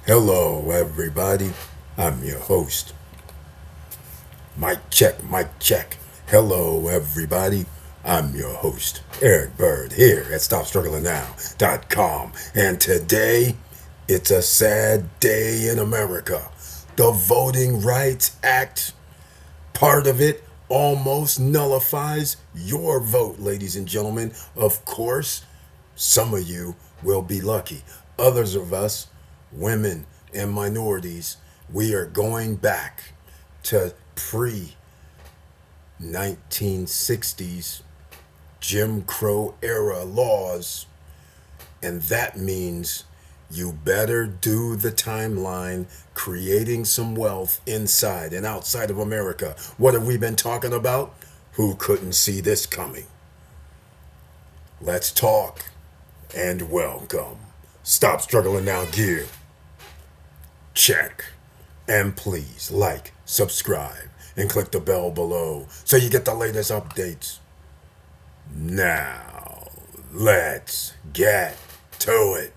Hello, everybody. I'm your host. Mic check, mic check. Hello, everybody. I'm your host, Eric Bird, here at StopStrugglingNow.com. And today, it's a sad day in America. The Voting Rights Act, part of it, almost nullifies your vote, ladies and gentlemen. Of course, some of you will be lucky. Others of us, women and minorities, we are going back to pre 1960s Jim Crow era laws, and that means you better do the timeline creating some wealth inside and outside of America. What have we been talking about? Who couldn't see this coming? Let's talk and welcome. Stop Struggling Now gear. Check. And please like, subscribe, and click the bell below so you get the latest updates. Now, let's get to it.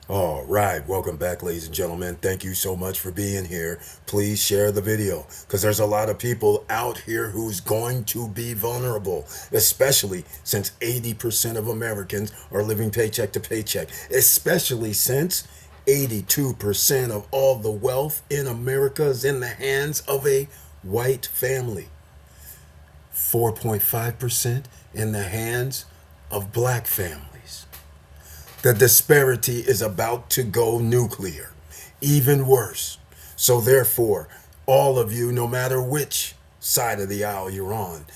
All right, welcome back, ladies and gentlemen. Thank you so much for being here. Please share the video because there's a lot of people out here who's going to be vulnerable, especially since 80% of Americans are living paycheck to paycheck, especially since 82% of all the wealth in America is in the hands of a white family, 4.5% in the hands of black families. The disparity is about to go nuclear, even worse. So therefore, all of you, no matter which side of the aisle you're on,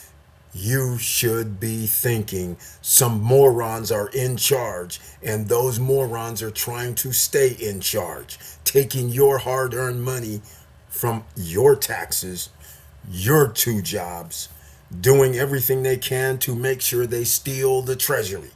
you should be thinking some morons are in charge, and those morons are trying to stay in charge, taking your hard-earned money from your taxes, your two jobs, doing everything they can to make sure they steal the treasury.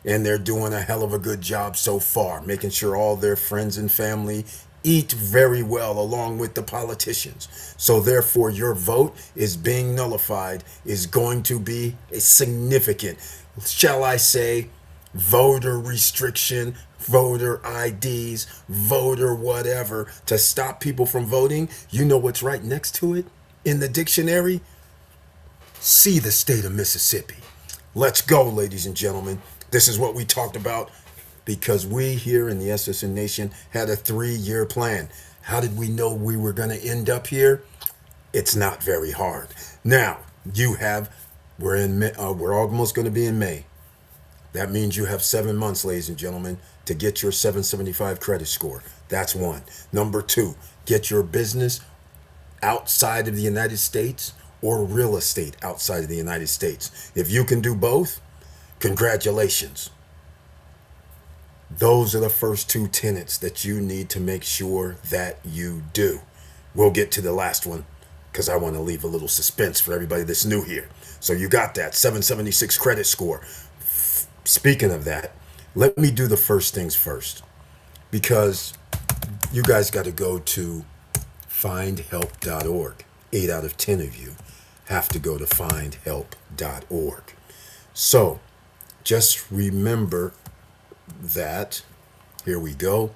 And they're doing a hell of a good job so far, making sure all their friends and family eat very well along with the politicians. So therefore, your vote is being nullified, is going to be a significant, shall I say, voter restriction, voter IDs, voter whatever, to stop people from voting. You know what's right next to it in the dictionary? See the state of Mississippi. Let's go, ladies and gentlemen. This is what we talked about because we here in the SSN Nation had a 3-year plan. How did we know we were going to end up here? It's not very hard. Now, we're almost going to be in May. That means you have 7 months, ladies and gentlemen, to get your 775 credit score. That's one. Number two, get your business outside of the United States or real estate outside of the United States. If you can do both, congratulations. Those are the first two tenets that you need to make sure that you do. We'll get to the last one because I want to leave a little suspense for everybody that's new here. So you got that 776 credit score. Speaking of that, let me do the first things first because you guys got to go to findhelp.org. 8 out of 10 of you have to go to findhelp.org. So just remember that. Here we go.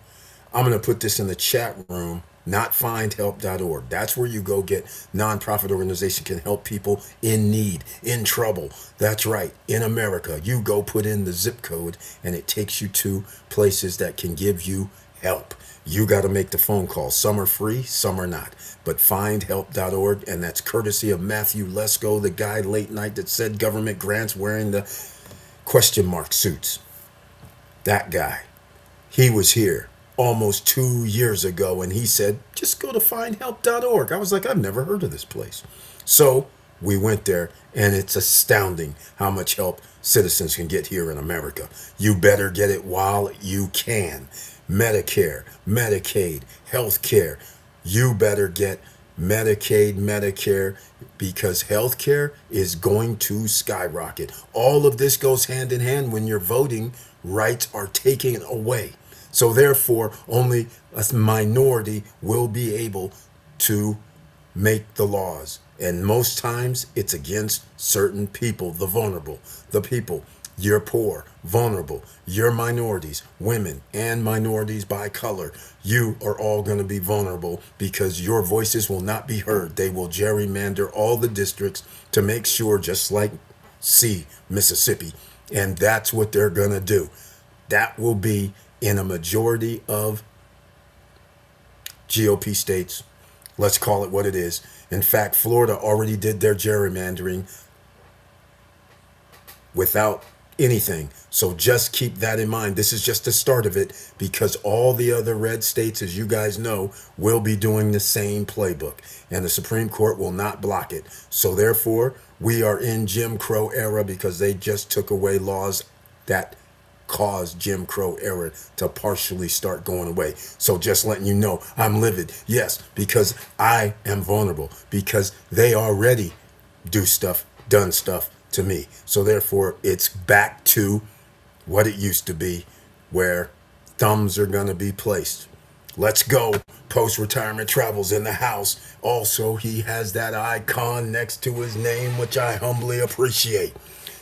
I'm going to put this in the chat room, not findhelp.org. That's where you go get nonprofit organization can help people in need, in trouble. That's right. In America, you go put in the zip code and it takes you to places that can give you help. You got to make the phone call. Some are free, some are not. But findhelp.org, and that's courtesy of Matthew Lesko, the guy late night that said government grants wearing the question mark suits. That guy, he was here almost 2 years ago and he said, just go to findhelp.org. I was like, I've never heard of this place. So We went there, and it's astounding how much help citizens can get here in America. You better get it while you can. Medicare, Medicaid, health care. You better get Medicaid, Medicare, because healthcare is going to skyrocket. All of this goes hand in hand when your voting rights are taken away. So therefore, only a minority will be able to make the laws. And most times it's against certain people, the vulnerable, the people. You're poor, vulnerable, you're minorities, women, and minorities by color. You are all going to be vulnerable because your voices will not be heard. They will gerrymander all the districts to make sure, just like Mississippi. And that's what they're going to do. That will be in a majority of GOP states. Let's call it what it is. In fact, Florida already did their gerrymandering without anything. So just keep that in mind. This is just the start of it, because all the other red states, as you guys know, will be doing the same playbook, and the Supreme Court will not block it. So therefore, we are in Jim Crow era, because they just took away laws that caused Jim Crow era to partially start going away. So just letting you know, I'm livid. Yes, because I am vulnerable, because they already done stuff to me. So therefore, it's back to what it used to be, where thumbs are going to be placed. Let's go. Post-retirement travels in the house. Also, he has that icon next to his name, which I humbly appreciate.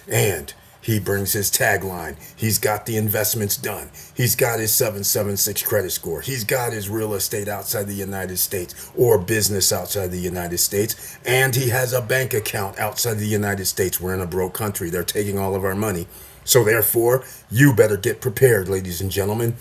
And he brings his tagline. He's got the investments done. He's got his 776 credit score. He's got his real estate outside the United States, or business outside the United States. And he has a bank account outside the United States. We're in a broke country. They're taking all of our money. So therefore, you better get prepared, ladies and gentlemen.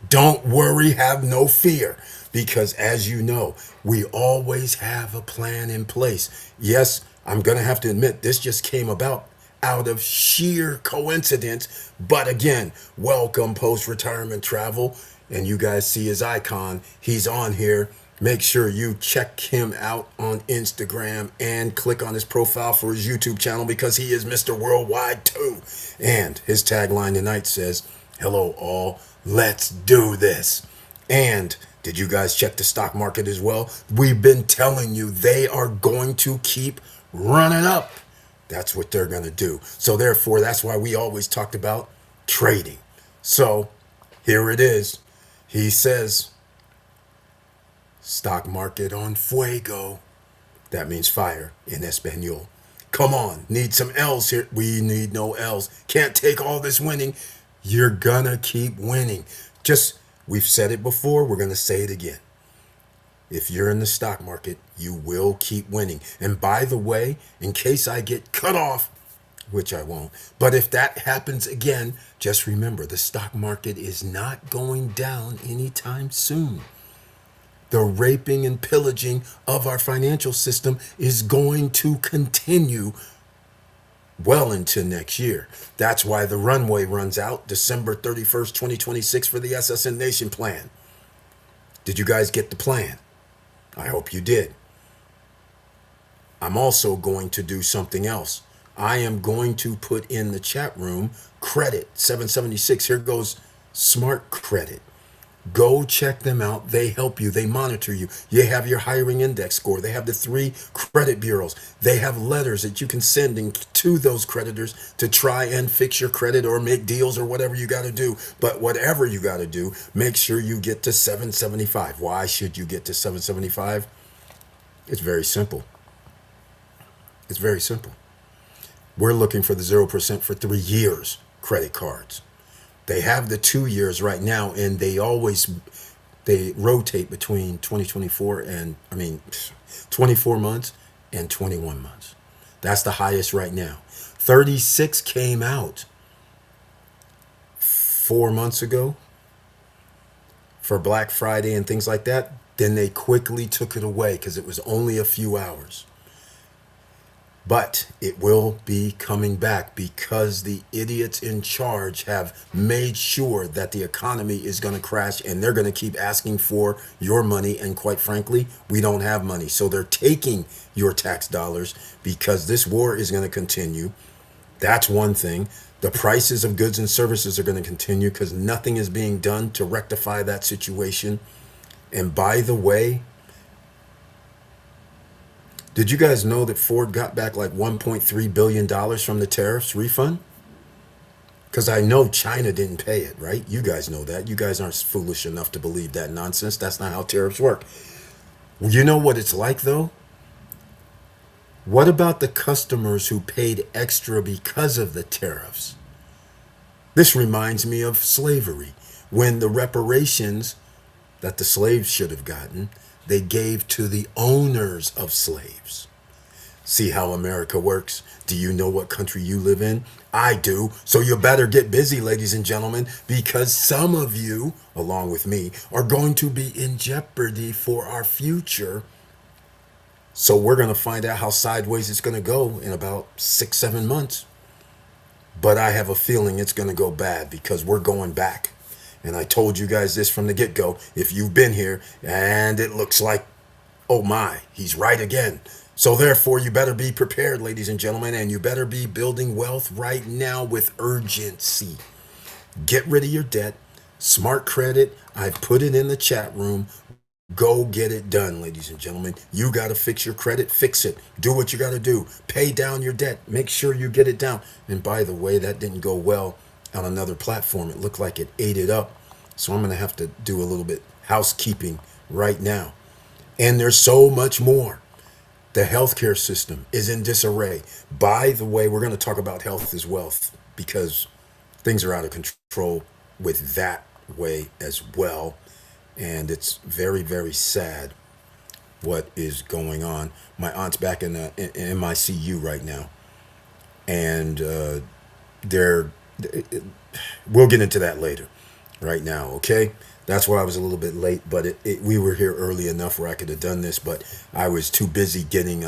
Don't worry, have no fear, because as you know, we always have a plan in place. Yes, I'm going to have to admit, this just came about out of sheer coincidence. But again, welcome post-retirement travel. And you guys see his icon. He's on here. Make sure you check him out on Instagram and click on his profile for his YouTube channel, because he is Mr. Worldwide too. And his tagline tonight says, "Hello all, let's do this." And did you guys check the stock market as well? We've been telling you they are going to keep running up. That's what they're going to do. So therefore, that's why we always talked about trading. So here it is. He says, stock market on fuego. That means fire in Espanol. Come on, need some L's here. We need no L's. Can't take all this winning. You're going to keep winning. We've said it before. We're going to say it again. If you're in the stock market, you will keep winning. And by the way, in case I get cut off, which I won't, but if that happens again, just remember, the stock market is not going down anytime soon. The raping and pillaging of our financial system is going to continue well into next year. That's why the runway runs out December 31st, 2026 for the SSN Nation plan. Did you guys get the plan? I hope you did. I'm also going to do something else. I am going to put in the chat room credit 776. Here goes Smart Credit. Go check them out. They help you. They monitor you. You have your hiring index score. They have the 3 credit bureaus. They have letters that you can send to those creditors to try and fix your credit or make deals or whatever you got to do. But whatever you got to do, make sure you get to 775. Why should you get to 775? It's very simple. It's very simple. We're looking for the 0% for 3 years credit cards. They have the 2 years right now, and they rotate between 24 months and 21 months. That's the highest right now. 36 came out 4 months ago for Black Friday and things like that. Then they quickly took it away because it was only a few hours. But it will be coming back because the idiots in charge have made sure that the economy is going to crash and they're going to keep asking for your money. And quite frankly, we don't have money. So they're taking your tax dollars because this war is going to continue. That's one thing. The prices of goods and services are going to continue because nothing is being done to rectify that situation. And by the way, did you guys know that Ford got back like $1.3 billion from the tariffs refund? Because I know China didn't pay it, right? You guys know that. You guys aren't foolish enough to believe that nonsense. That's not how tariffs work. You know what it's like, though? What about the customers who paid extra because of the tariffs? This reminds me of slavery, when the reparations that the slaves should have gotten, they gave to the owners of slaves. See how America works? Do you know what country you live in? I do. So you better get busy, ladies and gentlemen, because some of you, along with me, are going to be in jeopardy for our future. So we're going to find out how sideways it's going to go in about 6-7 months. But I have a feeling it's going to go bad because we're going back. And I told you guys this from the get-go. If you've been here and it looks like, oh my, he's right again. So therefore, you better be prepared, ladies and gentlemen, and you better be building wealth right now with urgency. Get rid of your debt. Smart credit. I've put it in the chat room. Go get it done, ladies and gentlemen. You got to fix your credit. Fix it. Do what you got to do. Pay down your debt. Make sure you get it down. And by the way, that didn't go well on another platform. It looked like it ate it up. So I'm going to have to do a little bit housekeeping right now. And there's so much more. The healthcare system is in disarray. By the way, we're going to talk about health as wealth because things are out of control with that way as well. And it's very, very sad what is going on. My aunt's back in MICU right now. And we'll get into that later. Right now, okay? That's why I was a little bit late, but we were here early enough where I could have done this, but I was too busy getting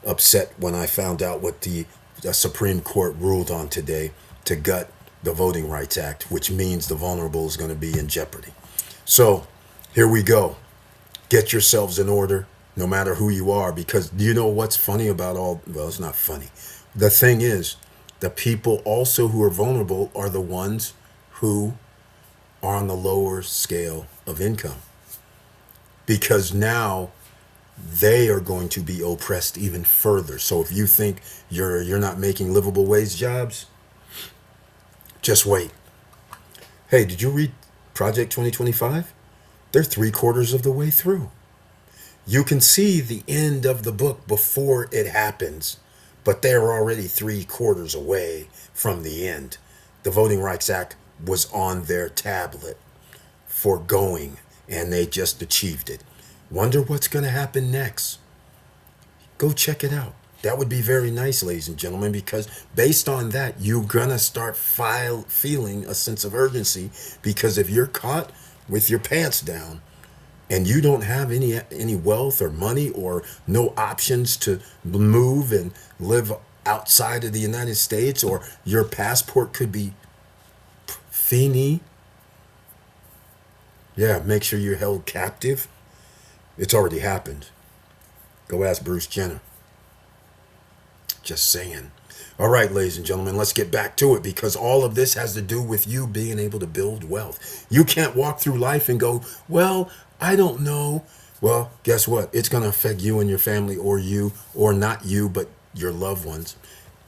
upset when I found out what the Supreme Court ruled on today to gut the Voting Rights Act, which means the vulnerable is going to be in jeopardy. So here we go. Get yourselves in order, no matter who you are, because you know what's funny about well, it's not funny. The thing is, the people also who are vulnerable are the ones who are on the lower scale of income, because now they are going to be oppressed even further. So if you think you're not making livable wage jobs, just wait. Hey, did you read Project 2025? They're 3/4 of the way through. You can see the end of the book before it happens, but they're already 3/4 away from the end. The Voting Rights Act was on their tablet for going, and they just achieved it. Wonder what's going to happen next. Go check it out. That would be very nice, ladies and gentlemen, because based on that, you're going to start feeling a sense of urgency, because if you're caught with your pants down and you don't have any wealth or money or no options to move and live outside of the United States, or your passport could be fini. Yeah, make sure you're held captive. It's already happened. Go ask Bruce Jenner. Just saying. All right, ladies and gentlemen, let's get back to it, because all of this has to do with you being able to build wealth. You can't walk through life and go, well, I don't know. Well, guess what? It's going to affect you and your family, or you, or not you, but your loved ones.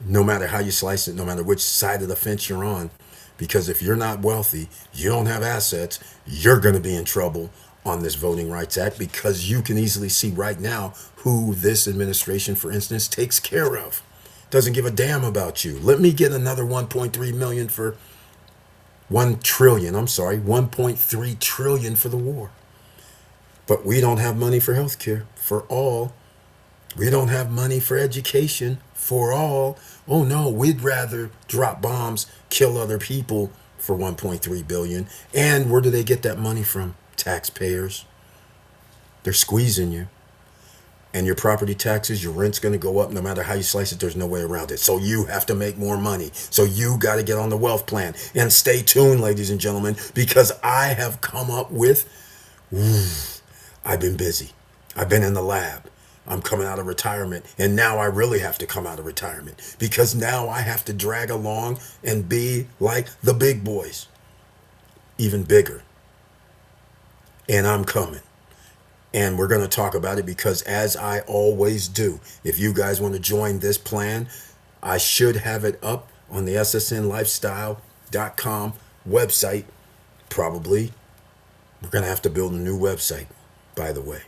No matter how you slice it, no matter which side of the fence you're on. Because if you're not wealthy, you don't have assets, you're going to be in trouble on this Voting Rights Act, because you can easily see right now who this administration, for instance, takes care of. Doesn't give a damn about you. Let me get another 1.3 million for 1 trillion. I'm sorry, 1.3 trillion for the war. But we don't have money for health care for all. We don't have money for education for all. Oh no, we'd rather drop bombs, kill other people for 1.3 billion. And where do they get that money from? Taxpayers. They're squeezing you. And your property taxes, your rent's going to go up no matter how you slice it. There's no way around it. So you have to make more money. So you got to get on the wealth plan. And stay tuned, ladies and gentlemen, because I have come up with, I've been busy. I've been in the lab. I'm coming out of retirement. And now I really have to come out of retirement because now I have to drag along and be like the big boys, even bigger. And I'm coming. And we're going to talk about it because, as I always do, if you guys want to join this plan, I should have it up on the ssnlifestyle.com website. Probably. We're going to have to build a new website, by the way.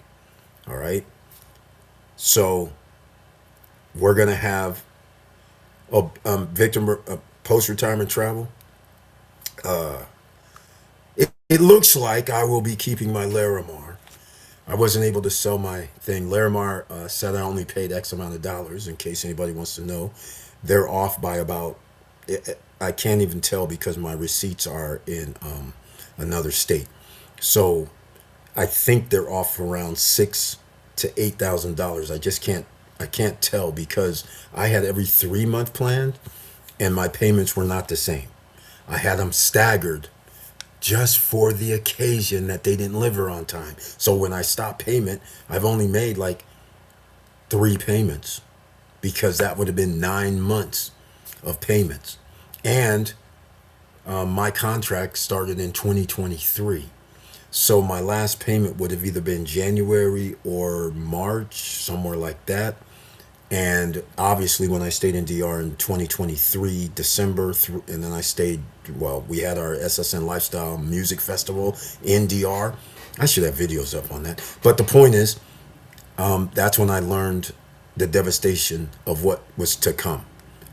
All right. So we're going to have Victor post-retirement travel. It looks like I will be keeping my Larimar. I wasn't able to sell my thing. Larimar said I only paid X amount of dollars. In case anybody wants to know, they're off by about, I can't even tell because my receipts are in another state. So I think they're off around $6,000 to $8,000. I can't tell because I had every 3-month plan and my payments were not the same. I had them staggered just for the occasion that they didn't deliver on time. So when I stopped payment, I've only made like 3 payments because that would have been 9 months of payments. And my contract started in 2023. So my last payment would have either been January or March, somewhere like that. And obviously when I stayed in DR in 2023, December, and then I stayed, well, we had our SSN Lifestyle Music Festival in DR. I should have videos up on that. But the point is, that's when I learned the devastation of what was to come.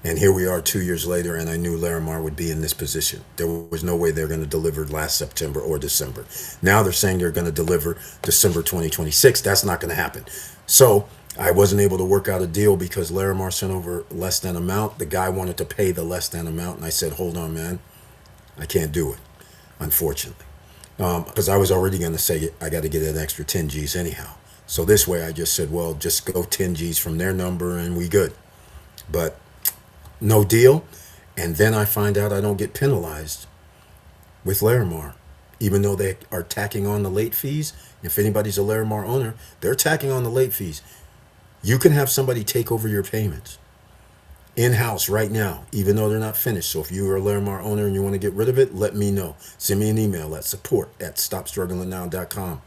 And here we are 2 years later, and I knew Larimar would be in this position. There was no way they're going to deliver last September or December. Now they're saying they're going to deliver December 2026. That's not going to happen. So I wasn't able to work out a deal because Larimar sent over less than amount. The guy wanted to pay the less than amount, and I said, hold on, man. I can't do it, unfortunately. Because I was already going to say I got to get an extra 10 G's anyhow. So this way I just said, well, just go 10 G's from their number and we good. But no deal. And then I find out I don't get penalized with Larimar, even though they are tacking on the late fees. If anybody's a Larimar owner, they're tacking on the late fees. You can have somebody take over your payments in-house right now, even though they're not finished. So if you are a Larimar owner and you want to get rid of it, let me know. Send me an email at support@stopstrugglingnow.com.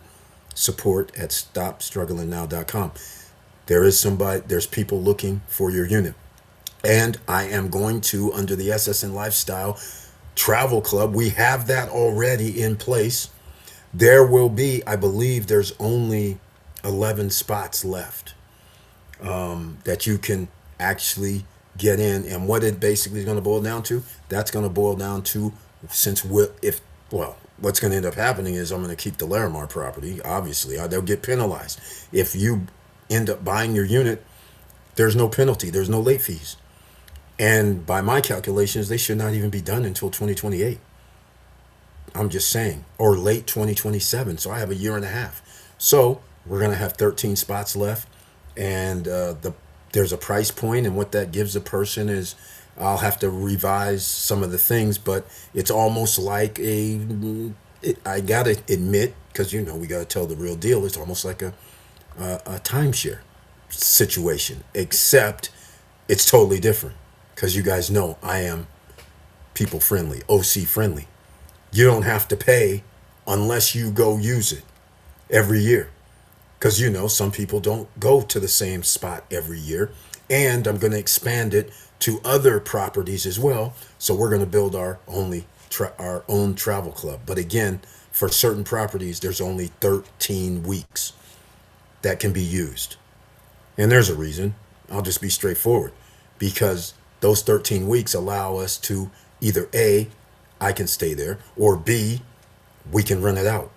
Support@stopstrugglingnow.com. There's people looking for your unit. And I am going to, under the SSN Lifestyle Travel Club, we have that already in place. There will be, I believe there's only 11 spots left that you can actually get in. And what it basically is going to boil down to, that's going to boil down to, what's going to end up happening is I'm going to keep the Larimar property. Obviously, they'll get penalized. If you end up buying your unit, there's no penalty. There's no late fees. And by my calculations, they should not even be done until 2028. I'm just saying, or late 2027. So I have a year and a half. So we're going to have 13 spots left. And there's a price point, and what that gives a person is, I'll have to revise some of the things, but it's almost like I got to admit, because, we got to tell the real deal, it's almost like a timeshare situation, except it's totally different. Because you guys know I am people friendly, OC friendly. You don't have to pay unless you go use it every year. Because some people don't go to the same spot every year. And I'm going to expand it to other properties as well. So we're going to build our own travel club. But again, for certain properties, there's only 13 weeks that can be used. And there's a reason. I'll just be straightforward. Because those 13 weeks allow us to either A, I can stay there, or B, we can rent it out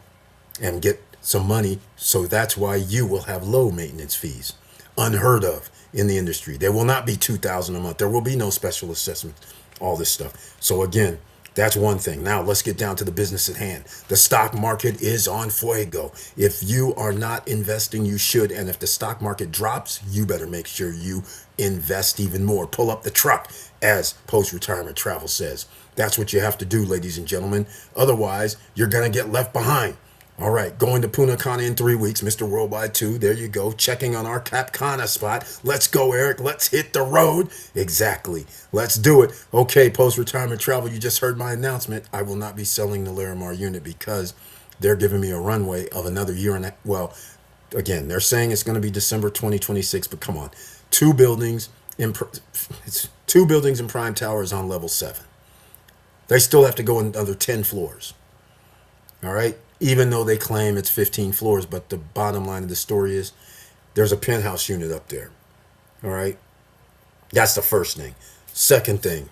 and get some money. So that's why you will have low maintenance fees, unheard of in the industry. There will not be $2,000 a month. There will be no special assessment, all this stuff. So again, That's one thing. Now let's get down to the business at hand. The stock market is on fuego. If you are not investing, you should. And if the stock market drops, you better make sure you invest even more. Pull up the truck, as post-retirement travel says. That's what you have to do, ladies and gentlemen. Otherwise, you're going to get left behind. All right, going to Punta Cana in 3 weeks, Mr. Worldwide 2. There you go. Checking on our Cap Cana spot. Let's go, Eric. Let's hit the road. Exactly. Let's do it. Okay, post-retirement travel, you just heard my announcement. I will not be selling the Larimar unit because they're giving me a runway of another year and well, again, they're saying it's going to be December 2026, but come on. Two buildings in Prime Towers on level 7. They still have to go another 10 floors. All right? Even though they claim it's 15 floors, but the bottom line of the story is there's a penthouse unit up there. All right? That's the first thing. Second thing,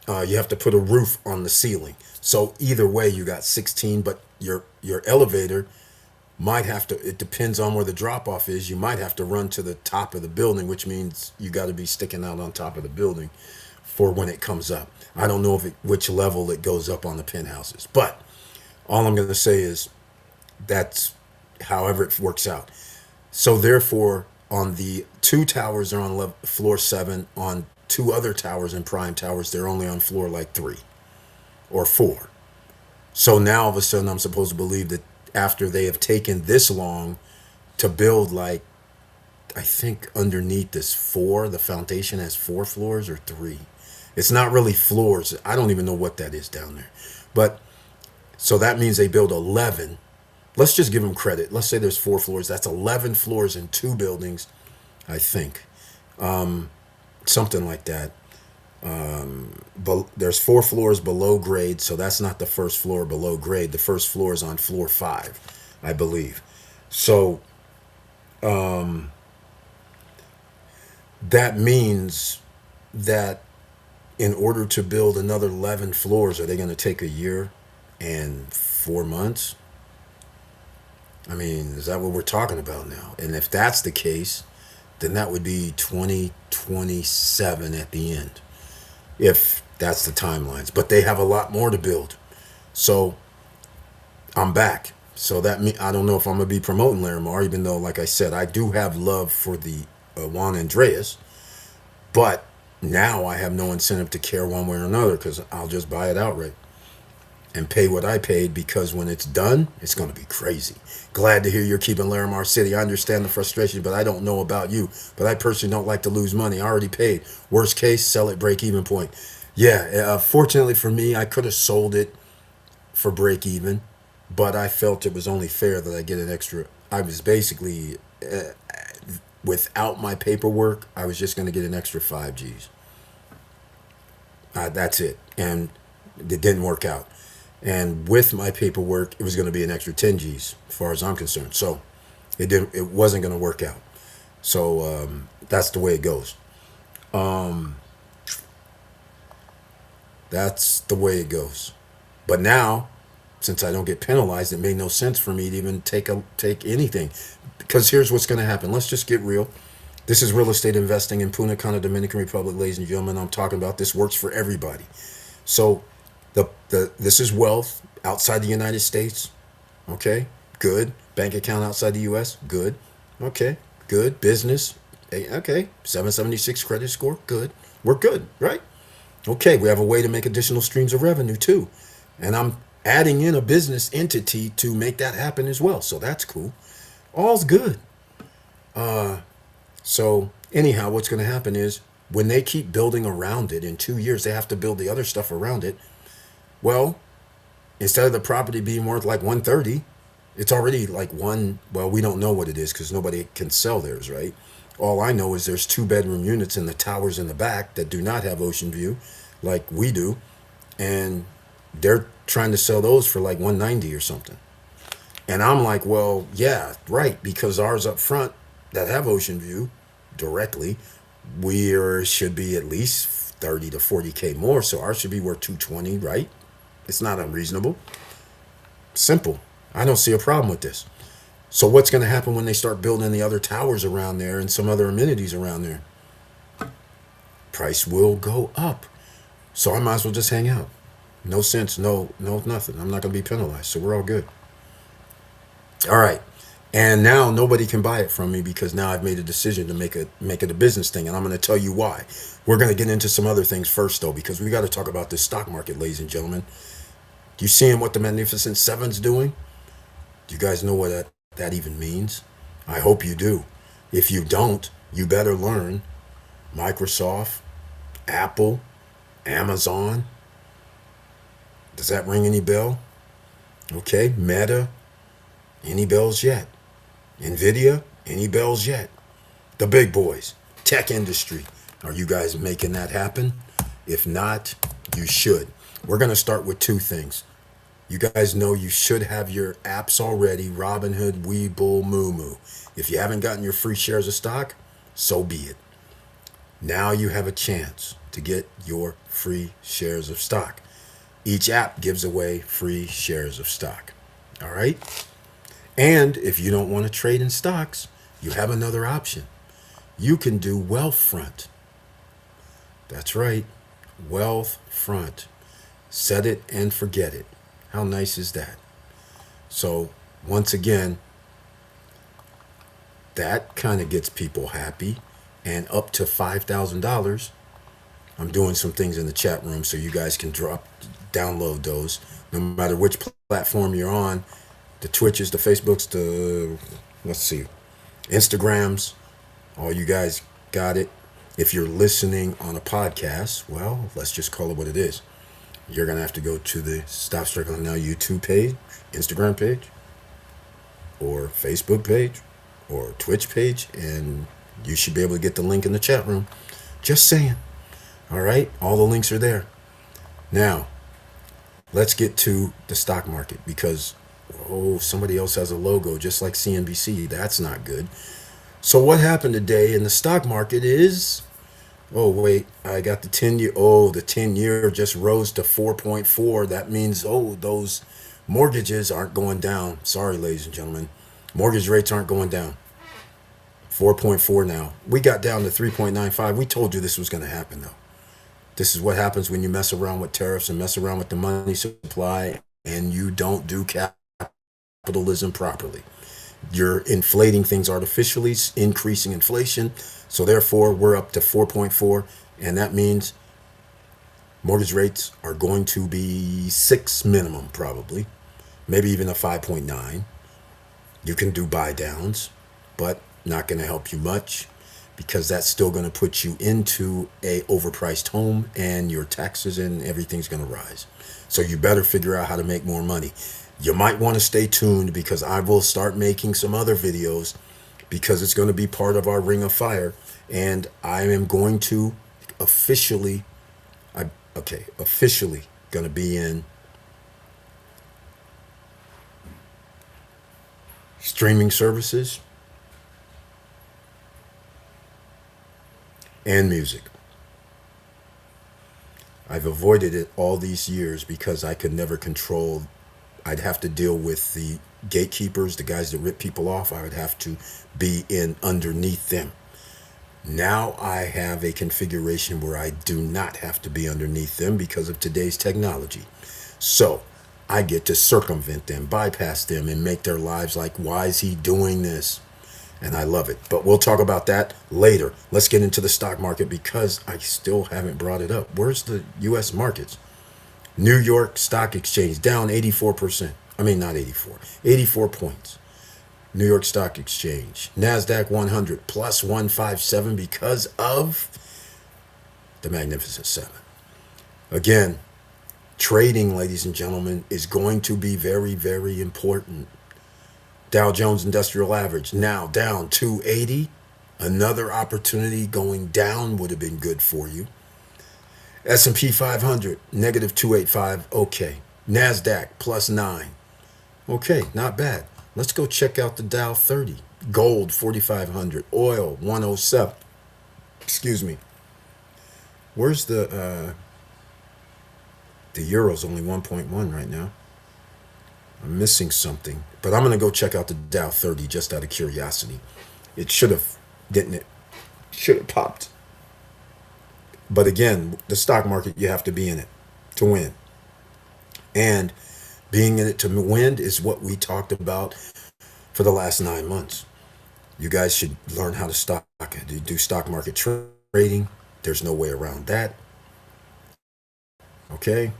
you have to put a roof on the ceiling. So either way, you got 16, but your elevator might have to, it depends on where the drop-off is, you might have to run to the top of the building, which means you got to be sticking out on top of the building for when it comes up. I don't know which level it goes up on the penthouses, but all I'm going to say is that's however it works out. So therefore, on the 2 towers are on floor 7. On 2 other towers in Prime Towers, they're only on floor like 3 or 4. So now all of a sudden I'm supposed to believe that after they have taken this long to build, like, I think underneath this 4, the foundation has 4 floors or 3. It's not really floors. I don't even know what that is down there. But so that means they build 11. Let's just give them credit. Let's say there's 4 floors. That's 11 floors in 2 buildings, I think. Something like that. But there's 4 floors below grade, so that's not the first floor below grade. The first floor is on floor 5, I believe. So that means that in order to build another 11 floors, are they going to take a year and 4 months? I mean, is that what we're talking about now? And if that's the case, then that would be 2027 at the end, if that's the timelines. But they have a lot more to build. So I'm back. So that I don't know if I'm going to be promoting Larimar, even though, like I said, I do have love for the Juan Andreas. But now I have no incentive to care one way or another because I'll just buy it outright and pay what I paid, because when it's done, it's going to be crazy. Glad to hear you're keeping Larimar City. I understand the frustration, but I don't know about you. But I personally don't like to lose money. I already paid. Worst case, sell it break even point. Yeah, fortunately for me, I could have sold it for break even, but I felt it was only fair that I get an extra. I was basically, without my paperwork, I was just going to get an extra 5 G's. That's it. And it didn't work out. And with my paperwork, it was going to be an extra 10 G's as far as I'm concerned. So it wasn't going to work out. So that's the way it goes. That's the way it goes. But now, since I don't get penalized, it made no sense for me to even take anything. Because here's what's going to happen. Let's just get real. This is real estate investing in Punta Cana, Dominican Republic, ladies and gentlemen. I'm talking about this works for everybody. So this is wealth outside the United States. Okay, good. Bank account outside the U.S. Good. Okay, good. Business. Okay, 776 credit score. Good. We're good, right? Okay, we have a way to make additional streams of revenue too. And I'm adding in a business entity to make that happen as well. So that's cool. All's good. So anyhow, what's going to happen is when they keep building around it, in 2 years, they have to build the other stuff around it. Well, instead of the property being worth like 130, it's already like well, we don't know what it is because nobody can sell theirs, right? All I know is there's 2-bedroom units in the towers in the back that do not have ocean view like we do. And they're trying to sell those for like 190 or something. And I'm like, well, yeah, right, because ours up front that have ocean view directly, should be at least 30 to 40K more. So ours should be worth 220, right? It's not unreasonable. Simple. I don't see a problem with this. So what's going to happen when they start building the other towers around there and some other amenities around there? Price will go up. So I might as well just hang out. No sense, no nothing. I'm not going to be penalized, so we're all good. All right. And now nobody can buy it from me because now I've made a decision to make it a business thing, and I'm going to tell you why. We're going to get into some other things first, though, because we got to talk about this stock market, ladies and gentlemen. Do you seeing what the Magnificent Seven's doing? Do you guys know what that even means? I hope you do. If you don't, you better learn. Microsoft, Apple, Amazon. Does that ring any bell? Okay, Meta. Any bells yet? Nvidia. Any bells yet? The big boys, tech industry. Are you guys making that happen? If not, you should. We're going to start with two things. You guys know you should have your apps already, Robinhood, Webull, Moomoo. If you haven't gotten your free shares of stock, so be it. Now you have a chance to get your free shares of stock. Each app gives away free shares of stock. All right? And if you don't want to trade in stocks, you have another option. You can do Wealthfront. That's right, Wealthfront. Set it and forget it. How nice is that? So, once again, that kind of gets people happy. And up to $5,000, I'm doing some things in the chat room so you guys can download those. No matter which platform you're on, the Twitches, the Facebooks, let's see, Instagrams, all you guys got it. If you're listening on a podcast, well, let's just call it what it is. You're going to have to go to the Stop Struggling Now YouTube page, Instagram page, or Facebook page, or Twitch page, and you should be able to get the link in the chat room. Just saying. All right? All the links are there. Now, let's get to the stock market because, somebody else has a logo just like CNBC. That's not good. So what happened today in the stock market is, wait, I got the 10-year. The 10-year just rose to 4.4. That means, those mortgages aren't going down. Sorry, ladies and gentlemen. Mortgage rates aren't going down. 4.4 now. We got down to 3.95. We told you this was going to happen, though. This is what happens when you mess around with tariffs and mess around with the money supply and you don't do capitalism properly. You're inflating things artificially, increasing inflation. So therefore, we're up to 4.4, and that means mortgage rates are going to be 6 minimum, probably, maybe even a 5.9. You can do buy downs, but not going to help you much because that's still going to put you into a overpriced home and your taxes and everything's going to rise. So you better figure out how to make more money. You might want to stay tuned because I will start making some other videos because it's going to be part of our Ring of Fire. And I am going to officially going to be in streaming services and music. I've avoided it all these years because I could never control. I'd have to deal with the gatekeepers, the guys that rip people off. I would have to be in underneath them. Now I have a configuration where I do not have to be underneath them because of today's technology. So I get to circumvent them, bypass them, and make their lives like, why is he doing this? And I love it. But we'll talk about that later. Let's get into the stock market because I still haven't brought it up. Where's the U.S. markets? New York Stock Exchange down 84%. I mean, not 84, 84 points. New York Stock Exchange. NASDAQ 100 plus 157 because of the Magnificent Seven. Again, trading, ladies and gentlemen, is going to be very, very important. Dow Jones Industrial Average now down 280. Another opportunity going down would have been good for you. S&P 500 negative 285. Okay. NASDAQ plus 9. Okay, not bad. Let's go check out the Dow 30. Gold 4,500. Oil 107. Excuse me. Where's the euro's only 1.1 right now. I'm missing something, but I'm going to go check out the Dow 30 just out of curiosity. It should have, didn't it? Should have popped. But again, the stock market, you have to be in it to win. And being in it to win is what we talked about for the last 9 months. You guys should learn how to do stock market trading. There's no way around that. Okay.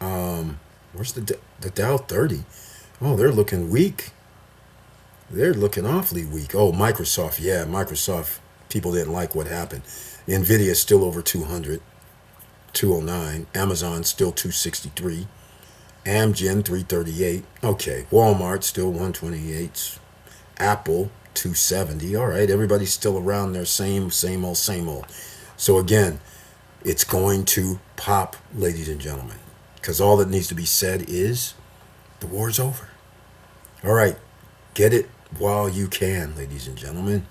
Where's the Dow 30? Oh, they're looking weak. They're looking awfully weak. Oh, Microsoft. Yeah, Microsoft. People didn't like what happened. Nvidia is still over 200, 209. Amazon still 263. Amgen 338. Okay, Walmart still 128. Apple 270. All right, everybody's still around there, same old, same old. So again, it's going to pop, ladies and gentlemen, because all that needs to be said is the war's over. All right, get it while you can, ladies and gentlemen.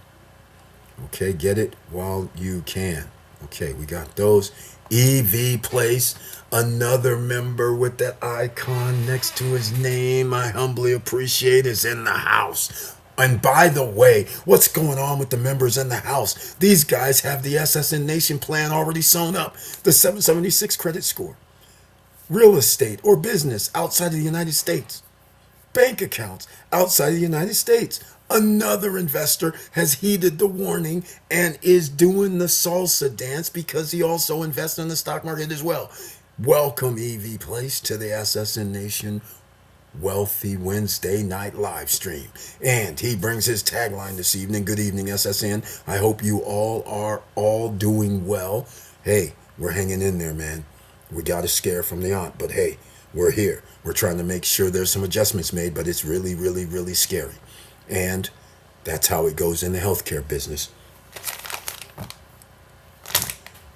Okay, get it while you can. Okay, we got those. EV Place, another member with that icon next to his name, I humbly appreciate, is in the house. And by the way, what's going on with the members in the house? These guys have the SSN Nation plan already sewn up, the 776 credit score, real estate or business outside of the United States, bank accounts outside of the United States. Another investor has heeded the warning and is doing the salsa dance because he also invests in the stock market as well. Welcome, EV Place, to the SSN Nation Wealthy Wednesday night live stream. And he brings his tagline this evening. Good evening, SSN. I hope you all are all doing well. Hey, we're hanging in there, man. We got a scare from the aunt, but hey, we're here. We're trying to make sure there's some adjustments made, but it's really, really, really scary. And that's how it goes in the healthcare business.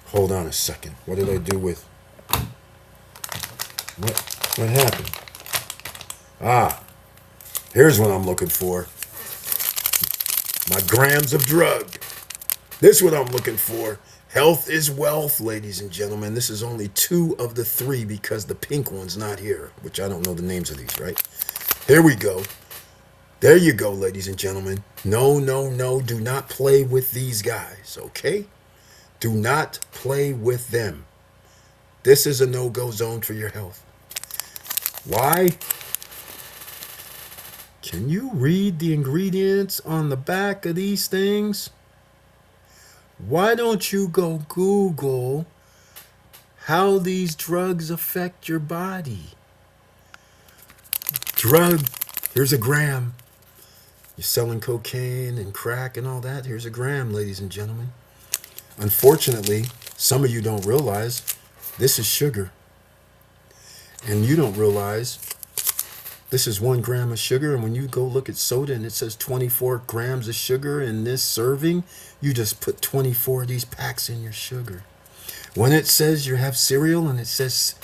Hold on a second. What did I do with... What happened? Ah, here's what I'm looking for. My grams of drug. This is what I'm looking for. Health is wealth, ladies and gentlemen. This is only 2 of the 3 because the pink one's not here, which I don't know the names of these, right? Here we go. There you go, ladies and gentlemen. No, no, no. Do not play with these guys, okay? Do not play with them. This is a no-go zone for your health. Why? Can you read the ingredients on the back of these things? Why don't you go Google how these drugs affect your body? Drug, here's a gram. You're selling cocaine and crack and all that. Here's a gram, ladies and gentlemen. Unfortunately, some of you don't realize this is sugar. And you don't realize this is 1 gram of sugar. And when you go look at soda and it says 24 grams of sugar in this serving, you just put 24 of these packs in your sugar. When it says you have cereal and it says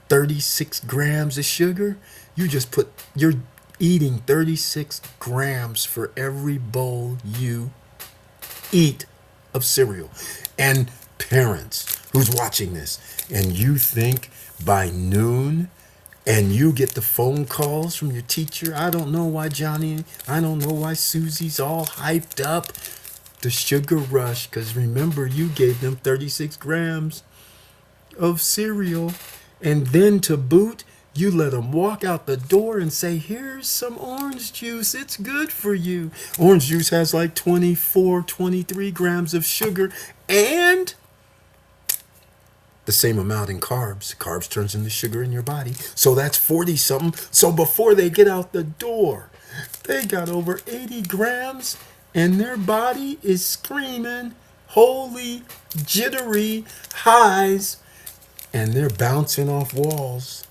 36 grams of sugar, you just put, you're eating 36 grams for every bowl you eat of cereal. And parents who's watching this, and you think by noon, and you get the phone calls from your teacher, I don't know why Johnny, I don't know why Susie's all hyped up. The sugar rush, because remember, you gave them 36 grams of cereal. And then to boot, you let them walk out the door and say, here's some orange juice. It's good for you. Orange juice has like 24, 23 grams of sugar and the same amount in carbs. Carbs turns into sugar in your body. So that's 40 something. So before they get out the door, they got over 80 grams and their body is screaming holy jittery highs and they're bouncing off walls.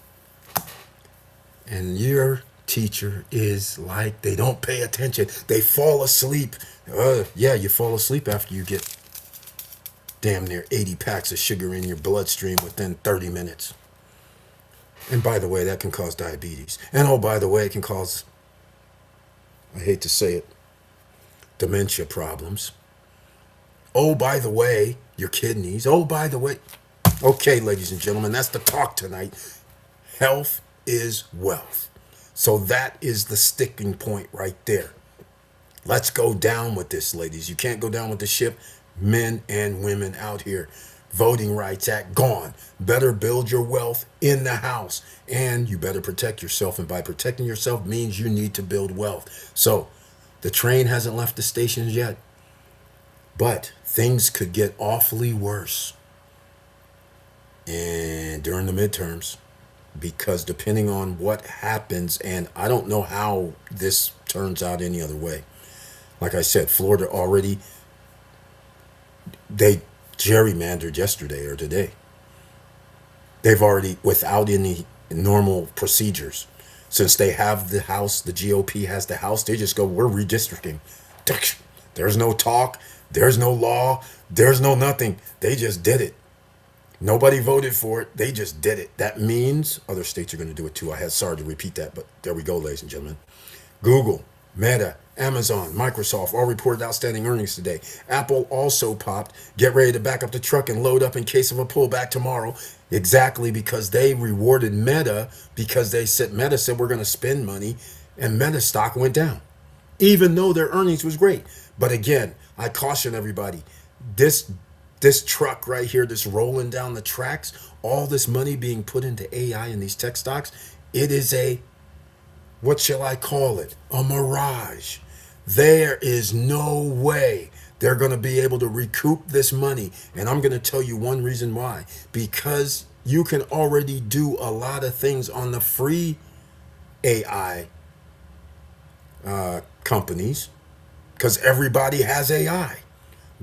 And your teacher is like, they don't pay attention. They fall asleep. Yeah, you fall asleep after you get damn near 80 packs of sugar in your bloodstream within 30 minutes. And by the way, that can cause diabetes. And oh, by the way, it can cause, I hate to say it, dementia problems. Oh, by the way, your kidneys. Oh, by the way. Okay, ladies and gentlemen, that's the talk tonight. Health is wealth. So that is the sticking point right there. Let's go down with this, ladies. You can't go down with the ship. Men and women out here Voting Rights Act, gone. Better build your wealth in the house. And you better protect yourself. And by protecting yourself means you need to build wealth. So the train hasn't left the stations yet. But things could get awfully worse and during the midterms, because depending on what happens, and I don't know how this turns out any other way. Like I said, Florida already, they gerrymandered yesterday or today. They've already, without any normal procedures, since they have the House, the GOP has the House, they just go, we're redistricting. There's no talk, there's no law, there's no nothing. They just did it. Nobody voted for it. They just did it. That means other states are going to do it too. Sorry to repeat that, but there we go, ladies and gentlemen. Google, Meta, Amazon, Microsoft all reported outstanding earnings today. Apple also popped. Get ready to back up the truck and load up in case of a pullback tomorrow. Exactly, because they rewarded Meta, because Meta said we're going to spend money, and Meta stock went down, even though their earnings was great. But again, I caution everybody, this truck right here, this rolling down the tracks, all this money being put into AI and these tech stocks, it is what shall I call it? A mirage. There is no way they're going to be able to recoup this money. And I'm going to tell you one reason why. Because you can already do a lot of things on the free AI companies, because everybody has AI.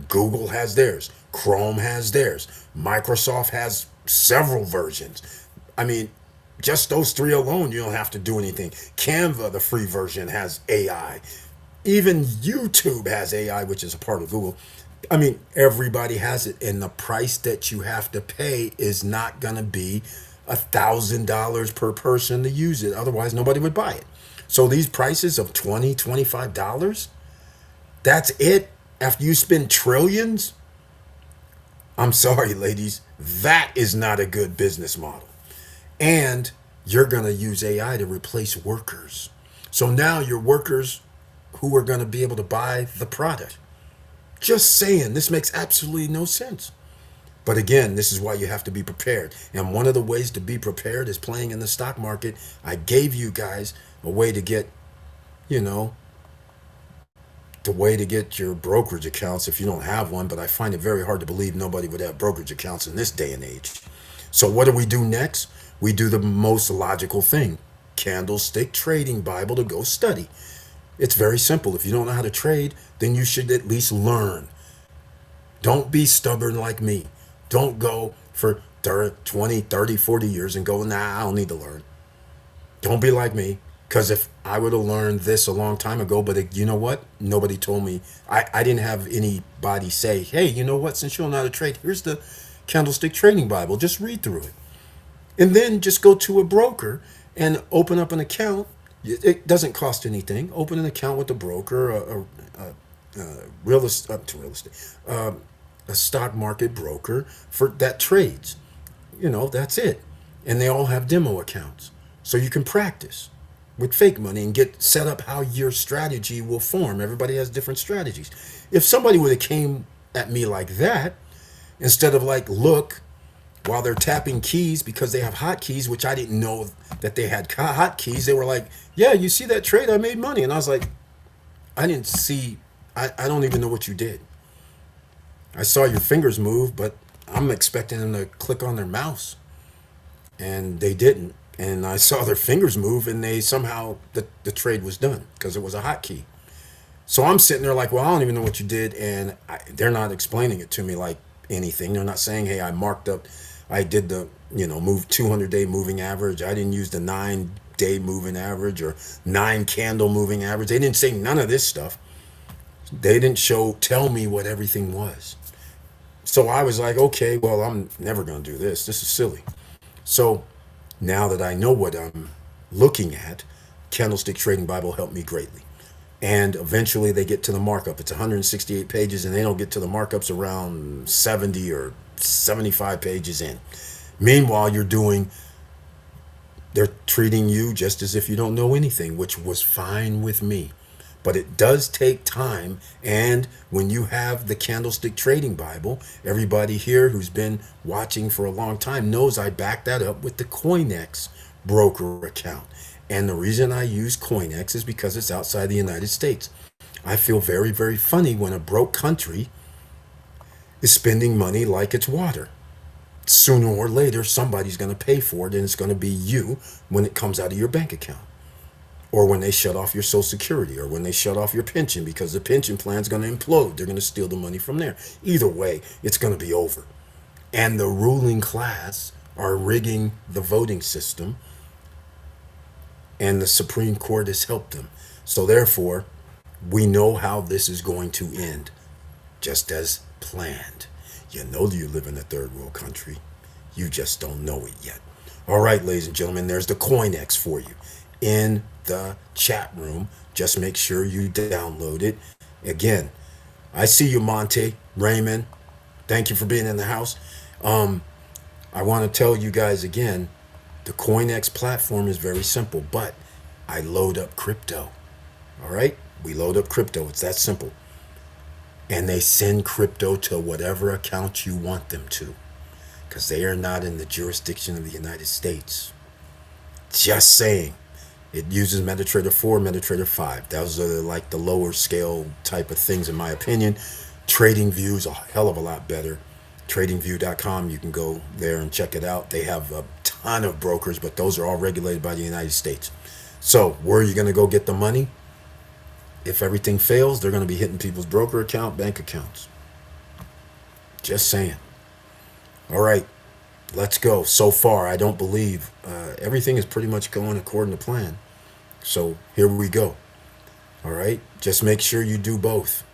Google has theirs. Chrome has theirs. Microsoft has several versions. I mean, just those three alone, you don't have to do anything. Canva, the free version, has AI. Even YouTube has AI, which is a part of Google. I mean, everybody has it. And the price that you have to pay is not going to be $1,000 per person to use it. Otherwise, nobody would buy it. So these prices of $20, $25, that's it. After you spend trillions, I'm sorry, ladies, that is not a good business model. And you're going to use AI to replace workers. So now your workers who are going to be able to buy the product. Just saying, this makes absolutely no sense. But again, this is why you have to be prepared. And one of the ways to be prepared is playing in the stock market. I gave you guys a way to get, the way to get your brokerage accounts if you don't have one, but I find it very hard to believe nobody would have brokerage accounts in this day and age. So what do we do next? We do the most logical thing. Candlestick Trading Bible to go study. It's very simple. If you don't know how to trade, then you should at least learn. Don't be stubborn like me. Don't go for 20, 30, 40 years and go, nah, I don't need to learn. Don't be like me. Because if I would have learned this a long time ago, but you know what? Nobody told me. I didn't have anybody say, hey, you know what? Since you don't know how to trade, here's the Candlestick Trading Bible. Just read through it. And then just go to a broker and open up an account. It doesn't cost anything. Open an account with a broker, a stock market broker that trades. That's it. And they all have demo accounts. So you can practice with fake money and get set up how your strategy will form. Everybody has different strategies. If somebody would have came at me like that, instead of look, while they're tapping keys because they have hotkeys, which I didn't know that they had hotkeys, they were like, yeah, you see that trade? I made money. And I was like, I didn't see, I don't even know what you did. I saw your fingers move, but I'm expecting them to click on their mouse. And they didn't. And I saw their fingers move, and they somehow, the trade was done because it was a hotkey. So I'm sitting there like, well, I don't even know what you did. And they're not explaining it to me like anything. They're not saying, hey, I marked up, I did the, move 200-day moving average. I didn't use the 9-day moving average or 9-candle moving average. They didn't say none of this stuff. They didn't tell me what everything was. So I was like, okay, well, I'm never going to do this. This is silly. So now that I know what I'm looking at, Candlestick Trading Bible helped me greatly. And eventually they get to the markup. It's 168 pages, and they don't get to the markups around 70 or 75 pages in. Meanwhile, they're treating you just as if you don't know anything, which was fine with me. But it does take time. And when you have the Candlestick Trading Bible, everybody here who's been watching for a long time knows I back that up with the Coinex broker account. And the reason I use Coinex is because it's outside the United States. I feel very, very funny when a broke country is spending money like it's water. Sooner or later, somebody's going to pay for it, and it's going to be you when it comes out of your bank account, or when they shut off your Social Security, or when they shut off your pension, because the pension plan's going to implode. They're going to steal the money from there. Either way, it's going to be over. And the ruling class are rigging the voting system, and the Supreme Court has helped them. So therefore, we know how this is going to end, just as planned. You know you live in a third world country. You just don't know it yet. All right, ladies and gentlemen, there's the Coinex for you in the chat room. Just make sure you download it. Again, I see you, Monte, Raymond. Thank you for being in the house. I want to tell you guys again, the Coinex platform is very simple, but I load up crypto. All right? We load up crypto. It's that simple. And they send crypto to whatever account you want them to, because they are not in the jurisdiction of the United States. Just saying. It uses MetaTrader 4, MetaTrader 5. Those are like the lower scale type of things, in my opinion. TradingView is a hell of a lot better. TradingView.com, you can go there and check it out. They have a ton of brokers, but those are all regulated by the United States. So where are you going to go get the money? If everything fails, they're going to be hitting people's broker account, bank accounts. Just saying. All right, let's go. So far, I don't believe everything is pretty much going according to plan. So here we go. All right, just make sure you do both.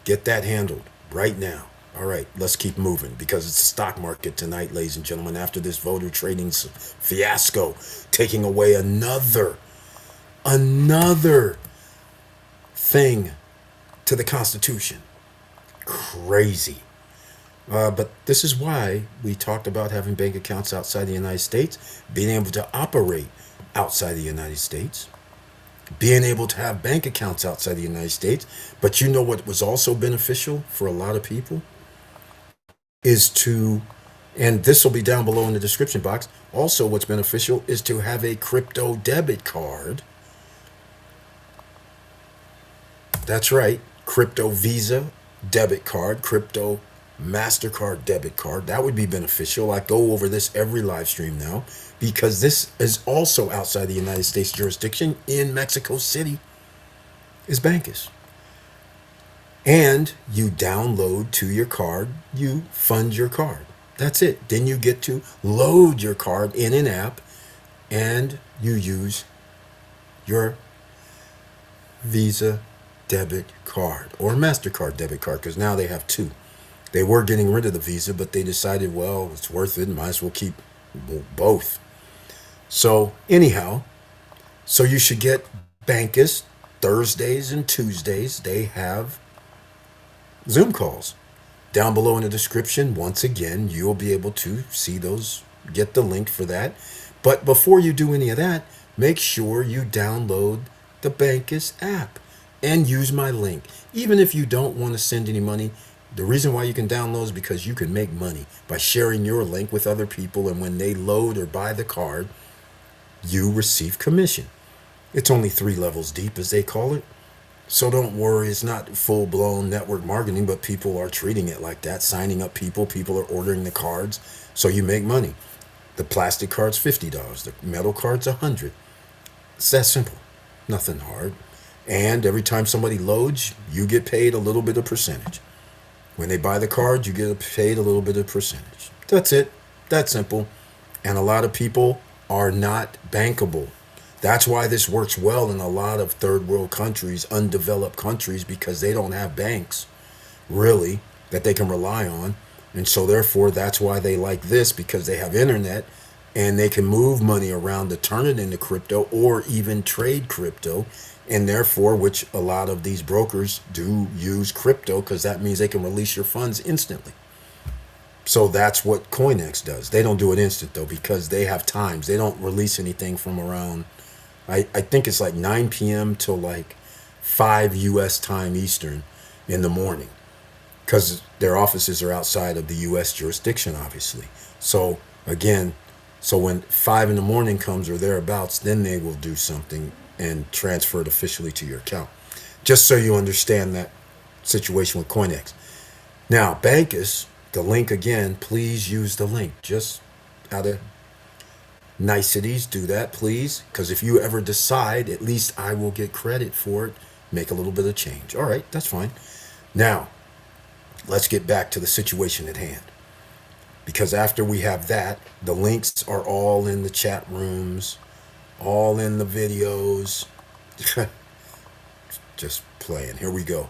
Get that handled right now. All right, let's keep moving, because it's the stock market tonight, ladies and gentlemen, after this voter trading fiasco, taking away another thing to the Constitution. Crazy. But this is why we talked about having bank accounts outside the United States, being able to operate outside the United States, being able to have bank accounts outside the United States. But you know what was also beneficial for a lot of people is to, and this will be down below in the description box, also what's beneficial is to have a crypto debit card. That's right, crypto Visa debit card, crypto MasterCard debit card. That would be beneficial. I go over this every live stream now, because this is also outside the United States jurisdiction. In Mexico City is Bancus. And you download to your card, you fund your card. That's it. Then you get to load your card in an app, and you use your Visa debit card or MasterCard debit card, because now they have two. They were getting rid of the Visa, but they decided, well, it's worth it, might as well keep both. So anyhow, so you should get Bancus Thursdays and Tuesdays. They have Zoom calls. Down below in the description, once again, you'll be able to see those, get the link for that. But before you do any of that, make sure you download the Bancus app and use my link. Even if you don't want to send any money, the reason why you can download is because you can make money by sharing your link with other people, and when they load or buy the card, you receive commission. It's only 3 levels deep, as they call it. So don't worry, it's not full-blown network marketing, but people are treating it like that, signing up people. People are ordering the cards, so you make money. The plastic card's $50, the metal card's $100. It's that simple, nothing hard. And every time somebody loads, you get paid a little bit of percentage. When they buy the card, you get paid a little bit of percentage. That's it. That's simple. And a lot of people are not bankable. That's why this works well in a lot of third world countries, undeveloped countries, because they don't have banks, really, that they can rely on. And so therefore, that's why they like this, because they have internet and they can move money around to turn it into crypto or even trade crypto. And therefore, which a lot of these brokers do use crypto, because that means they can release your funds instantly. So that's what Coinex does. They don't do it instant, though, because they have times. They don't release anything from around, I think it's like 9 p.m. till like 5 U.S. time Eastern in the morning, because their offices are outside of the U.S. jurisdiction, obviously. So again, so when 5 in the morning comes or thereabouts, then they will do something and transfer it officially to your account. Just so you understand that situation with CoinEx. Now, Bankus, the link again, please use the link. Just out of niceties, do that, please. Because if you ever decide, at least I will get credit for it. Make a little bit of change. All right, that's fine. Now, let's get back to the situation at hand. Because after we have that, the links are all in the chat rooms, all in the videos. Just playing. Here we go.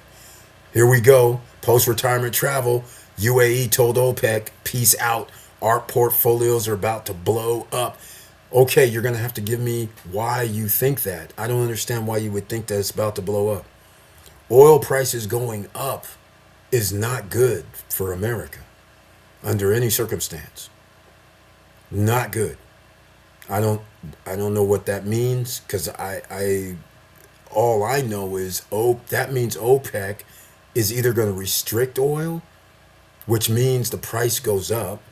Here we go. Post-retirement travel. UAE told OPEC, peace out. Our portfolios are about to blow up. Okay, you're going to have to give me why you think that. I don't understand why you would think that it's about to blow up. Oil prices going up is not good for America under any circumstance. Not good. I don't know what that means, because I all I know is that means OPEC is either going to restrict oil, which means the price goes up,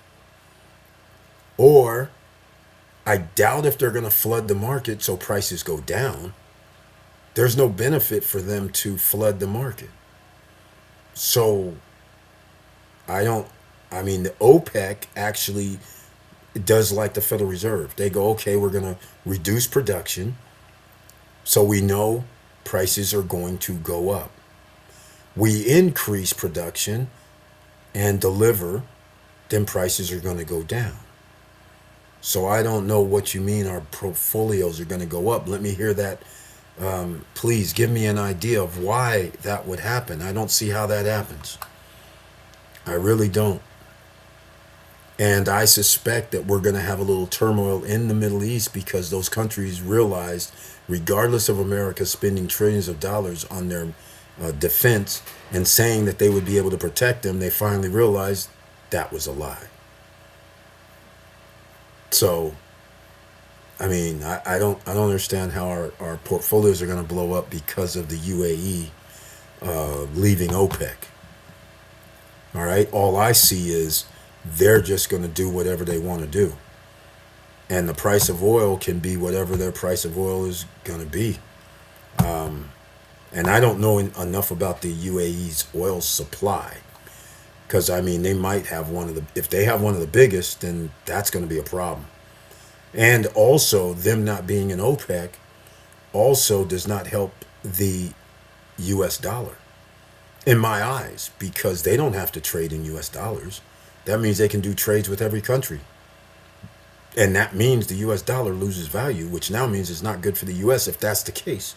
or I doubt if they're going to flood the market so prices go down. There's no benefit for them to flood the market. So I mean, the OPEC actually does like the Federal Reserve. They go, okay, we're going to reduce production so we know prices are going to go up. We increase production and deliver, then prices are going to go down. So I don't know what you mean our portfolios are going to go up. Let me hear that. Please give me an idea of why that would happen. I don't see how that happens. I really don't. And I suspect that we're going to have a little turmoil in the Middle East because those countries realized, regardless of America spending trillions of dollars on their defense and saying that they would be able to protect them, they finally realized that was a lie. So, I mean, I don't understand how our portfolios are going to blow up because of the UAE leaving OPEC. All right, all I see is they're just going to do whatever they want to do, and the price of oil can be whatever their price of oil is going to be. And I don't know enough about the UAE's oil supply, because I mean, they might have if they have one of the biggest, then that's going to be a problem. And also, them not being in OPEC also does not help the US dollar, in my eyes, because they don't have to trade in US dollars. That means they can do trades with every country. And that means the US dollar loses value, which now means it's not good for the US if that's the case.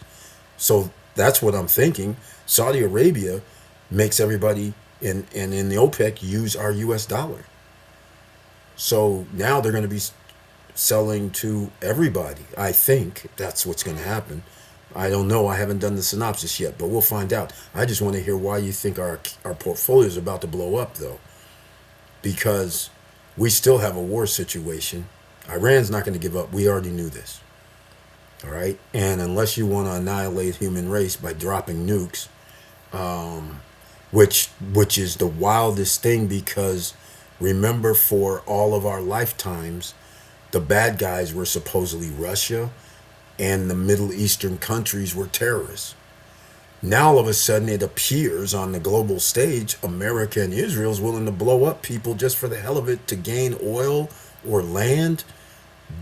So that's what I'm thinking. Saudi Arabia makes everybody in the OPEC use our US dollar. So now they're going to be selling to everybody. I think that's what's going to happen. I don't know. I haven't done the synopsis yet, but we'll find out. I just want to hear why you think our portfolio is about to blow up, though. Because we still have a war situation. Iran's not going to give up. We already knew this. All right? And unless you want to annihilate human race by dropping nukes, which is the wildest thing, because remember, for all of our lifetimes, the bad guys were supposedly Russia, and the Middle Eastern countries were terrorists. Now all of a sudden it appears on the global stage, America and Israel is willing to blow up people just for the hell of it to gain oil or land.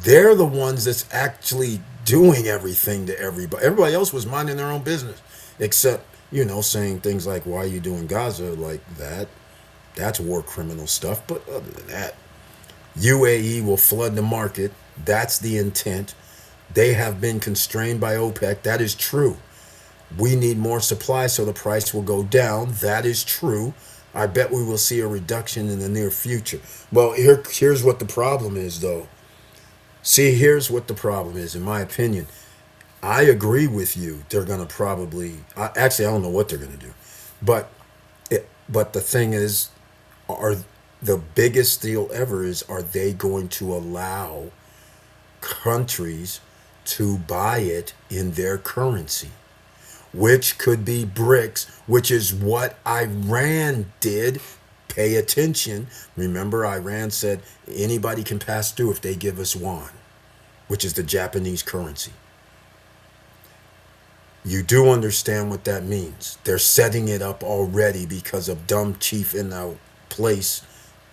They're the ones that's actually doing everything to everybody. Everybody else was minding their own business, except, saying things like, why are you doing Gaza like that? That's war criminal stuff. But other than that, UAE will flood the market. That's the intent. They have been constrained by OPEC. That is true. We need more supply so the price will go down. That is true. I bet we will see a reduction in the near future. Well, here's what the problem is, though. See, here's what the problem is, in my opinion. I agree with you. They're going to probably... Actually, I don't know what they're going to do. But the thing is, the biggest deal ever is, are they going to allow countries to buy it in their currency? which could be BRICS, which is what Iran did. Pay attention. Remember, Iran said anybody can pass through if they give us yuan, which is the Japanese currency. You do understand what that means. They're setting it up already because of dumb chief in the place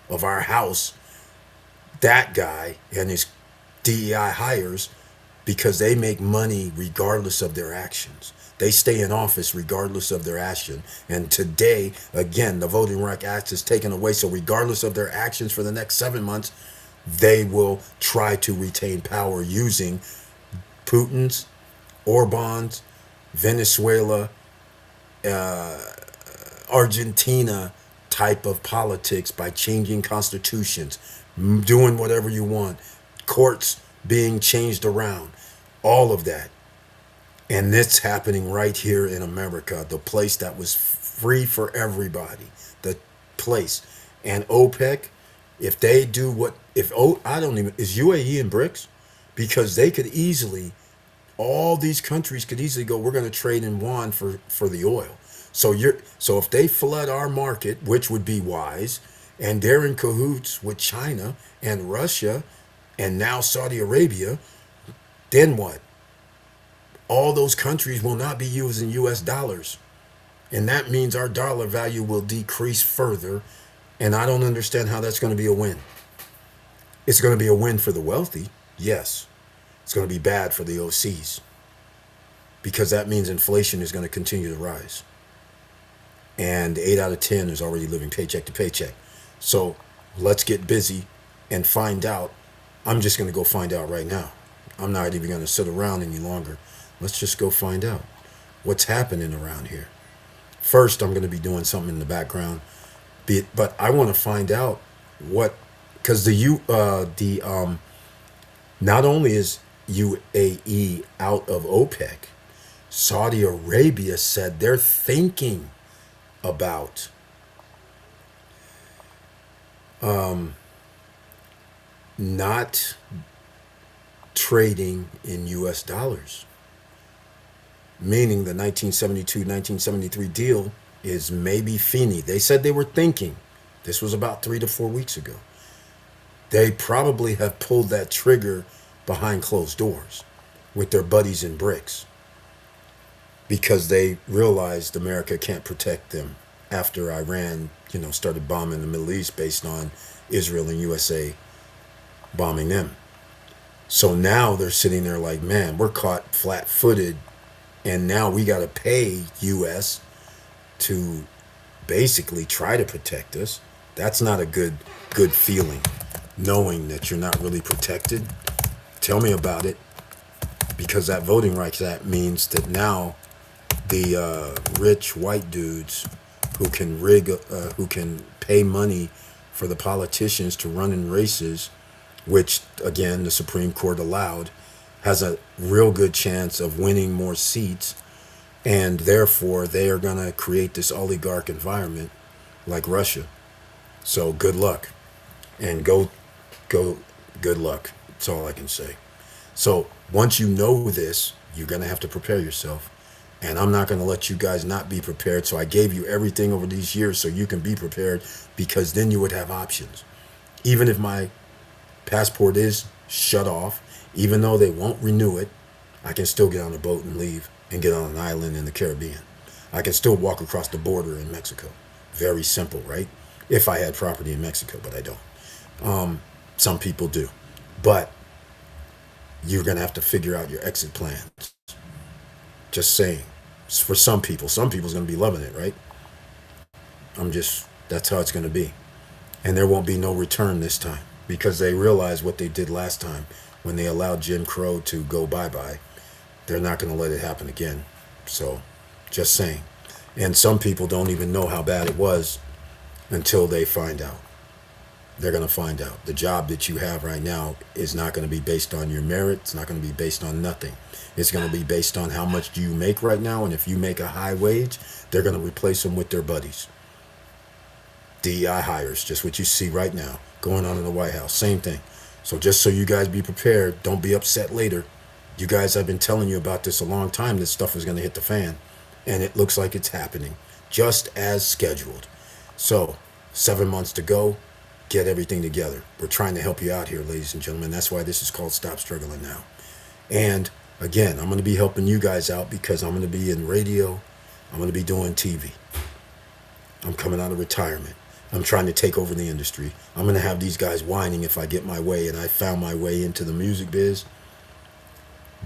of our house, that guy and his DEI hires, because they make money regardless of their actions. They stay in office regardless of their action. And today, again, the Voting Rights Act is taken away. So regardless of their actions for the next 7 months, they will try to retain power using Putin's, Orban's, Venezuela, Argentina type of politics by changing constitutions, doing whatever you want, courts being changed around, all of that. And it's happening right here in America, the place that was free for everybody, the place. And OPEC, if they do what, I don't even, is UAE in BRICS? Because they could easily, all these countries could easily go, we're going to trade in yuan for the oil. So if they flood our market, which would be wise, and they're in cahoots with China and Russia and now Saudi Arabia, then what? All those countries will not be using US dollars. And that means our dollar value will decrease further. And I don't understand how that's going to be a win. It's going to be a win for the wealthy. Yes. It's going to be bad for the OCs. Because that means inflation is going to continue to rise. And 8 out of 10 is already living paycheck to paycheck. So let's get busy and find out. I'm just going to go find out right now. I'm not even going to sit around any longer. Let's just go find out what's happening around here. First, I'm going to be doing something in the background, but I want to find out what, because not only is UAE out of OPEC, Saudi Arabia said they're thinking about not trading in US dollars. Meaning the 1972-1973 deal is maybe fini. They said they were thinking. This was about 3 to 4 weeks ago. They probably have pulled that trigger behind closed doors with their buddies in BRICS because they realized America can't protect them after Iran, started bombing the Middle East based on Israel and USA bombing them. So now they're sitting there like, man, we're caught flat-footed. And now we got to pay U.S. to basically try to protect us. That's not a good feeling, knowing that you're not really protected. Tell me about it, because that Voting Rights Act means that now the rich white dudes who can pay money for the politicians to run in races, which again the Supreme Court allowed, has a real good chance of winning more seats, and therefore they are going to create this oligarch environment like Russia. So good luck, and go good luck. That's all I can say. So once you know this, you're going to have to prepare yourself, and I'm not going to let you guys not be prepared. So I gave you everything over these years so you can be prepared, because then you would have options. Even if my passport is shut off, even though they won't renew it, I can still get on a boat and leave and get on an island in the Caribbean. I can still walk across the border in Mexico. Very simple, right? If I had property in Mexico, but I don't. Some people do. But you're going to have to figure out your exit plans. Just saying. For some people's going to be loving it, right? That's how it's going to be. And there won't be no return this time, because they realize what they did last time. When they allowed Jim Crow to go bye-bye, they're not going to let it happen again. So, just saying. And some people don't even know how bad it was until they find out. They're going to find out. The job that you have right now is not going to be based on your merit. It's not going to be based on nothing. It's going to be based on how much do you make right now. And if you make a high wage, they're going to replace them with their buddies. DEI hires, just what you see right now going on in the White House. Same thing. So just so you guys be prepared, don't be upset later. You guys, I've been telling you about this a long time. This stuff is going to hit the fan. and it looks like it's happening just as scheduled. So, 7 months to go. Get everything together. We're trying to help you out here, ladies and gentlemen. That's why this is called Stop Struggling Now. And again, I'm going to be helping you guys out because I'm going to be in radio. I'm going to be doing TV. I'm coming out of retirement. I'm trying to take over the industry. I'm going to have these guys whining if I get my way, and I found my way into the music biz.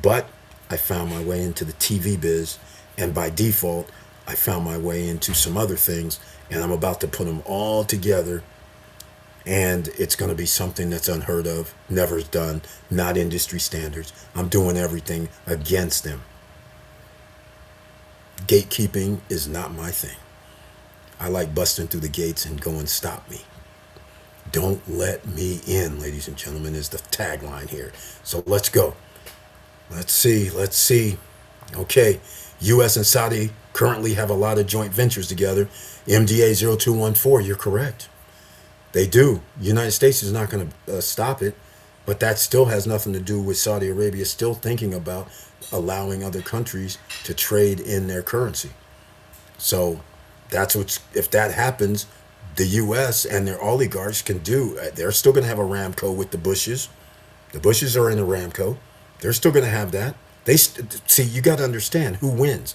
But I found my way into the TV biz, and by default, I found my way into some other things, and I'm about to put them all together, and it's going to be something that's unheard of, never done, not industry standards. I'm doing everything against them. Gatekeeping is not my thing. I like busting through the gates and going, stop me. Don't let me in, ladies and gentlemen, is the tagline here. So let's go. Let's see. Okay, U.S. and Saudi currently have a lot of joint ventures together. MDA 0214, you're correct. They do. United States is not going to stop it, but that still has nothing to do with Saudi Arabia still thinking about allowing other countries to trade in their currency. So that's if that happens, the U.S. and their oligarchs can do. They're still going to have Aramco with the Bushes. The Bushes are in Aramco. They're still going to have that. See, you got to understand who wins.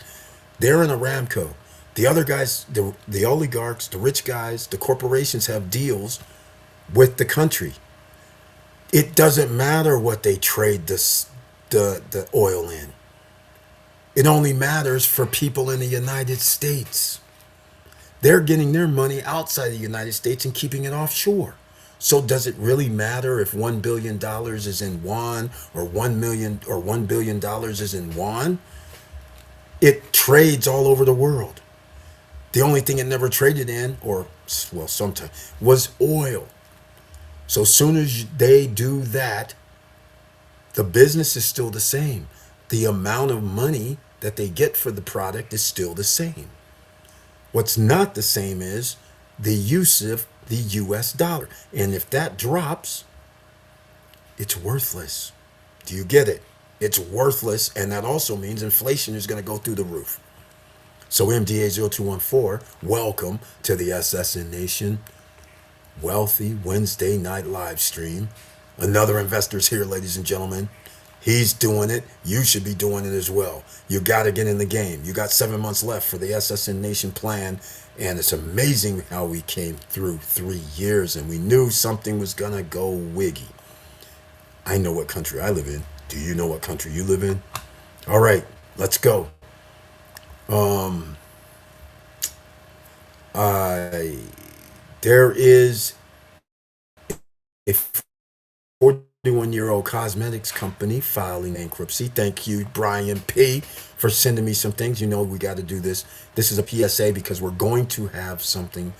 They're in Aramco. The other guys, the oligarchs, the rich guys, the corporations have deals with the country. It doesn't matter what they trade the oil in. It only matters for people in the United States. They're getting their money outside the United States and keeping it offshore. So does it really matter if $1 billion is in yuan or 1 million or $1 billion is in yuan? It trades all over the world. The only thing it never traded in, or well, sometimes, was oil. So soon as they do that, the business is still the same. The amount of money that they get for the product is still the same. What's not the same is the use of the US dollar. And if that drops, it's worthless. Do you get it? It's worthless. And that also means inflation is going to go through the roof. So MDA 0214, welcome to the SSN Nation Wealthy Wednesday night live stream. Another investor's here, ladies and gentlemen. He's doing it. You should be doing it as well. You got to get in the game. You got 7 months left for the SSN Nation plan. And it's amazing how we came through 3 years and we knew something was going to go wiggy. I know what country I live in. Do you know what country you live in? All right, let's go. There is a 41-year-old cosmetics company filing bankruptcy. Thank you, Brian P., for sending me some things. You know we got to do this. This is a PSA because we're going to have something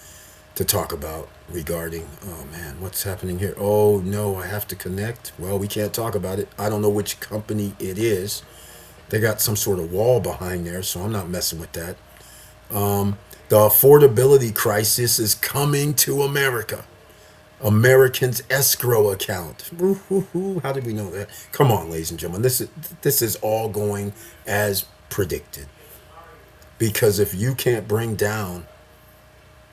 to talk about regarding, oh man, what's happening here? Oh no, I have to connect. Well, we can't talk about it. I don't know which company it is. They got some sort of wall behind there, so I'm not messing with that. The affordability crisis is coming to America. Americans' escrow account. How did we know that? Come on, ladies and gentlemen. This is all going as predicted. Because if you can't bring down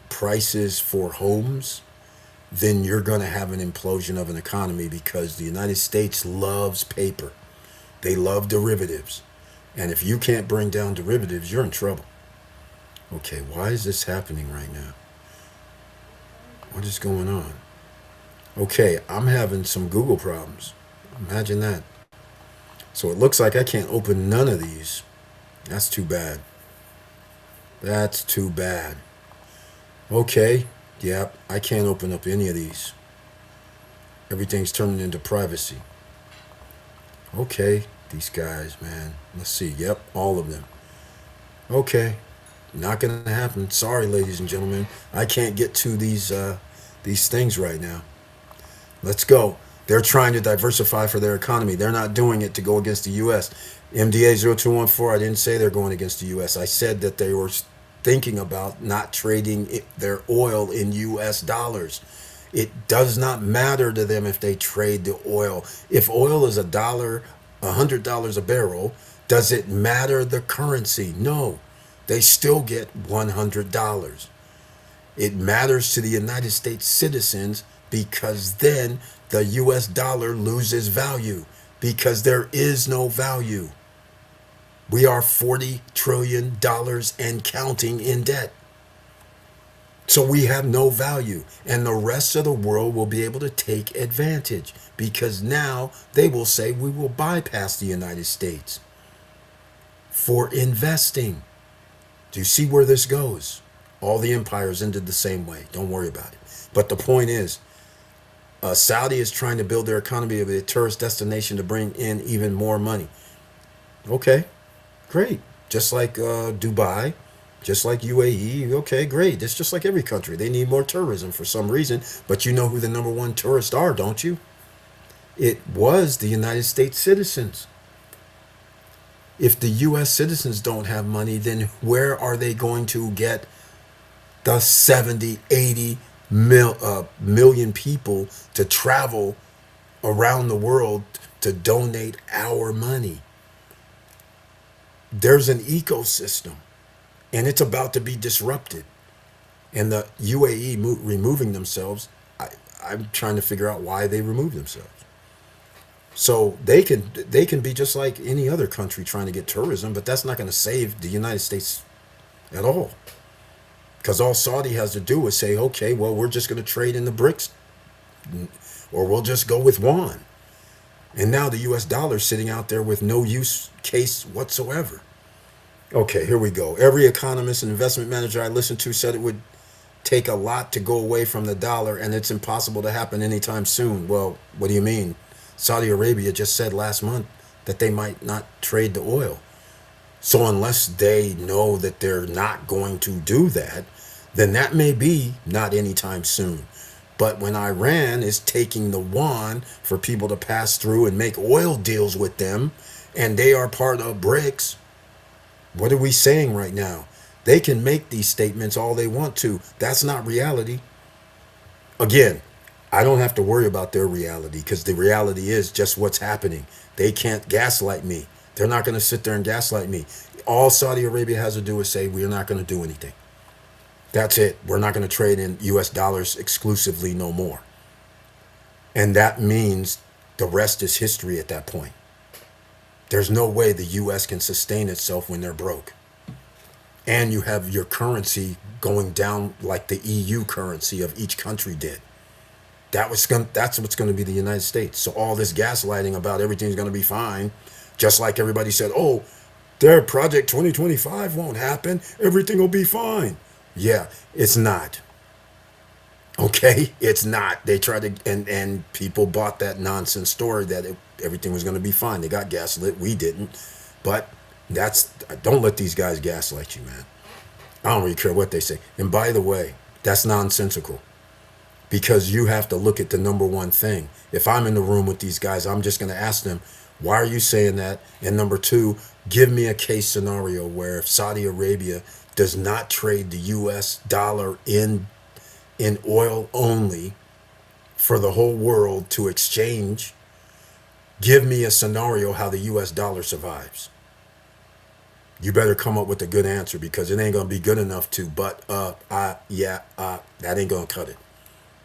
prices for homes, then you're going to have an implosion of an economy because the United States loves paper. They love derivatives. And if you can't bring down derivatives, you're in trouble. Okay, why is this happening right now? What is going on? Okay, I'm having some Google problems. Imagine that. So it looks like I can't open none of these. That's too bad. That's too bad. Okay, yep, I can't open up any of these. Everything's turning into privacy. Okay, these guys, man. Let's see. Yep, all of them. Okay, not gonna happen. Sorry, ladies and gentlemen. I can't get to these things right now. Let's go. They're trying to diversify for their economy. They're not doing it to go against the U.S. MDA 0214, I didn't say they're going against the U.S. I said that they were thinking about not trading their oil in U.S. dollars. It does not matter to them if they trade the oil. If oil is $100 a barrel, does it matter the currency? No. they still get $100. It matters to the United States citizens because then the US dollar loses value because there is no value. We are $40 trillion and counting in debt. So we have no value. And the rest of the world will be able to take advantage because now they will say we will bypass the United States for investing. Do you see where this goes? All the empires ended the same way. Don't worry about it. But the point is, Saudi is trying to build their economy of a tourist destination to bring in even more money. Okay, great. Just like Dubai, just like UAE. Okay, great. It's just like every country. They need more tourism for some reason. But you know who the number one tourists are, don't you? It was the United States citizens. If the U.S. citizens don't have money, then where are they going to get the 70, 80 million people to travel around the world to donate our money? There's an ecosystem, and it's about to be disrupted. And the UAE removing themselves, I'm trying to figure out why they remove themselves. So they can be just like any other country trying to get tourism, but that's not going to save the United States at all. Because all Saudi has to do is say, okay, well, we're just going to trade in the BRICS, or we'll just go with yuan. And now the US dollar is sitting out there with no use case whatsoever. Okay, here we go. Every economist and investment manager I listened to said it would take a lot to go away from the dollar, and it's impossible to happen anytime soon. Well, what do you mean? Saudi Arabia just said last month that they might not trade the oil. So unless they know that they're not going to do that, then that may be not anytime soon. But when Iran is taking the yuan for people to pass through and make oil deals with them, and they are part of BRICS, what are we saying right now? They can make these statements all they want to. That's not reality. Again, I don't have to worry about their reality because the reality is just what's happening. They can't gaslight me. They're not going to sit there and gaslight me. All Saudi Arabia has to do is say, we're not going to do anything. That's it. We're not going to trade in US dollars exclusively no more. And that means the rest is history at that point. There's no way the US can sustain itself when they're broke. And you have your currency going down like the EU currency of each country did. That's what's going to be the United States. So all this gaslighting about everything's going to be fine, just like everybody said, oh, their Project 2025 won't happen. Everything will be fine. Yeah, it's not. Okay, it's not. They tried to, and people bought that nonsense story that everything was going to be fine. They got gaslit. We didn't. But don't let these guys gaslight you, man. I don't really care what they say. And by the way, that's nonsensical. Because you have to look at the number one thing. If I'm in the room with these guys, I'm just going to ask them, why are you saying that? And number two, give me a case scenario where if Saudi Arabia does not trade the US dollar in oil only for the whole world to exchange, give me a scenario how the US dollar survives. You better come up with a good answer because it ain't going to be good enough to, that ain't going to cut it.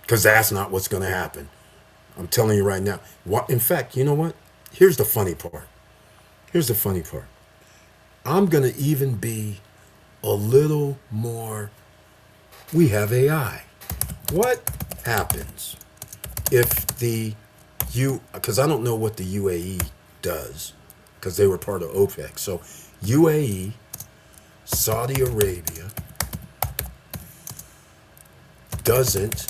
Because that's not what's going to happen. I'm telling you right now. In fact, you know what? Here's the funny part. I'm going to even be a little more. We have AI. What happens if because I don't know what the UAE does because they were part of OPEC. So UAE, Saudi Arabia doesn't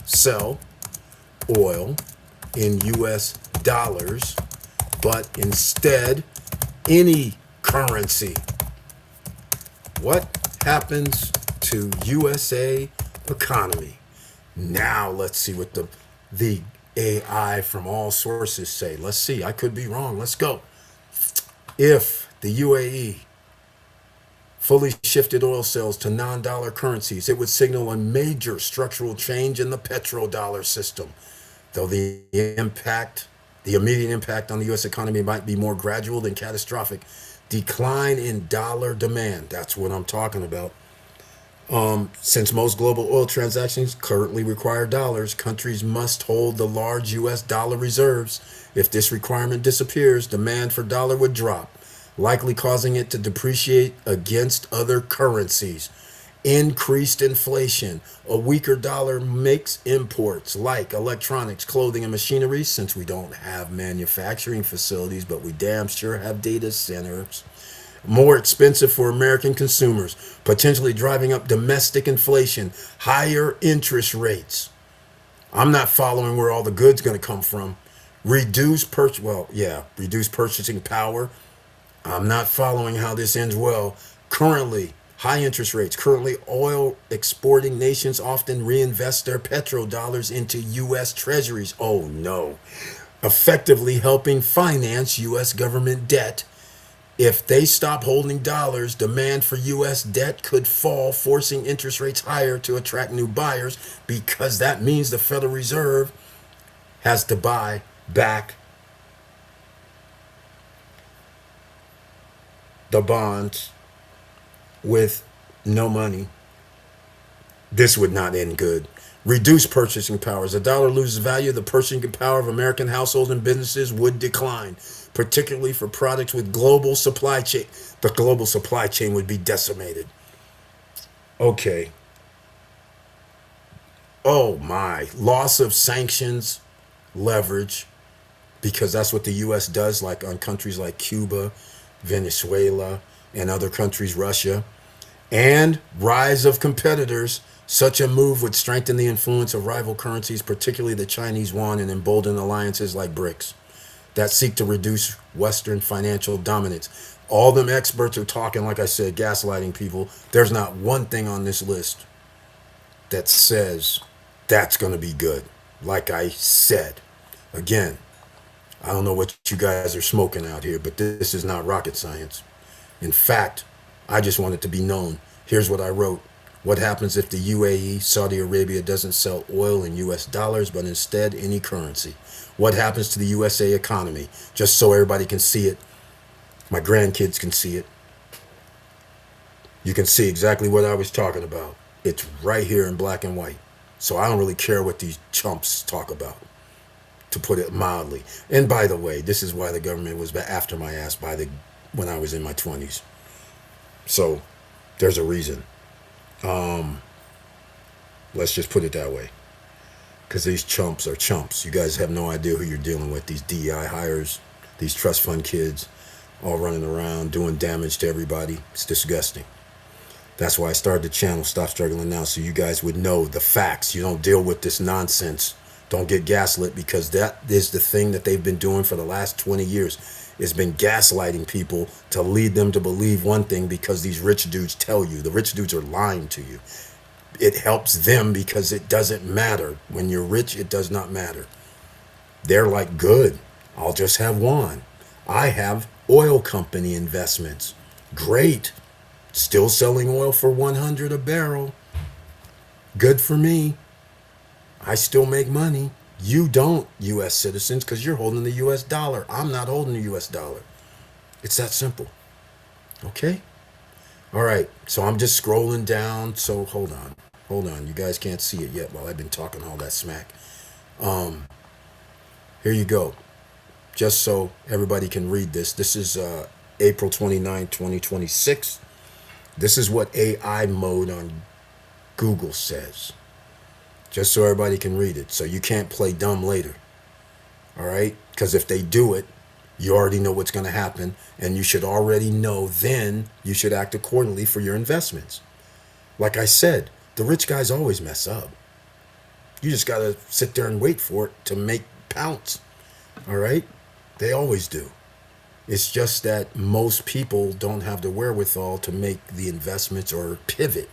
sell oil in US dollars, but instead any currency. What happens to USA economy? Now let's see what the AI from all sources say. Let's see. I could be wrong. Let's go. If the UAE fully shifted oil sales to non-dollar currencies, it would signal a major structural change in the petrodollar system. Though the impact The immediate impact on the U.S. economy might be more gradual than catastrophic. Decline in dollar demand. That's what I'm talking about. Since most global oil transactions currently require dollars, countries must hold the large U.S. dollar reserves. If this requirement disappears, demand for dollar would drop, likely causing it to depreciate against other currencies. Increased inflation. A weaker dollar makes imports like electronics, clothing, and machinery, since we don't have manufacturing facilities, but we damn sure have data centers, more expensive for American consumers, potentially driving up domestic inflation. Higher interest rates. I'm not following where all the goods going to come from. Reduced purchasing power. I'm not following how this ends well. Currently, high interest rates. Currently, oil exporting nations often reinvest their petrodollars into U.S. treasuries. Oh no. Effectively helping finance U.S. government debt. If they stop holding dollars, demand for U.S. debt could fall, forcing interest rates higher to attract new buyers, because that means the Federal Reserve has to buy back the bonds with no money. This would not end good. Reduce purchasing power. As the dollar loses value, the purchasing power of American households and businesses would decline, particularly for products with global supply chain. The global supply chain would be decimated. Okay. Oh my. Loss of sanctions leverage, because that's what the U.S. does, like on countries like Cuba, Venezuela, and other countries, Russia. And rise of competitors. Such a move would strengthen the influence of rival currencies, particularly the Chinese yuan, and embolden alliances like BRICS that seek to reduce Western financial dominance. All them experts are talking, like I said, gaslighting people. There's not one thing on this list that says that's going to be good. Like I said, again, I don't know what you guys are smoking out here, but this is not rocket science. In fact, I just want it to be known. Here's what I wrote. What happens if the UAE, Saudi Arabia, doesn't sell oil in US dollars, but instead any currency? What happens to the USA economy? Just so everybody can see it. My grandkids can see it. You can see exactly what I was talking about. It's right here in black and white. So I don't really care what these chumps talk about, to put it mildly. And by the way, this is why the government was after my ass when I was in my 20s. So there's a reason. Let's just put it that way. Because these chumps are chumps. You guys have no idea who you're dealing with. These DEI hires, these trust fund kids, all running around doing damage to everybody. It's disgusting. That's why I started the channel, Stop Struggling Now, so you guys would know the facts. You don't deal with this nonsense. Don't get gaslit, because that is the thing that they've been doing for the last 20 years. It's been gaslighting people to lead them to believe one thing because these rich dudes tell you. The rich dudes are lying to you. It helps them because it doesn't matter. When you're rich, it does not matter. They're like, good, I'll just have one. I have oil company investments. Great. Still selling oil for 100 a barrel. Good for me. I still make money. You don't, U.S. citizens, because you're holding the U.S. dollar. I'm not holding the U.S. dollar. It's that simple. Okay? All right. So I'm just scrolling down. So hold on. Hold on. You guys can't see it yet while I've been talking all that smack. Here you go. Just so everybody can read this. This is April 29, 2026. This is what AI mode on Google says. Just so everybody can read it. So you can't play dumb later. All right? Because if they do it, you already know what's going to happen. And you should already know then you should act accordingly for your investments. Like I said, the rich guys always mess up. You just got to sit there and wait for it to make pounce. All right? They always do. It's just that most people don't have the wherewithal to make the investments or pivot,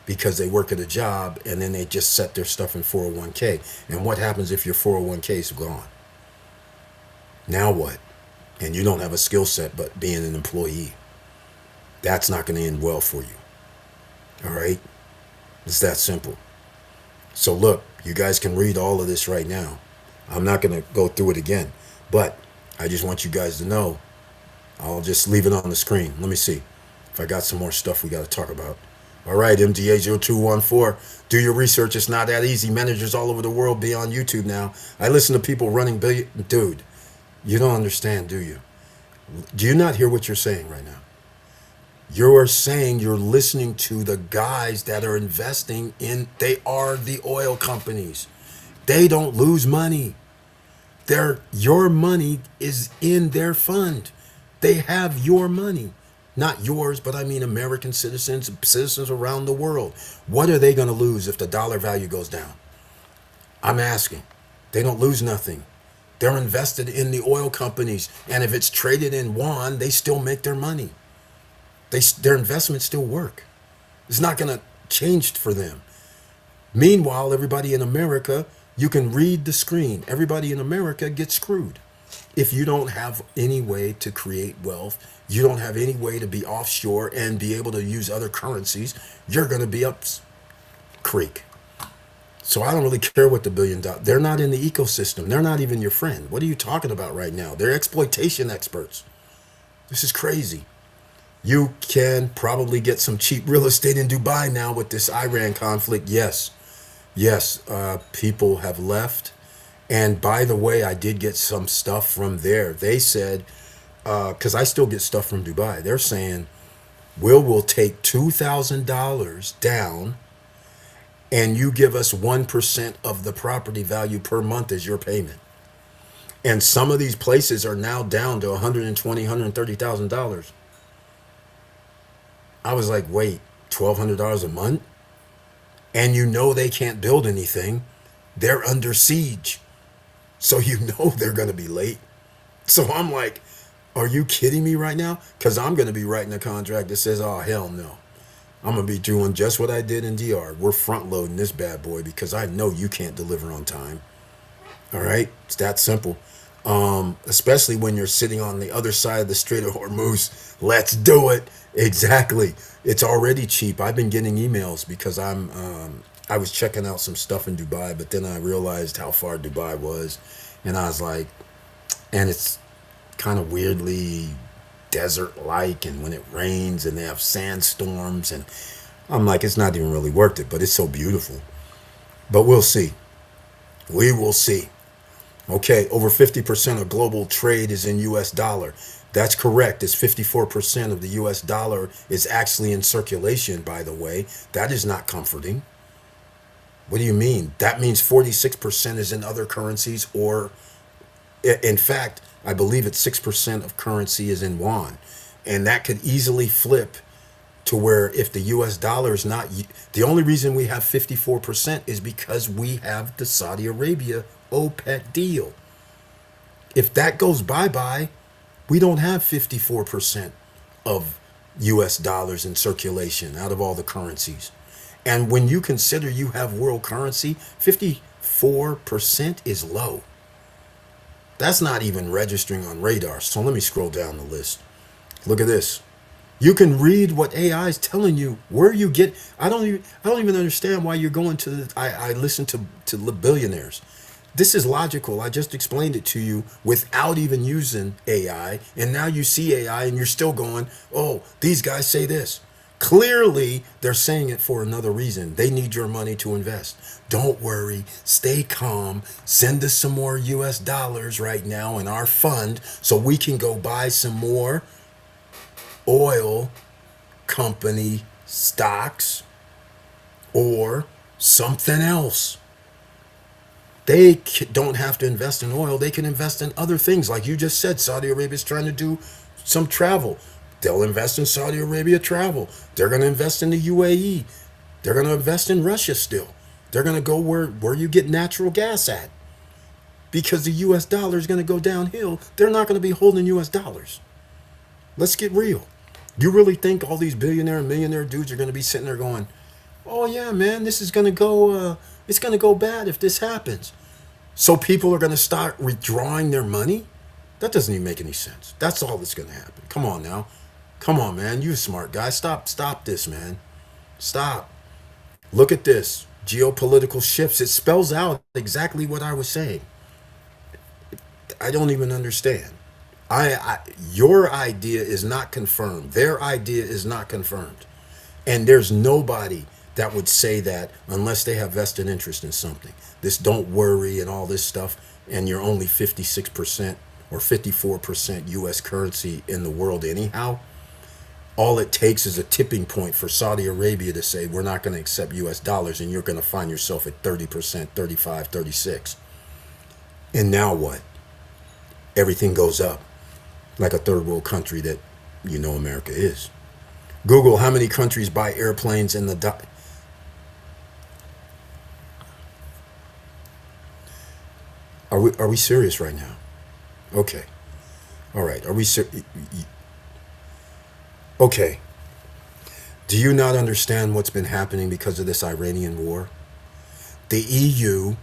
because they work at a job and then they just set their stuff in 401k. And what happens if your 401k is gone? Now what? And you don't have a skill set but being an employee. That's not going to end well for you. All right? It's that simple. So look, you guys can read all of this right now. I'm not going to go through it again. But I just want you guys to know, I'll just leave it on the screen. Let me see if I got some more stuff we got to talk about. All right, MDA0214. Do your research. It's not that easy. Managers all over the world be on YouTube now. I listen to people running billion. Dude, you don't understand, do you? Do you not hear what you're saying right now? You're saying you're listening to the guys that are investing in, they are the oil companies. They don't lose money. Your money is in their fund. They have your money. Not yours, but I mean American citizens, citizens around the world. What are they going to lose if the dollar value goes down? I'm asking. They don't lose nothing. They're invested in the oil companies. And if it's traded in yuan, they still make their money. Their investments still work. It's not going to change for them. Meanwhile, everybody in America, you can read the screen. Everybody in America gets screwed. If you don't have any way to create wealth, you don't have any way to be offshore and be able to use other currencies, you're going to be up creek. So I don't really care what the $1 billion. They're not in the ecosystem. They're not even your friend. What are you talking about right now? They're exploitation experts. This is crazy. You can probably get some cheap real estate in Dubai now with this Iran conflict. Yes. Yes. People have left. And by the way, I did get some stuff from there. They said, because I still get stuff from Dubai, they're saying, we'll take $2,000 down and you give us 1% of the property value per month as your payment. And some of these places are now down to $120,000, $130,000. I was like, wait, $1,200 a month? And you know they can't build anything. They're under siege. So you know they're going to be late. So I'm like, are you kidding me right now? Because I'm going to be writing a contract that says, oh, hell no. I'm going to be doing just what I did in DR. We're front loading this bad boy because I know you can't deliver on time. All right? It's that simple. Especially when you're sitting on the other side of the Strait of Hormuz. Let's do it. Exactly. It's already cheap. I've been getting emails because I was checking out some stuff in Dubai, but then I realized how far Dubai was. And I was like, and it's kind of weirdly desert-like, and when it rains and they have sandstorms, and I'm like, it's not even really worth it, but it's so beautiful. But we'll see. We will see. Okay, over 50% of global trade is in US dollar. That's correct. It's 54% of the US dollar is actually in circulation, by the way. That is not comforting. What do you mean? That means 46% is in other currencies, or in fact, I believe it's 6% of currency is in yuan. And that could easily flip to where if the US dollar is not, the only reason we have 54% is because we have the Saudi Arabia OPEC deal. If that goes bye-bye, we don't have 54% of US dollars in circulation out of all the currencies. And when you consider you have world currency, 54% is low. That's not even registering on radar. So let me scroll down the list. Look at this. You can read what AI is telling you. Where you get, I don't even understand why you're going to I listen to billionaires. This is logical. I just explained it to you without even using AI. And now you see AI and you're still going, oh, these guys say this. Clearly, they're saying it for another reason. They need your money to invest. Don't worry. Stay calm. Send us some more US dollars right now in our fund so we can go buy some more oil company stocks or something else. They don't have to invest in oil. They can invest in other things. Like you just said, Saudi Arabia is trying to do some travel. They'll invest in Saudi Arabia travel. They're going to invest in the UAE. They're going to invest in Russia still. They're going to go where you get natural gas at. Because the US dollar is going to go downhill. They're not going to be holding US dollars. Let's get real. You really think all these billionaire and millionaire dudes are going to be sitting there going, oh yeah, man, this is going to go, it's going to go bad if this happens. So people are going to start withdrawing their money? That doesn't even make any sense. That's all that's going to happen. Come on now. Come on, man. You a smart guy. Stop this, man. Stop. Look at this. Geopolitical shifts. It spells out exactly what I was saying. I don't even understand. Your idea is not confirmed. Their idea is not confirmed. And there's nobody that would say that unless they have vested interest in something. This don't worry and all this stuff, and you're only 56% or 54% US currency in the world anyhow. All it takes is a tipping point for Saudi Arabia to say we're not going to accept US dollars, and you're going to find yourself at 30%, 35, 36. And now what? Everything goes up like a third world country that you know America is. Google how many countries buy airplanes in the Are we serious right now? Okay. All right. Are we okay. Do you not understand what's been happening because of this Iranian war? The EU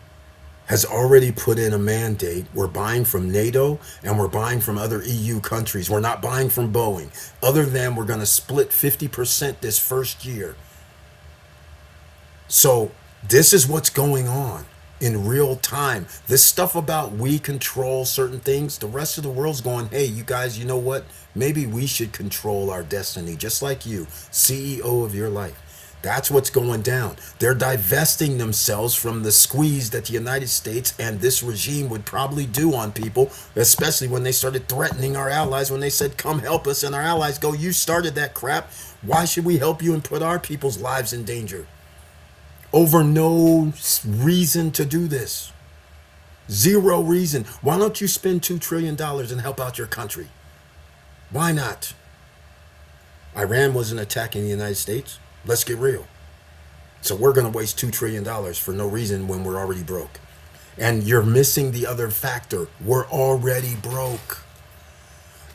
has already put in a mandate. We're buying from NATO and we're buying from other EU countries. We're not buying from Boeing. Other than we're going to split 50% this first year. So this is what's going on in real time. This stuff about we control certain things, the rest of the world's going, hey, you guys, you know what? Maybe we should control our destiny, just like you, CEO of your life. That's what's going down. They're divesting themselves from the squeeze that the United States and this regime would probably do on people, especially when they started threatening our allies, when they said, come help us, and our allies go, you started that crap. Why should we help you and put our people's lives in danger? Over no reason to do this. Zero reason. Why don't you spend $2 trillion and help out your country? Why not? Iran wasn't attacking the United States. Let's get real. So we're going to waste $2 trillion for no reason when we're already broke. And you're missing the other factor. We're already broke.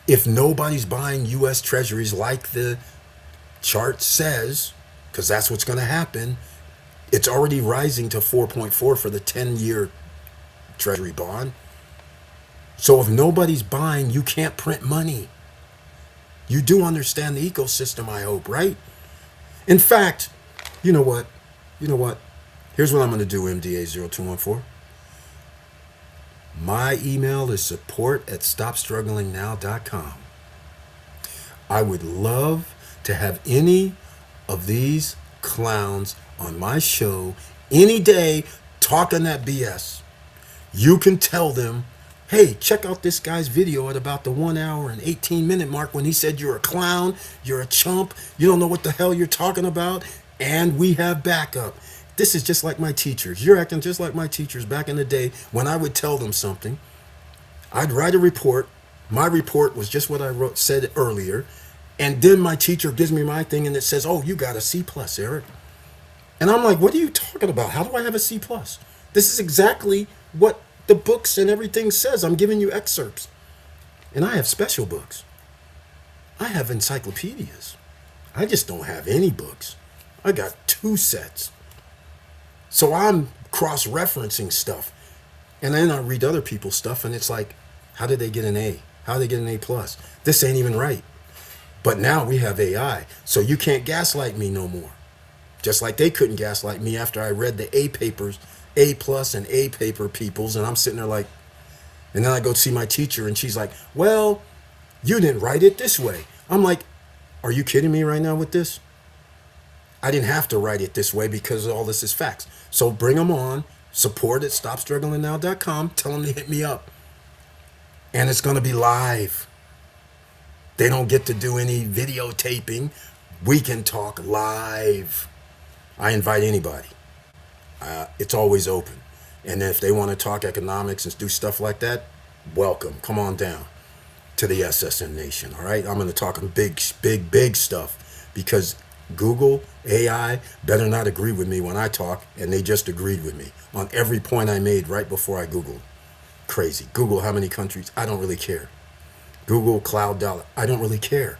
If nobody's buying U.S. treasuries like the chart says, because that's what's going to happen, it's already rising to 4.4 for the 10-year treasury bond. So if nobody's buying, you can't print money. You do understand the ecosystem, I hope, right? In fact, you know what? Here's what I'm going to do, MDA0214. My email is support@stopstrugglingnow.com. I would love to have any of these clowns on my show any day talking that BS. You can tell them, hey, check out this guy's video at about the 1 hour and 18-minute mark when he said you're a clown, you're a chump, you don't know what the hell you're talking about, and we have backup. This is just like my teachers. You're acting just like my teachers back in the day when I would tell them something. I'd write a report. My report was just what I said earlier. And then my teacher gives me my thing and it says, oh, you got a C+, Eric. And I'm like, what are you talking about? How do I have a C+? This is exactly what the books and everything says. I'm giving you excerpts. And I have special books. I have encyclopedias. I just don't have any books. I got 2 sets. So I'm cross-referencing stuff. And then I read other people's stuff and it's like, how did they get an A? How did they get an A+? This ain't even right. But now we have AI. So you can't gaslight me no more. Just like they couldn't gaslight me after I read the A papers, A+ and A paper peoples, and I'm sitting there like, and then I go see my teacher and she's like, well, you didn't write it this way. I'm like, are you kidding me right now with this? I didn't have to write it this way because all this is facts. So bring them on, support@stopstrugglingnow.com, tell them to hit me up. And it's going to be live. They don't get to do any videotaping. We can talk live. I invite anybody. It's always open. And if they want to talk economics and do stuff like that, welcome. Come on down to the SSN Nation, all right? I'm going to talk big stuff because Google, AI, better not agree with me when I talk, and they just agreed with me on every point I made right before I Googled. Crazy. Google how many countries? I don't really care. Google cloud dollar. I don't really care.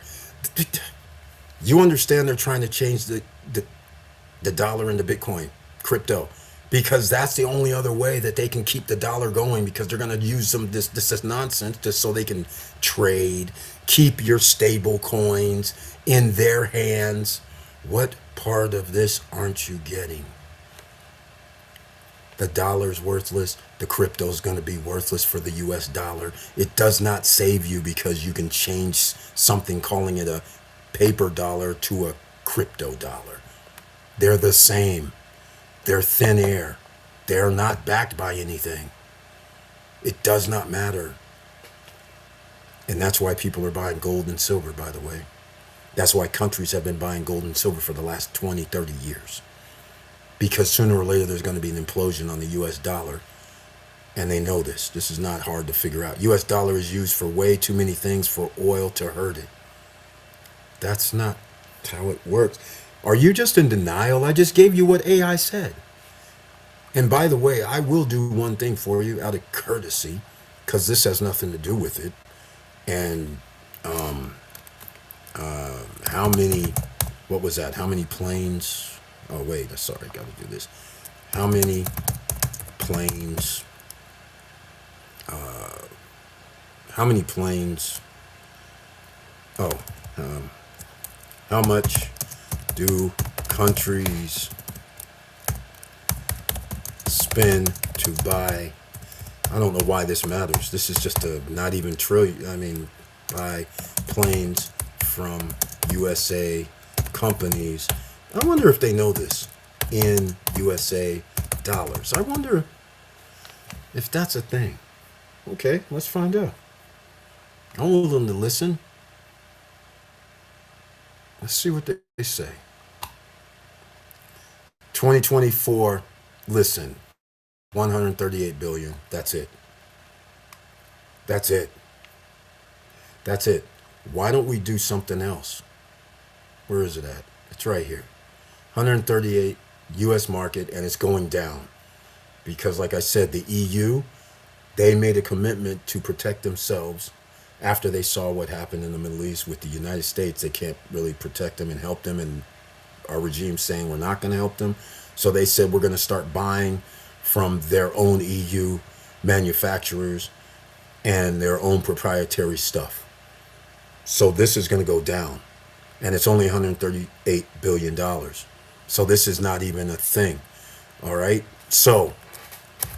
You understand they're trying to change the dollar into Bitcoin, crypto, because that's the only other way that they can keep the dollar going, because they're going to use this nonsense just so they can trade, keep your stable coins in their hands. What part of this aren't you getting? The dollar's worthless. The crypto's going to be worthless for the US dollar. It does not save you because you can change something, calling it a paper dollar to a crypto dollar. They're the same. They're thin air. They're not backed by anything. It does not matter. And that's why people are buying gold and silver, by the way. That's why countries have been buying gold and silver for the last 20, 30 years. Because sooner or later there's going to be an implosion on the US dollar. And they know this. This is not hard to figure out. US dollar is used for way too many things for oil to hurt it. That's not how it works. Are you just in denial? I just gave you what AI said. And by the way, I will do one thing for you out of courtesy, because this has nothing to do with it. And how many, what was that? How many planes? Oh, wait, sorry, I got to do this. How many planes, how many planes, oh, how much do countries spend to buy, I don't know why this matters. This is just a not even trillion, I mean, buy planes from USA companies. I wonder if they know this in USA dollars. I wonder if that's a thing. Okay, let's find out. I'm willing to listen. Let's see what they say. 2024, listen, 138 billion. That's it. That's it. That's it. Why don't we do something else? Where is it at? It's right here. 138 US market, and it's going down. Because like I said, the EU, they made a commitment to protect themselves after they saw what happened in the Middle East with the United States. They can't really protect them and help them, and our regime saying we're not going to help them. So they said we're going to start buying from their own EU manufacturers and their own proprietary stuff. So this is going to go down, and it's only $138 billion. So this is not even a thing. All right. So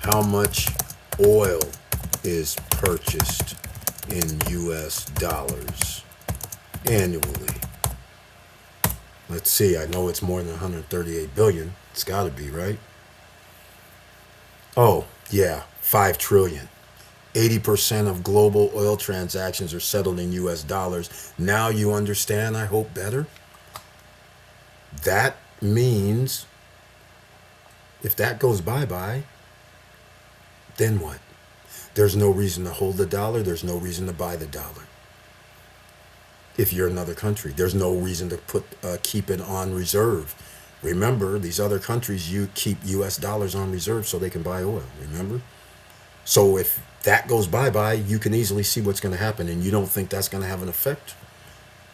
how much oil is purchased in US dollars annually? Let's see. I know it's more than 138 billion. It's got to be, right? Oh, yeah, 5 trillion. 80% of global oil transactions are settled in US dollars. Now you understand, I hope, better. That means if that goes bye-bye, then what? There's no reason to hold the dollar. There's no reason to buy the dollar. If you're another country, there's no reason to keep it on reserve. Remember, these other countries, you keep US dollars on reserve so they can buy oil. Remember? So if that goes bye-bye, you can easily see what's going to happen, and you don't think that's going to have an effect.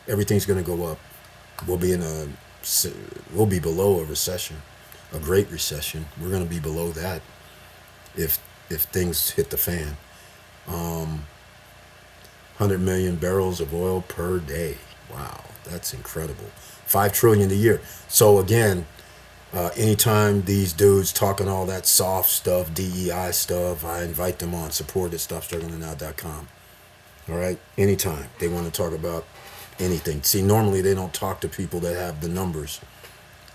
Everything's going to go up. We'll be below a recession, a great recession. We're going to be below that if things hit the fan. 100 million barrels of oil per day. Wow, that's incredible. 5 trillion a year. So again, anytime these dudes talking all that soft stuff, DEI stuff, I invite them on. Support at StopStrugglingNow.com. All right? Anytime they want to talk about anything. See, normally they don't talk to people that have the numbers.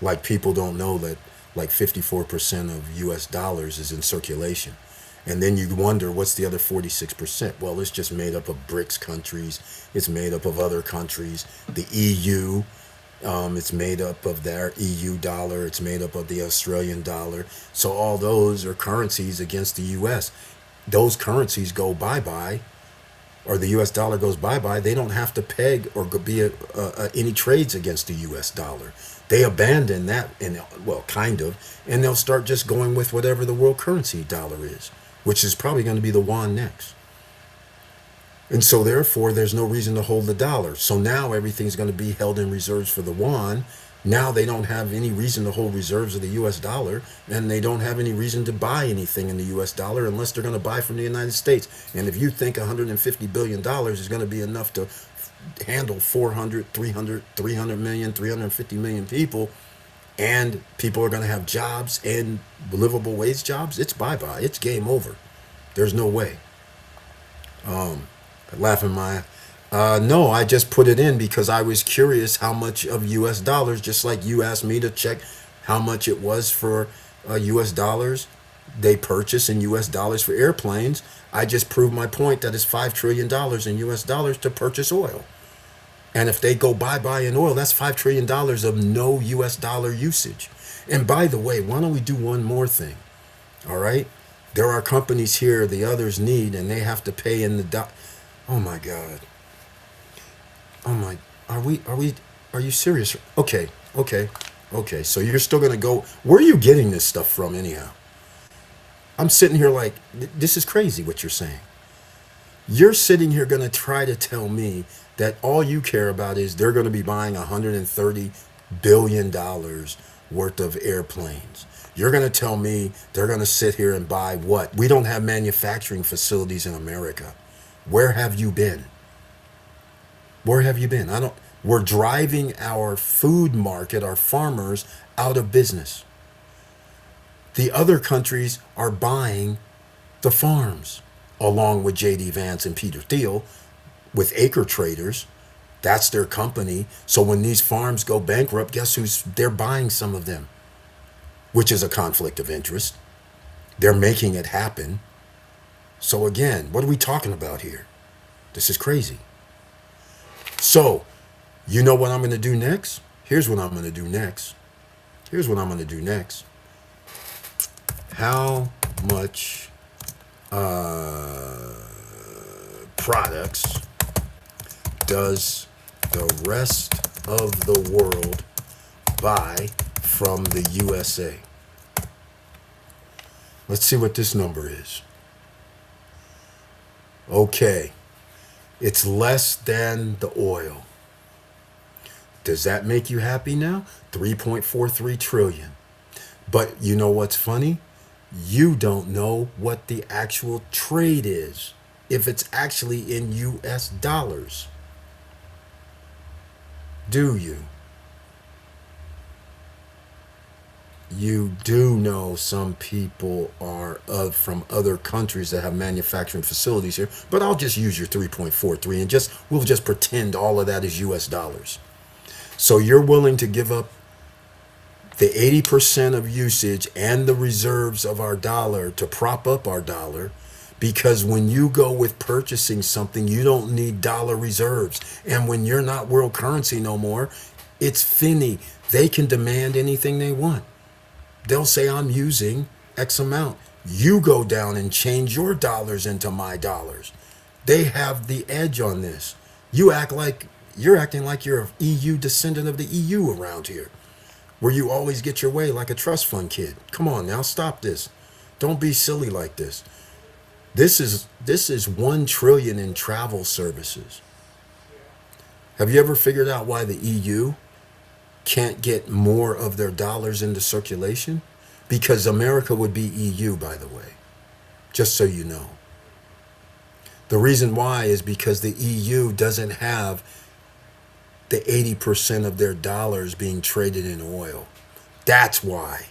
Like, people don't know that like 54% of US dollars is in circulation. And then you wonder, what's the other 46%? Well, it's just made up of BRICS countries. It's made up of other countries. The EU, it's made up of their EU dollar. It's made up of the Australian dollar. So all those are currencies against the US. Those currencies go bye-bye, or the US dollar goes bye-bye. They don't have to peg or be any trades against the US dollar. They abandon that, and well, kind of, and they'll start just going with whatever the world currency dollar is, which is probably going to be the yuan next. And so therefore, there's no reason to hold the dollar. So now everything's going to be held in reserves for the yuan. Now they don't have any reason to hold reserves of the US dollar, and they don't have any reason to buy anything in the US dollar unless they're going to buy from the United States. And if you think $150 billion is going to be enough to handle 400, 300 million, 350 million people, and people are going to have jobs and livable wage jobs, it's bye-bye. It's game over. There's no way. Laughing my no, I just put it in because I was curious how much of US dollars, just like you asked me to check how much it was for US dollars they purchase in US dollars for airplanes. I just proved my point that it's $5 trillion in US dollars to purchase oil. And if they go bye-bye in oil, that's $5 trillion of no US dollar usage. And by the way, why don't we do one more thing? All right? There are companies here the others need, and they have to pay in the Oh my God. Oh my. Are you serious? Okay. Okay. Okay. So you're still gonna go. Where are you getting this stuff from, anyhow? I'm sitting here like, this is crazy what you're saying. You're sitting here gonna try to tell me that all you care about is they're gonna be buying $130 billion worth of airplanes. You're gonna tell me they're gonna sit here and buy what? We don't have manufacturing facilities in America. Where have you been? Where have you been? I don't. We're driving our food market, our farmers, out of business. The other countries are buying the farms, along with J.D. Vance and Peter Thiel, with Acre Traders. That's their company. So when these farms go bankrupt, guess who's they're buying some of them, which is a conflict of interest. They're making it happen. So again, what are we talking about here? This is crazy. So, you know what I'm going to do next? Here's what I'm going to do next. Here's what I'm going to do next. How much products does the rest of the world buy from the USA? Let's see what this number is. Okay, it's less than the oil. Does that make you happy now? 3.43 trillion. But you know what's funny? You don't know what the actual trade is, if it's actually in US dollars. Do you? You do know some people are from other countries that have manufacturing facilities here, but I'll just use your 3.43 and we'll just pretend all of that is US dollars. So you're willing to give up the 80% of usage and the reserves of our dollar to prop up our dollar, because when you go with purchasing something, you don't need dollar reserves. And when you're not world currency no more, it's finny. They can demand anything they want. They'll say, I'm using X amount. You go down and change your dollars into my dollars. They have the edge on this. You're acting like you're an EU descendant of the EU around here, where you always get your way like a trust fund kid. Come on now, stop this. Don't be silly like this. This is 1 trillion in travel services. Have you ever figured out why the EU can't get more of their dollars into circulation? Because America would be EU, by the way, just so you know. The reason why is because the EU doesn't have the 80% of their dollars being traded in oil. That's why.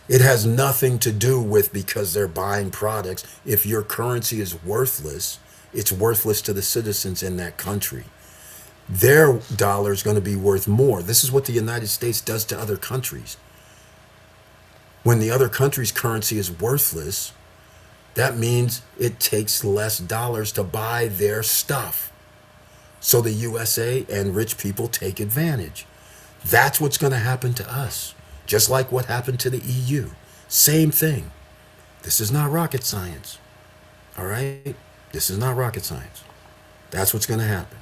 It has nothing to do with because they're buying products. If your currency is worthless, it's worthless to the citizens in that country. Their dollar is going to be worth more. This is what the United States does to other countries. When the other country's currency is worthless, that means it takes less dollars to buy their stuff. So the USA and rich people take advantage. That's what's going to happen to us, just like what happened to the EU. Same thing. This is not rocket science. All right? This is not rocket science. That's what's going to happen.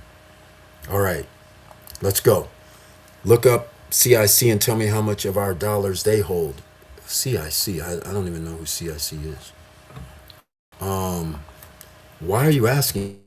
All right, let's go. Look up CIC and tell me how much of our dollars they hold. CIC, I don't even know who CIC is. Why are you asking?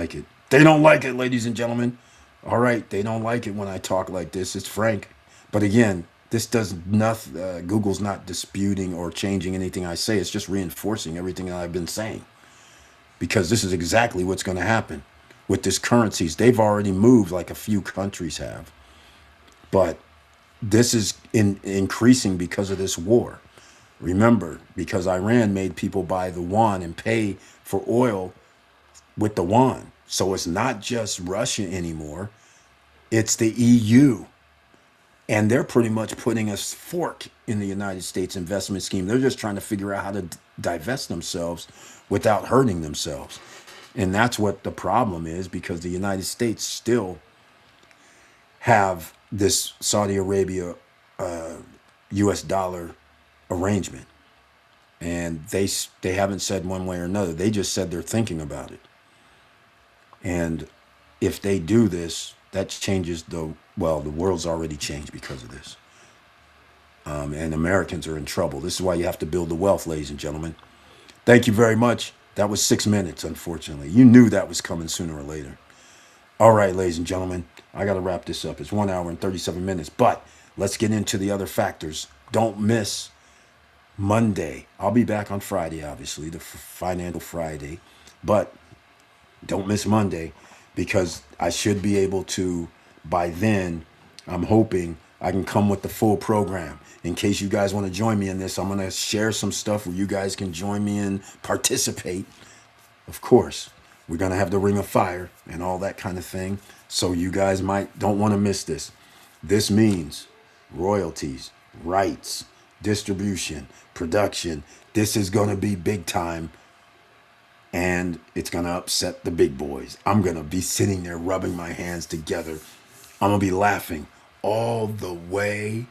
like it. They don't like it, ladies and gentlemen. All right, they don't like it when I talk like this. It's frank. But again, this does nothing. Google's not disputing or changing anything I say. It's just reinforcing everything that I've been saying. Because this is exactly what's going to happen with this currencies. They've already moved like a few countries have. But this is increasing because of this war. Remember, because Iran made people buy the yuan and pay for oil with the yuan. So it's not just Russia anymore. It's the EU. And they're pretty much putting a fork in the United States investment scheme. They're just trying to figure out how to divest themselves without hurting themselves. And that's what the problem is, because the United States still have this Saudi Arabia US dollar arrangement. And they haven't said one way or another. They just said they're thinking about it. And if they do this, that changes the world's already changed because of this. And Americans are in trouble. This is why you have to build the wealth, ladies and gentlemen. Thank you very much. That was 6 minutes, unfortunately. You knew that was coming sooner or later. All right, ladies and gentlemen, I got to wrap this up. It's 1 hour and 37 minutes, but let's get into the other factors. Don't miss Monday. I'll be back on Friday, obviously, the Financial Friday, but don't miss Monday, because I should be able to, by then, I'm hoping I can come with the full program. In case you guys want to join me in this, I'm going to share some stuff where you guys can join me and participate. Of course, we're going to have the Ring of Fire and all that kind of thing. So you guys don't want to miss this. This means royalties, rights, distribution, production. This is going to be big time. And it's going to upset the big boys. I'm going to be sitting there rubbing my hands together. I'm going to be laughing all the way.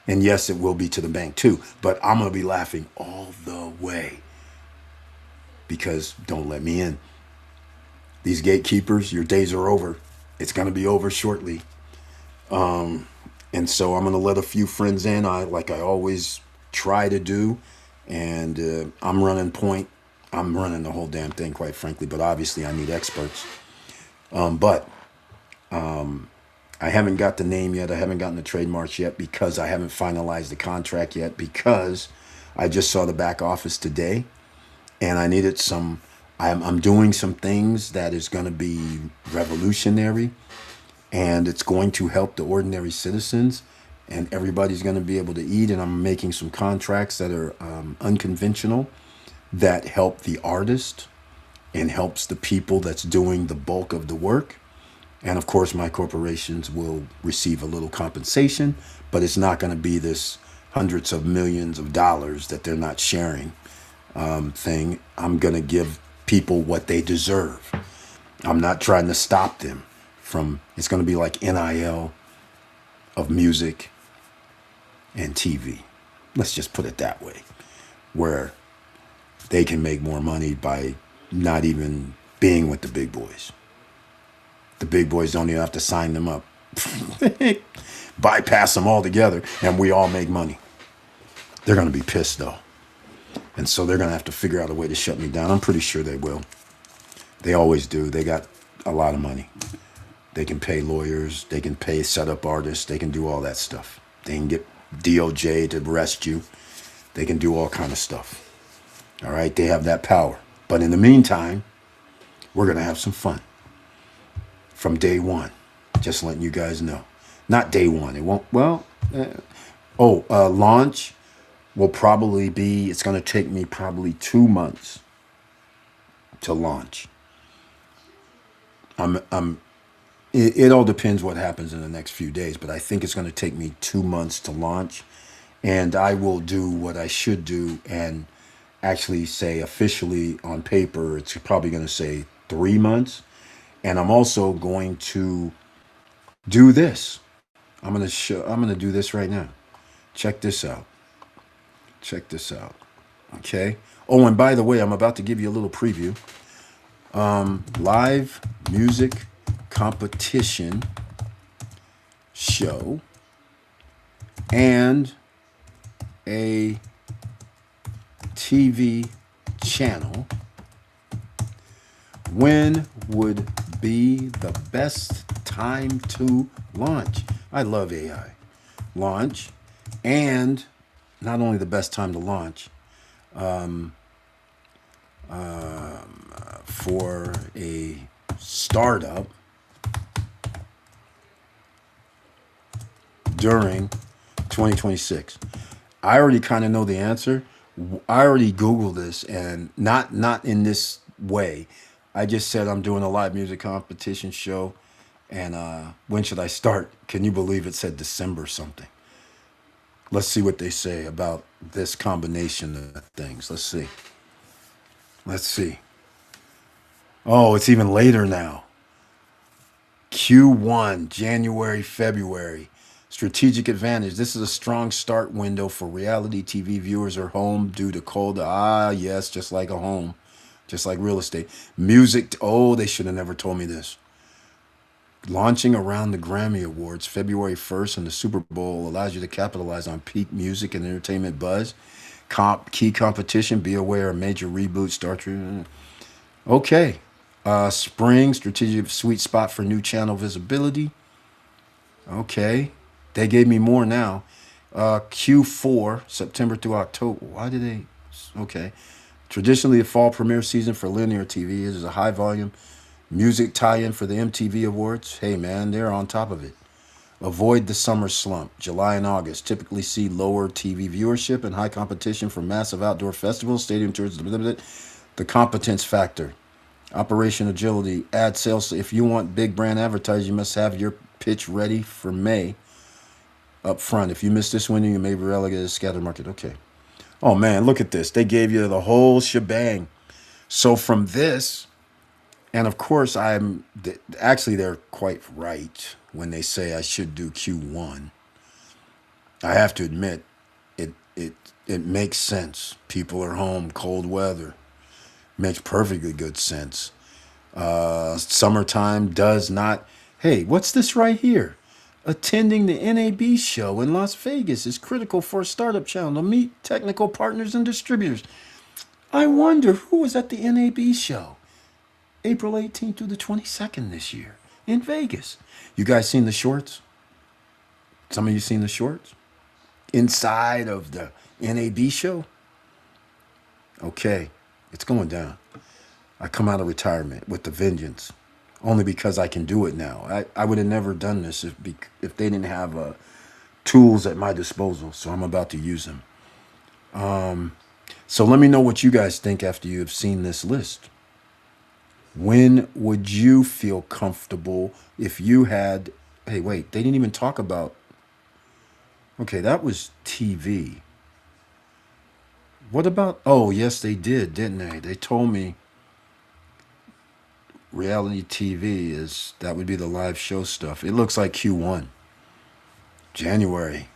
And yes, it will be to the bank too. But I'm going to be laughing all the way. Because don't let me in. These gatekeepers, your days are over. It's going to be over shortly. And so I'm going to let a few friends in, like I always try to do. And I'm running point. I'm running the whole damn thing, quite frankly. But obviously, I need experts. But I haven't got the name yet. I haven't gotten the trademarks yet, because I haven't finalized the contract yet, because I just saw the back office today. And I needed I'm doing some things that is going to be revolutionary, and it's going to help the ordinary citizens, and everybody's going to be able to eat. And I'm making some contracts that are unconventional, that help the artist and helps the people that's doing the bulk of the work. And of course, my corporations will receive a little compensation, but it's not going to be this hundreds of millions of dollars that they're not sharing thing. I'm going to give people what they deserve. I'm not trying to stop them from, it's going to be like NIL of music and TV. Let's just put it that way, where they can make more money by not even being with the big boys. The big boys don't even have to sign them up. Bypass them altogether, and we all make money. They're going to be pissed, though. And so they're going to have to figure out a way to shut me down. I'm pretty sure they will. They always do. They got a lot of money. They can pay lawyers. They can pay setup artists. They can do all that stuff. They can get DOJ to arrest you. They can do all kind of stuff. All right? They have that power. But in the meantime, we're going to have some fun. From day one. Just letting you guys know. Not day one. It won't, launch will probably be, it's going to take me probably 2 months to launch. It all depends what happens in the next few days, but I think it's going to take me 2 months to launch. And I will do what I should do and actually say officially on paper, it's probably going to say 3 months. And I'm also going to do this. I'm going to do this right now. Check this out. Okay. Oh, and by the way, I'm about to give you a little preview. Live music competition show and a TV channel When would be the best time to launch? I love AI. Launch, and not only the best time to launch, for a startup during 2026. I already kind of know the answer. I already Googled this, and not in this way. I just said I'm doing a live music competition show, and when should I start? Can you believe it said December something? Let's see what they say about this combination of things. Let's see. Let's see. Oh, it's even later now. Q1, January, February. Strategic advantage. This is a strong start window for reality TV viewers or home due to cold. Ah, yes, just like a home, just like real estate. Music. Oh, they should have never told me this. Launching around the Grammy Awards February 1st and the Super Bowl allows you to capitalize on peak music and entertainment buzz. Key competition. Be aware of major reboot. Start. Okay. Spring, strategic sweet spot for new channel visibility. Okay. They gave me more now. Q4, September through October. Why did they? Okay. Traditionally, the fall premiere season for linear TV is a high volume music tie-in for the MTV Awards. Hey, man, they're on top of it. Avoid the summer slump. July and August typically see lower TV viewership and high competition for massive outdoor festivals, stadium tours, the competence factor. Operation agility, ad sales. If you want big brand advertising, you must have your pitch ready for May up front. If you miss this window, you may be relegated to scattered market. Okay. Oh, man, look at this. They gave you the whole shebang. So from this, and of course, actually, they're quite right when they say I should do Q1. I have to admit, it makes sense. People are home, cold weather. Makes perfectly good sense. Summertime does not. Hey, what's this right here? Attending the NAB show in Las Vegas is critical for a startup channel to meet technical partners and distributors. I wonder who was at the NAB show April 18th through the 22nd this year in Vegas. You guys seen the shorts? Some of you seen the shorts? Inside of the NAB show? Okay. It's going down. I come out of retirement with the vengeance, only because I can do it now. I would have never done this if they didn't have tools at my disposal, so I'm about to use them. So let me know what you guys think after you have seen this list. When would you feel comfortable if you had... Hey, wait, they didn't even talk about... Okay, that was TV. What about... Oh, yes, they did, didn't they? They told me reality TV is... That would be the live show stuff. It looks like Q1. January.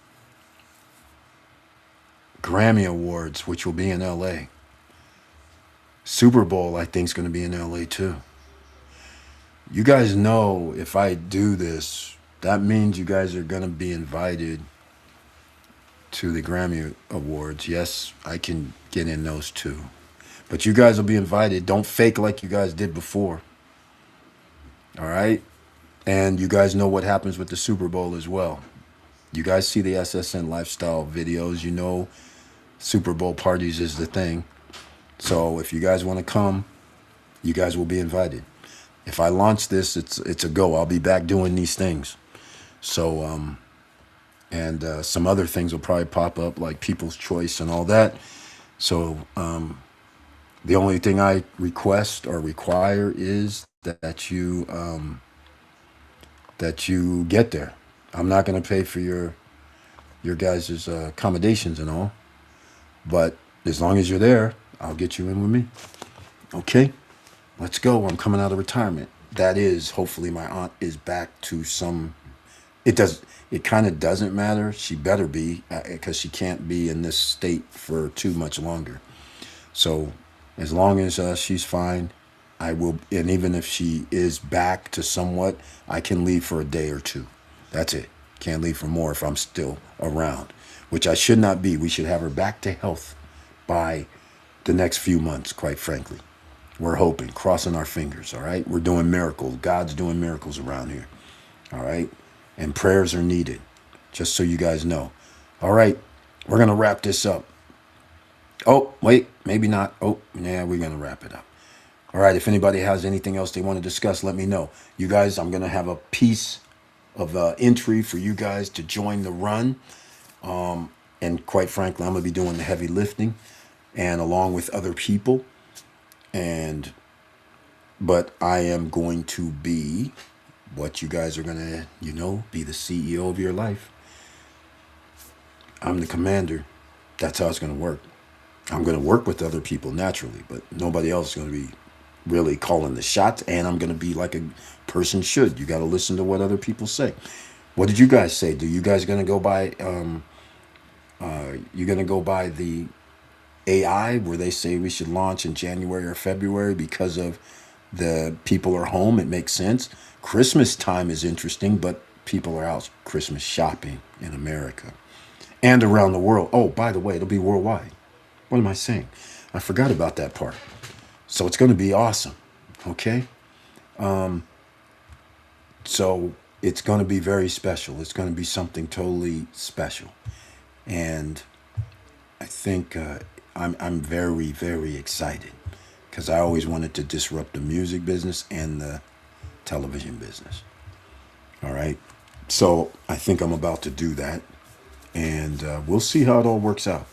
Grammy Awards, which will be in LA. Super Bowl, I think, is going to be in LA, too. You guys know if I do this, that means you guys are going to be invited to the Grammy Awards. Yes, I can get in those too. But you guys will be invited. Don't fake like you guys did before. All right? And you guys know what happens with the Super Bowl as well. You guys see the SSN lifestyle videos. You know Super Bowl parties is the thing. So if you guys want to come, you guys will be invited. If I launch this, it's a go. I'll be back doing these things. So, and some other things will probably pop up, like People's Choice and all that. So the only thing I request or require is that you get there. I'm not going to pay for your guys' accommodations and all, but as long as you're there, I'll get you in with me. Okay, let's go. I'm coming out of retirement. That is, hopefully my aunt is back to some... It kind of doesn't matter. She better be, because she can't be in this state for too much longer. So as long as she's fine, I will. And even if she is back to somewhat, I can leave for a day or two. That's it. Can't leave for more if I'm still around, which I should not be. We should have her back to health by the next few months, quite frankly. We're hoping, crossing our fingers, all right? We're doing miracles. God's doing miracles around here, all right? And prayers are needed, just so you guys know. All right, we're going to wrap this up. Oh, wait, maybe not. Oh, yeah, we're going to wrap it up. All right, if anybody has anything else they want to discuss, let me know. You guys, I'm going to have a piece of entry for you guys to join the run. And quite frankly, I'm going to be doing the heavy lifting and along with other people. But I am going to be what you guys are going to, be the CEO of your life. I'm the commander. That's how it's going to work. I'm going to work with other people naturally, but nobody else is going to be really calling the shots. And I'm going to be like a person should. You got to listen to what other people say. What did you guys say? Do you guys going to go by, you going to go by the AI where they say we should launch in January or February because of the people are home? It makes sense. Christmas time is interesting, but people are out Christmas shopping in America and around the world. Oh, by the way, it'll be worldwide. What am I saying? I forgot about that part. So it's going to be awesome. Okay. So it's going to be very special. It's going to be something totally special. And I think I'm very, very excited because I always wanted to disrupt the music business and the television business. All right. So I think I'm about to do that. And we'll see how it all works out.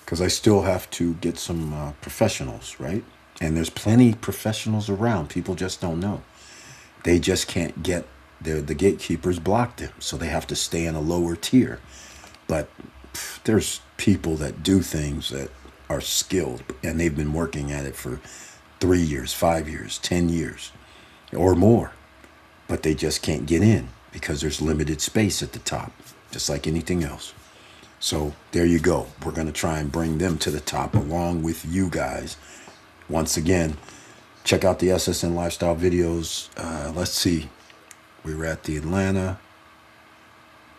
Because I still have to get some professionals, right? And there's plenty of professionals around. People just don't know. They just can't get the gatekeepers block them. So they have to stay in a lower tier. But there's people that do things that are skilled and they've been working at it for 3 years, 5 years, 10 years or more. But they just can't get in because there's limited space at the top, just like anything else. So there you go. We're going to try and bring them to the top along with you guys. Once again, check out the SSN Lifestyle videos. Let's see. We were at the Atlanta.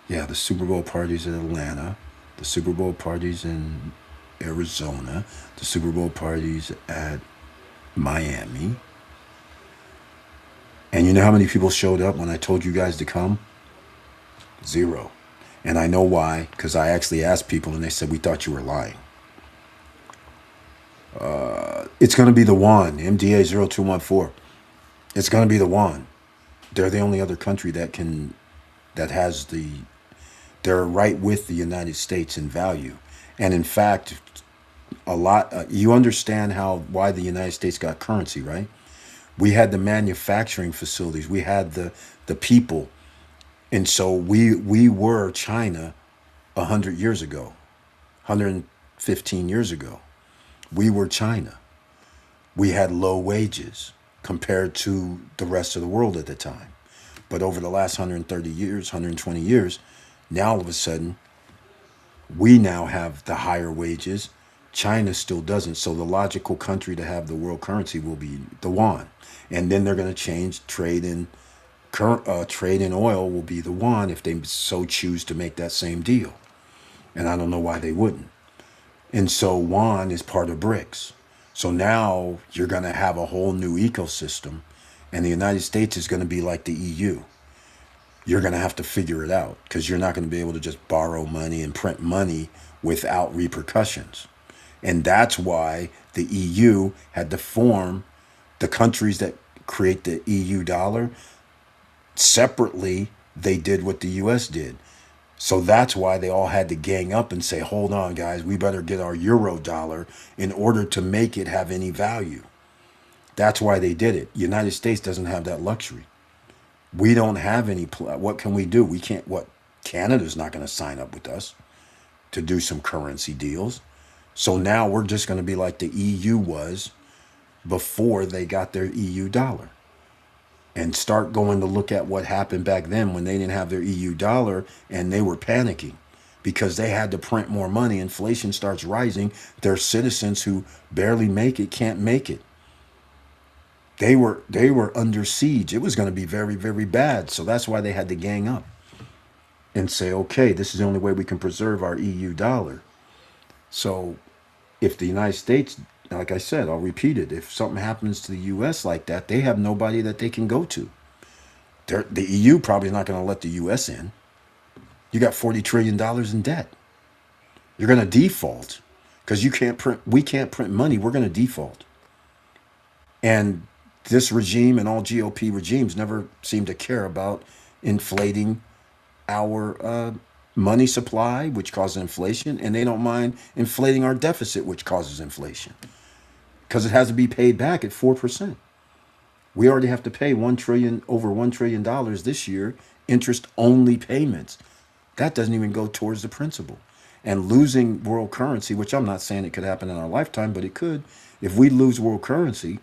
Yeah, the Super Bowl parties in Atlanta. The Super Bowl parties in Arizona. The Super Bowl parties at Miami. And you know how many people showed up when I told you guys to come? 0. And I know why, because I actually asked people and they said, we thought you were lying. It's going to be the one, MDA 0214. It's going to be the one. They're the only other country they're right with the United States in value. And in fact, you understand why the United States got currency, right? We had the manufacturing facilities. We had the people. And so we were China 100 years ago, 115 years ago. We were China. We had low wages compared to the rest of the world at the time. But over the last 130 years, 120 years, now all of a sudden, we now have the higher wages. China still doesn't. So the logical country to have the world currency will be the yuan. And then they're going to change trade in oil will be the yuan if they so choose to make that same deal. And I don't know why they wouldn't. And so yuan is part of BRICS. So now you're going to have a whole new ecosystem. And the United States is going to be like the EU. You're going to have to figure it out because you're not going to be able to just borrow money and print money without repercussions. And that's why the EU had to form the countries that create the EU dollar. Separately, they did what the US did. So that's why they all had to gang up and say, hold on, guys, we better get our euro dollar in order to make it have any value. That's why they did it. United States doesn't have that luxury. We don't have any. What can we do? We can't. Canada's not going to sign up with us to do some currency deals. So now we're just going to be like the EU was before they got their EU dollar. And start going to look at what happened back then when they didn't have their EU dollar and they were panicking because they had to print more money. Inflation starts rising. Their citizens who barely make it can't make it. They were under siege. It was going to be very, very bad. So that's why they had to gang up and say, okay, this is the only way we can preserve our EU dollar. So if the United States like I said, I'll repeat it. If something happens to the U.S. like that, they have nobody that they can go to. The EU probably not going to let the U.S. in. You got $40 trillion in debt. You're going to default because you can't print. We can't print money. We're going to default. And this regime and all GOP regimes never seem to care about inflating our money supply, which causes inflation, and they don't mind inflating our deficit, which causes inflation, because it has to be paid back at 4%. We already have to pay over $1 trillion this year, interest only payments. That doesn't even go towards the principal. And losing world currency, which I'm not saying it could happen in our lifetime, but it could. If we lose world currency,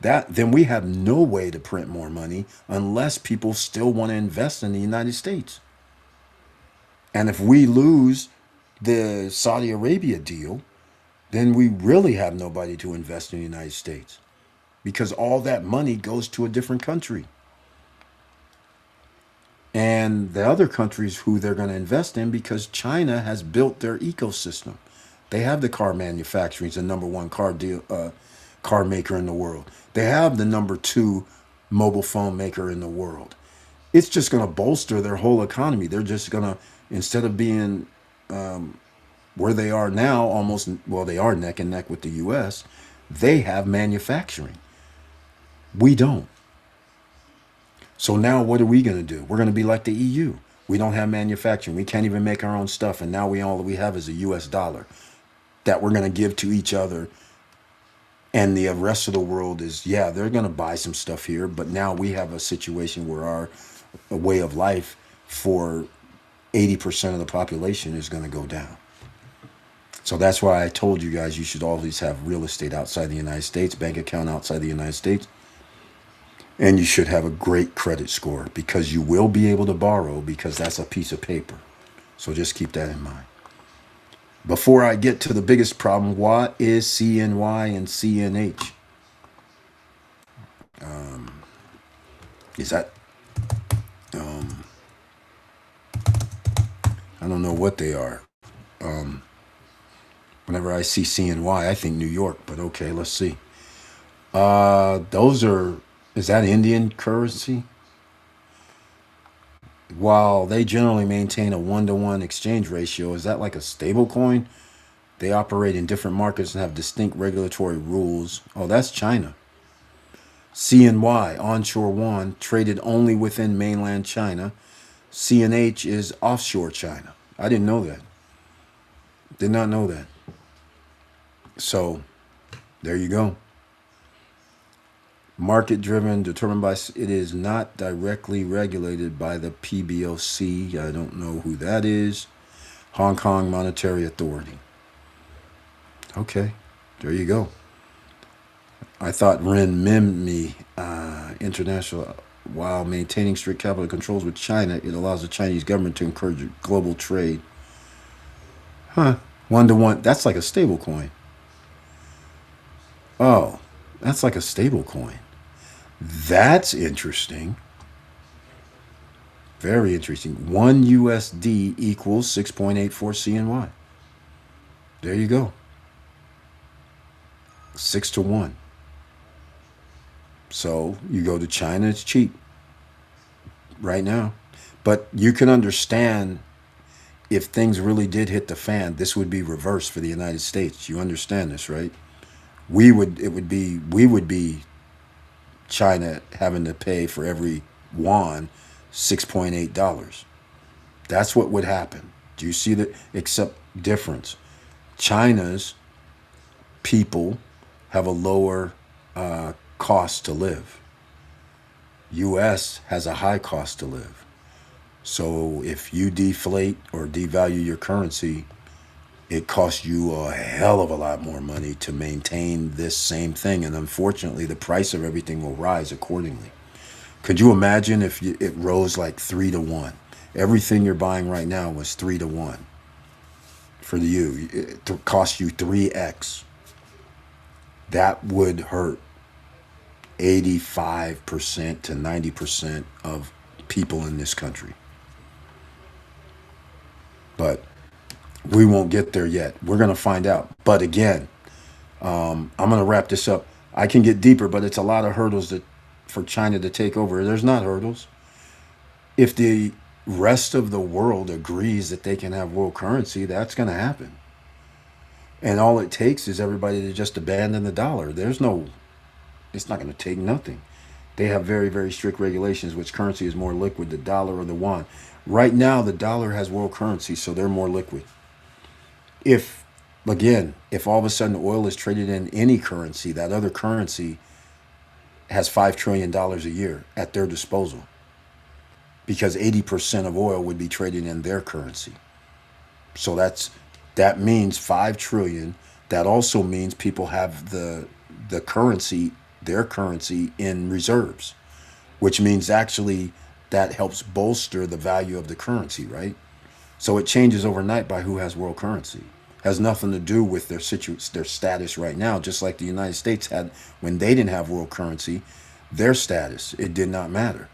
then we have no way to print more money unless people still want to invest in the United States. And if we lose the Saudi Arabia deal, then we really have nobody to invest in the United States because all that money goes to a different country. And the other countries who they're going to invest in, because China has built their ecosystem. They have the car manufacturing, the number one car maker in the world. They have the number two mobile phone maker in the world. It's just going to bolster their whole economy. They're just going to, instead of being where they are now, almost, well, they are neck and neck with the U.S., they have manufacturing. We don't. So now what are we going to do? We're going to be like the EU. We don't have manufacturing. We can't even make our own stuff. And now all we have is a US dollar that we're going to give to each other. And the rest of the world is, yeah, they're going to buy some stuff here. But now we have a situation where our way of life for 80% of the population is going to go down. So that's why I told you guys you should always have real estate outside the United States, bank account outside the United States. And you should have a great credit score because you will be able to borrow because that's a piece of paper. So just keep that in mind. Before I get to the biggest problem, what is CNY and CNH? Is that, I don't know what they are. Whenever I see CNY, I think New York, but okay, let's see. Those are, is that Indian currency? While they generally maintain a 1-to-1 exchange ratio, is that like a stable coin? They operate in different markets and have distinct regulatory rules. Oh, that's China. CNY, onshore yuan, traded only within mainland China. CNH is offshore China. I didn't know that. Did not know that. So, there you go. Market driven, determined by, it is not directly regulated by the PBOC. I don't know who that is. Hong Kong Monetary Authority. Okay, there you go. I thought renminbi international, while maintaining strict capital controls with China, it allows the Chinese government to encourage global trade. Huh, 1-to-1, that's like a stable coin. Oh, that's like a stable coin. That's interesting. Very interesting. 1 USD equals 6.84 CNY. There you go. 6-to-1. So you go to China, it's cheap right now. But you can understand if things really did hit the fan, this would be reversed for the United States. You understand this, right? We would be China having to pay for every yuan $6.8. That's what would happen. Do you see the except difference? China's people have a lower cost to live. U.S. has a high cost to live. So if you deflate or devalue your currency, it costs you a hell of a lot more money to maintain this same thing. And unfortunately, the price of everything will rise accordingly. Could you imagine if it rose like 3-to-1? Everything you're buying right now was 3-to-1. For you, it cost you 3x. That would hurt 85% to 90% of people in this country. But we won't get there yet. We're going to find out. But again, I'm going to wrap this up. I can get deeper, but it's a lot of hurdles that for China to take over. There's not hurdles. If the rest of the world agrees that they can have world currency, that's going to happen. And all it takes is everybody to just abandon the dollar. There's no, it's not going to take nothing. They have very, very strict regulations which currency is more liquid, the dollar or the yuan. Right now, the dollar has world currency, so they're more liquid. If, again, if all of a sudden oil is traded in any currency, that other currency has $5 trillion a year at their disposal because 80% of oil would be traded in their currency. So that means 5 trillion. That also means people have the currency, their currency in reserves, which means actually that helps bolster the value of the currency, right? So it changes overnight by who has world currency. Has nothing to do with their status right now. Just like the United States had when they didn't have world currency, their status it did not matter.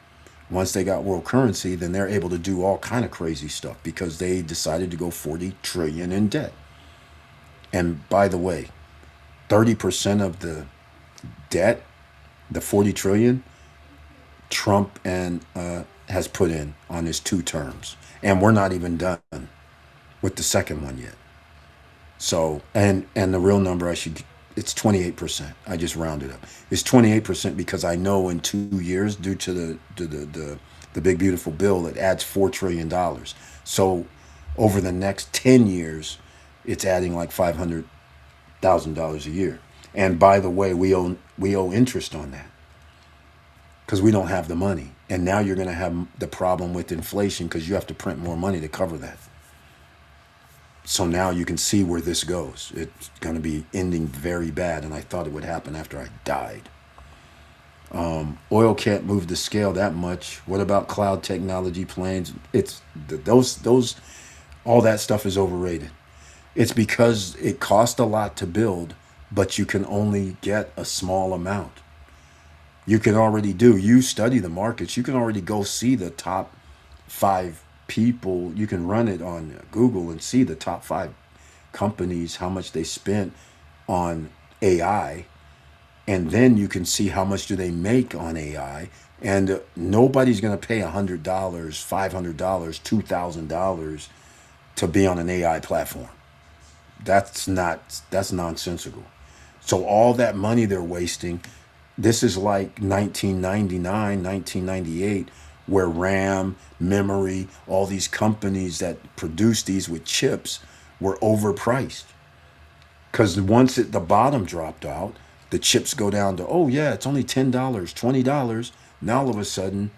Once they got world currency, then they're able to do all kind of crazy stuff because they decided to go 40 trillion in debt. And by the way, 30% of the debt, the 40 trillion, Trump and has put in on his 2 terms, and we're not even done with the second one yet. So and the real number I should it's 28%. I just rounded up. It's 28% because I know in 2 years, due to the big beautiful bill, it adds $4 trillion. So over the next 10 years, it's adding like $500,000 a year. And by the way, we owe interest on that because we don't have the money. And now you're going to have the problem with inflation because you have to print more money to cover that. So now you can see where this goes. It's going to be ending very bad, and I thought it would happen after I died. Oil can't move the scale that much. What about cloud technology, planes? It's those all that stuff is overrated. It's because it costs a lot to build, but you can only get a small amount. You can already do. You study the markets. You can already go see the top 5 people. You can run it on Google and see the top 5 companies, how much they spent on AI, and then you can see how much do they make on AI. And nobody's going to pay $100, $500, $2,000 to be on an AI platform. That's nonsensical. So all that money they're wasting, this is like 1999, 1998, where RAM, memory, all these companies that produce these with chips were overpriced. Because once the bottom dropped out, the chips go down to, oh yeah, it's only $10, $20. Now all of a sudden,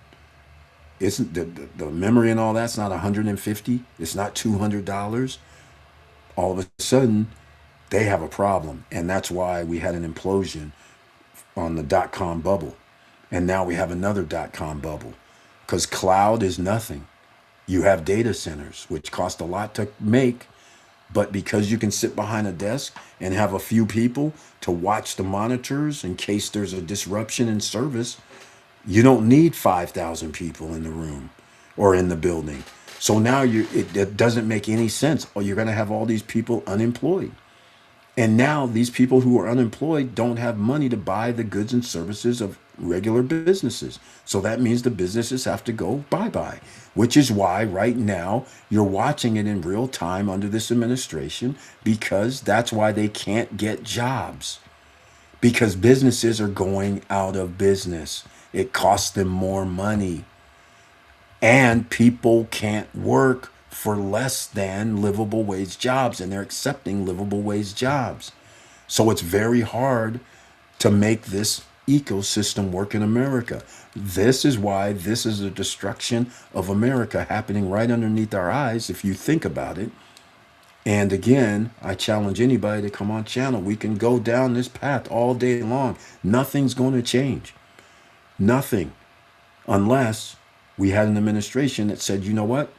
isn't the memory and all that's not 150, it's not $200. All of a sudden, they have a problem. And that's why we had an implosion on the dot com bubble. And now we have another dot com bubble because cloud is nothing. You have data centers, which cost a lot to make, but because you can sit behind a desk and have a few people to watch the monitors in case there's a disruption in service, you don't need 5,000 people in the room or in the building. So now it doesn't make any sense. Or you're going to have all these people unemployed. And now these people who are unemployed don't have money to buy the goods and services of regular businesses. So that means the businesses have to go bye bye, which is why right now you're watching it in real time under this administration because that's why they can't get jobs because businesses are going out of business. It costs them more money and people can't work for less than livable wage jobs and they're accepting livable wage jobs. So it's very hard to make this ecosystem work in America. This is why this is a destruction of America happening right underneath our eyes if you think about it. And again, I challenge anybody to come on channel. We can go down this path all day long. Nothing's going to change. Nothing. Unless we had an administration that said, you know what?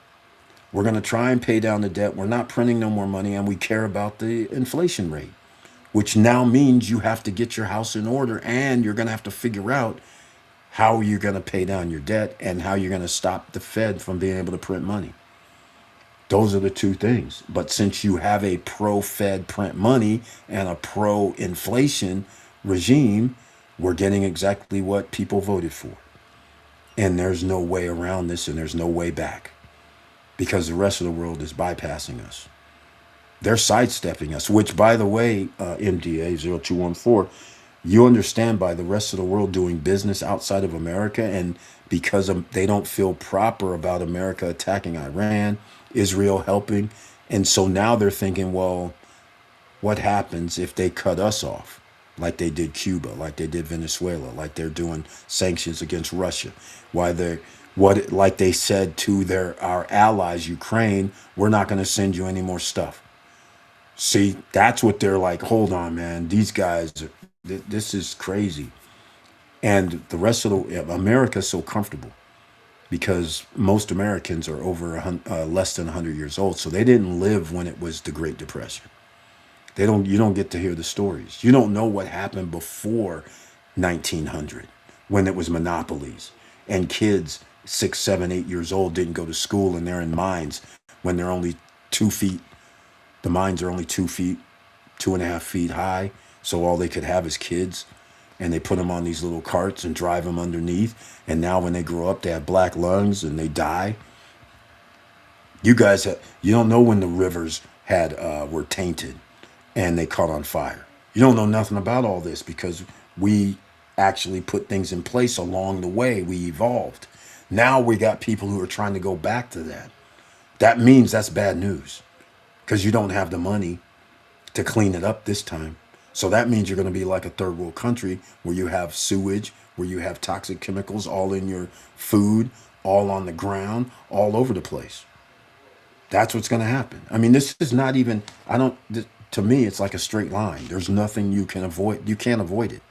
We're going to try and pay down the debt. We're not printing no more money and we care about the inflation rate, which now means you have to get your house in order and you're going to have to figure out how you're going to pay down your debt and how you're going to stop the Fed from being able to print money. Those are the two things. But since you have a pro Fed print money and a pro inflation regime, we're getting exactly what people voted for. And there's no way around this and there's no way back because the rest of the world is bypassing us. They're sidestepping us, which, by the way, MDA 0214, you understand by the rest of the world doing business outside of America, and because they don't feel proper about America attacking Iran, Israel helping. And so now they're thinking, well, what happens if they cut us off? Like they did Cuba, like they did Venezuela, like they're doing sanctions against Russia. Why they're what like they said to our allies, Ukraine, we're not going to send you any more stuff. See, that's what they're like. Hold on, man. These guys, this is crazy. And the rest of America's so comfortable because most Americans are less than 100 years old, so they didn't live when it was the Great Depression. You don't get to hear the stories. You don't know what happened before 1900 when it was monopolies and kids 6, 7, 8 years old didn't go to school and they're in mines when they're only 2 feet. The mines are only 2 feet, 2.5 feet high. So all they could have is kids. And they put them on these little carts and drive them underneath. And now when they grow up, they have black lungs and they die. You don't know when the rivers were tainted and they caught on fire. You don't know nothing about all this because we actually put things in place along the way. We evolved. Now we got people who are trying to go back to that. That means that's bad news because you don't have the money to clean it up this time. So that means you're going to be like a third world country where you have sewage, where you have toxic chemicals all in your food, all on the ground, all over the place. That's what's going to happen. I mean, this is not even, to me, it's like a straight line. There's nothing you can avoid. You can't avoid it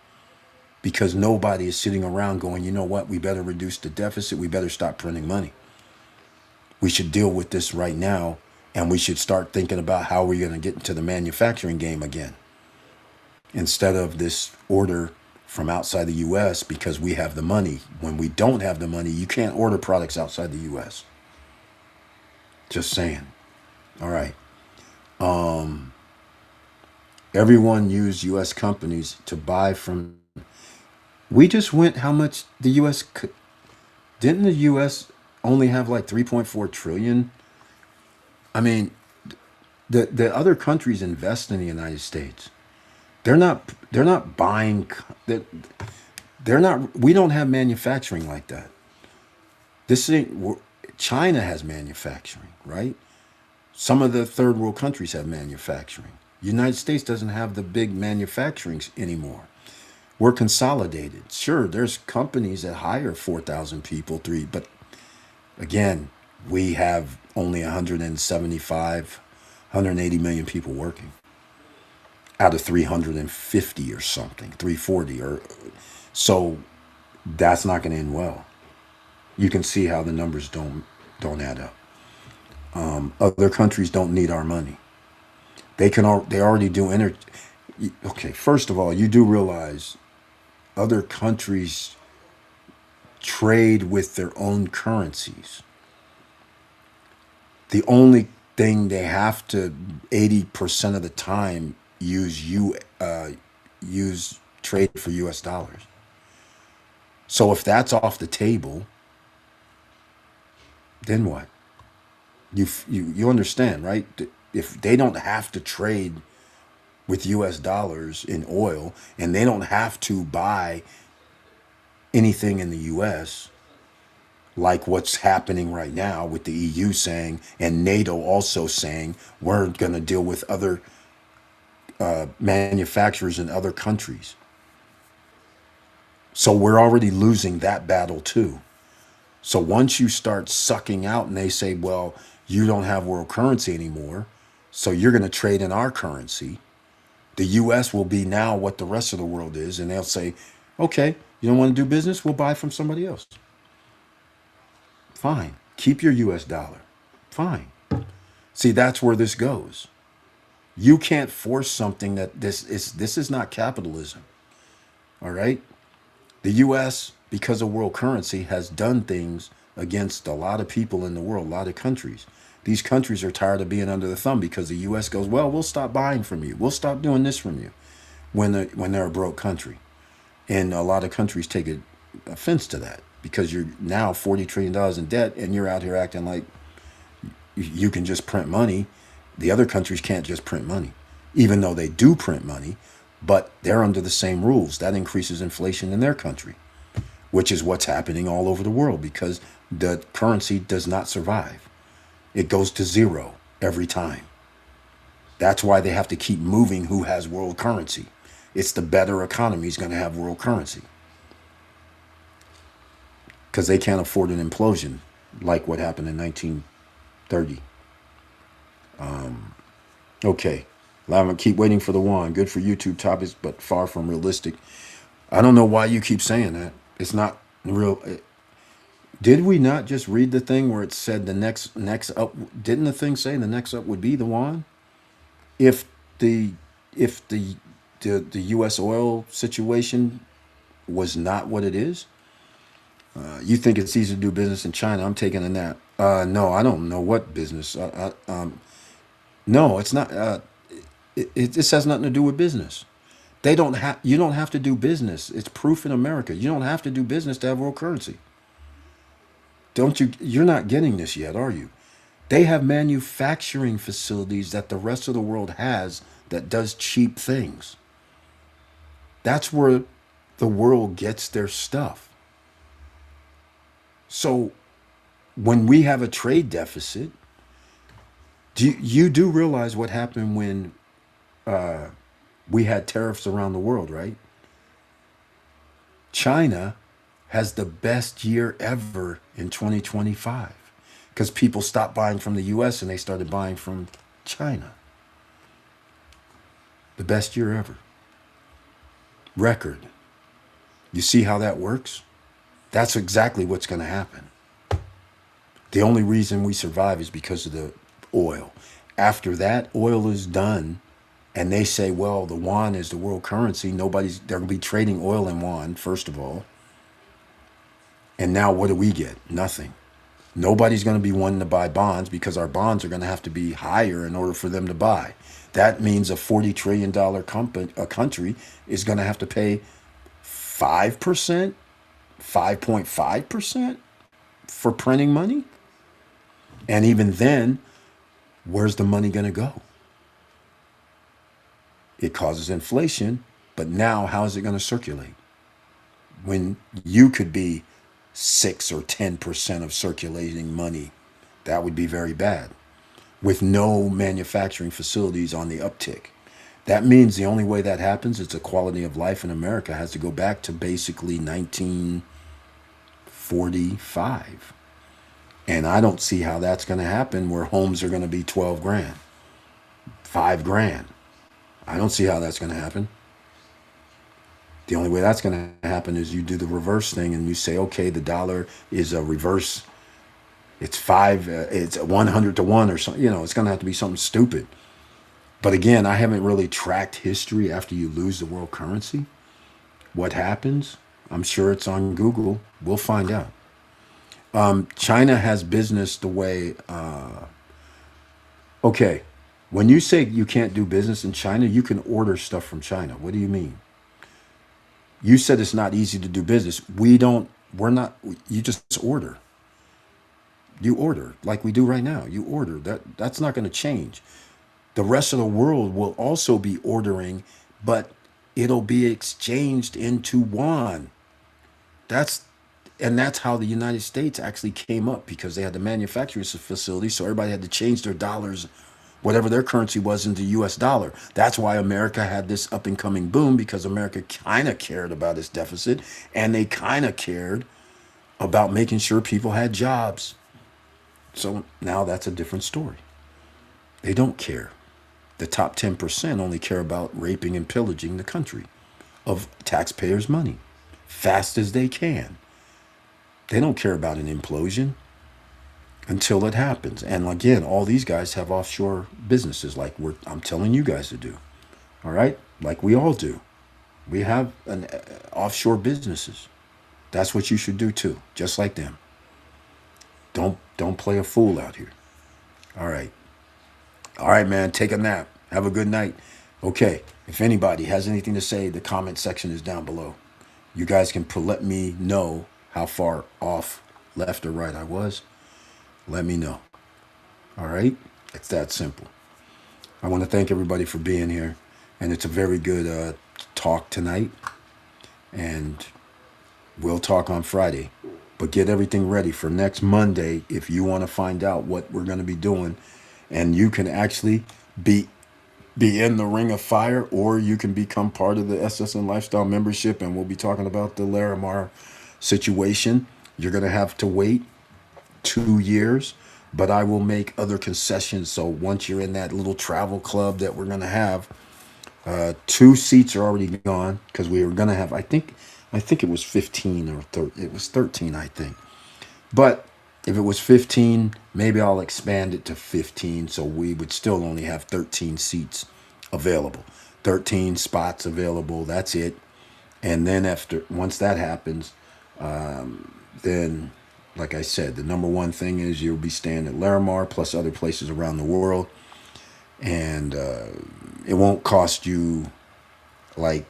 because nobody is sitting around going, you know what, we better reduce the deficit. We better stop printing money. We should deal with this right now. And we should start thinking about how we're going to get into the manufacturing game again. Instead of this order from outside the US because we have the money. When we don't have the money, you can't order products outside the US. Just saying. All right. Everyone used US companies to buy from. We just went how much the US could. Didn't the US only have like 3.4 trillion? I mean, the other countries invest in the United States. They're not buying. They're not. We don't have manufacturing like that. This ain't. China has manufacturing, right? Some of the third world countries have manufacturing. United States doesn't have the big manufacturing anymore. We're consolidated. Sure, there's companies that hire 4,000 people, but again, we have only 175, 180 million people working out of 350 or something, 340 or so. That's not going to end well. You can see how the numbers don't add up. Other countries don't need our money. They already do Okay, first of all, you do realize other countries trade with their own currencies. The only thing they have to 80% of the time use trade for US dollars. So if that's off the table, then what? You understand, right? If they don't have to trade with US dollars in oil and they don't have to buy anything in the US, like what's happening right now with the EU saying and NATO also saying we're going to deal with other manufacturers in other countries. So we're already losing that battle too. So once you start sucking out and they say, well, you don't have world currency anymore, so you're going to trade in our currency, the US will be now what the rest of the world is. And they'll say, okay, you don't want to do business? We'll buy from somebody else. Fine. Keep your US dollar. Fine. See, that's where this goes. You can't force something that this is not capitalism. All right? The US, because of world currency, has done things against a lot of people in the world, a lot of countries. These countries are tired of being under the thumb because the U.S. goes, well, we'll stop buying from you. We'll stop doing this from you when they're a broke country. And a lot of countries take offense to that because you're now $40 trillion in debt and you're out here acting like you can just print money. The other countries can't just print money, even though they do print money, but they're under the same rules. That increases inflation in their country, which is what's happening all over the world because the currency does not survive. It goes to zero every time. That's why they have to keep moving who has world currency. It's the better economies going to have world currency because they can't afford an implosion like what happened in 1930. Okay. I'm going to keep waiting for the one. Good for YouTube topics, but far from realistic. I don't know why you keep saying that. It's not real. Did we not just read the thing where it said the next up? Didn't the thing say the next up would be the yuan? If the U.S. oil situation was not what it is, you think it's easy to do business in China? I'm taking a nap. No, I don't know what business. No, it's not. This has nothing to do with business. They don't have. You don't have to do business. It's proof in America. You don't have to do business to have world currency. Don't you? You're not getting this yet, are you? They have manufacturing facilities that the rest of the world has that does cheap things. That's where the world gets their stuff. So when we have a trade deficit, you do realize what happened when we had tariffs around the world, right? China has the best year ever in 2025 because people stopped buying from the US and they started buying from China. The best year ever. Record. You see how that works? That's exactly what's going to happen. The only reason we survive is because of the oil. After that oil is done, and they say, well, the yuan is the world currency, they're going to be trading oil in yuan, first of all. And now what do we get? Nothing. Nobody's going to be wanting to buy bonds because our bonds are going to have to be higher in order for them to buy. That means a $40 trillion country is going to have to pay 5%, 5.5% for printing money. And even then, where's the money going to go? It causes inflation, but now how is it going to circulate? When you could be 6 or 10% of circulating money, that would be very bad. With no manufacturing facilities on the uptick. That means the only way that happens is the quality of life in America has to go back to basically 1945. And I don't see how that's going to happen where homes are going to be 12 grand, 5 grand. I don't see how that's going to happen. The only way that's going to happen is you do the reverse thing and you say, okay, the dollar is a reverse. It's 100 to 1 or something. It's going to have to be something stupid. But again, I haven't really tracked history after you lose the world currency. What happens? I'm sure it's on Google. We'll find out. China has business the way, okay, when you say you can't do business in China, you can order stuff from China. What do you mean? You said it's not easy to do business. You just order. You order like we do right now. You order. That's not going to change. The rest of the world will also be ordering, but it'll be exchanged into yuan. That's how the United States actually came up because they had the manufacturing facility, so everybody had to change their dollars, whatever their currency was, into US dollar. That's why America had this up and coming boom, because America kind of cared about its deficit and they kind of cared about making sure people had jobs. So now that's a different story. They don't care. The top 10% only care about raping and pillaging the country of taxpayers' money fast as they can. They don't care about an implosion until it happens. And again, all these guys have offshore businesses like I'm telling you guys to do. All right? Like we all do. We have offshore businesses. That's what you should do too, just like them. Don't play a fool out here. All right. All right, man. Take a nap. Have a good night. Okay. If anybody has anything to say, the comment section is down below. You guys can let me know how far off, left or right I was. Let me know. All right? It's that simple. I want to thank everybody for being here. And it's a very good talk tonight. And we'll talk on Friday. But get everything ready for next Monday if you want to find out what we're going to be doing. And you can actually be in the ring of fire, or you can become part of the SSN Lifestyle membership, and we'll be talking about the Larimar situation. You're going to have to wait 2 years, but I will make other concessions. So once you're in that little travel club that we're going to have, 2 seats are already gone because we were going to have, I think it was 15 or it was 13, I think. But if it was 15, maybe I'll expand it to 15, so we would still only have 13 seats available. 13 spots available, that's it. And then once that happens, then, like I said, the number one thing is you'll be staying at Larimar plus other places around the world. And it won't cost you, like,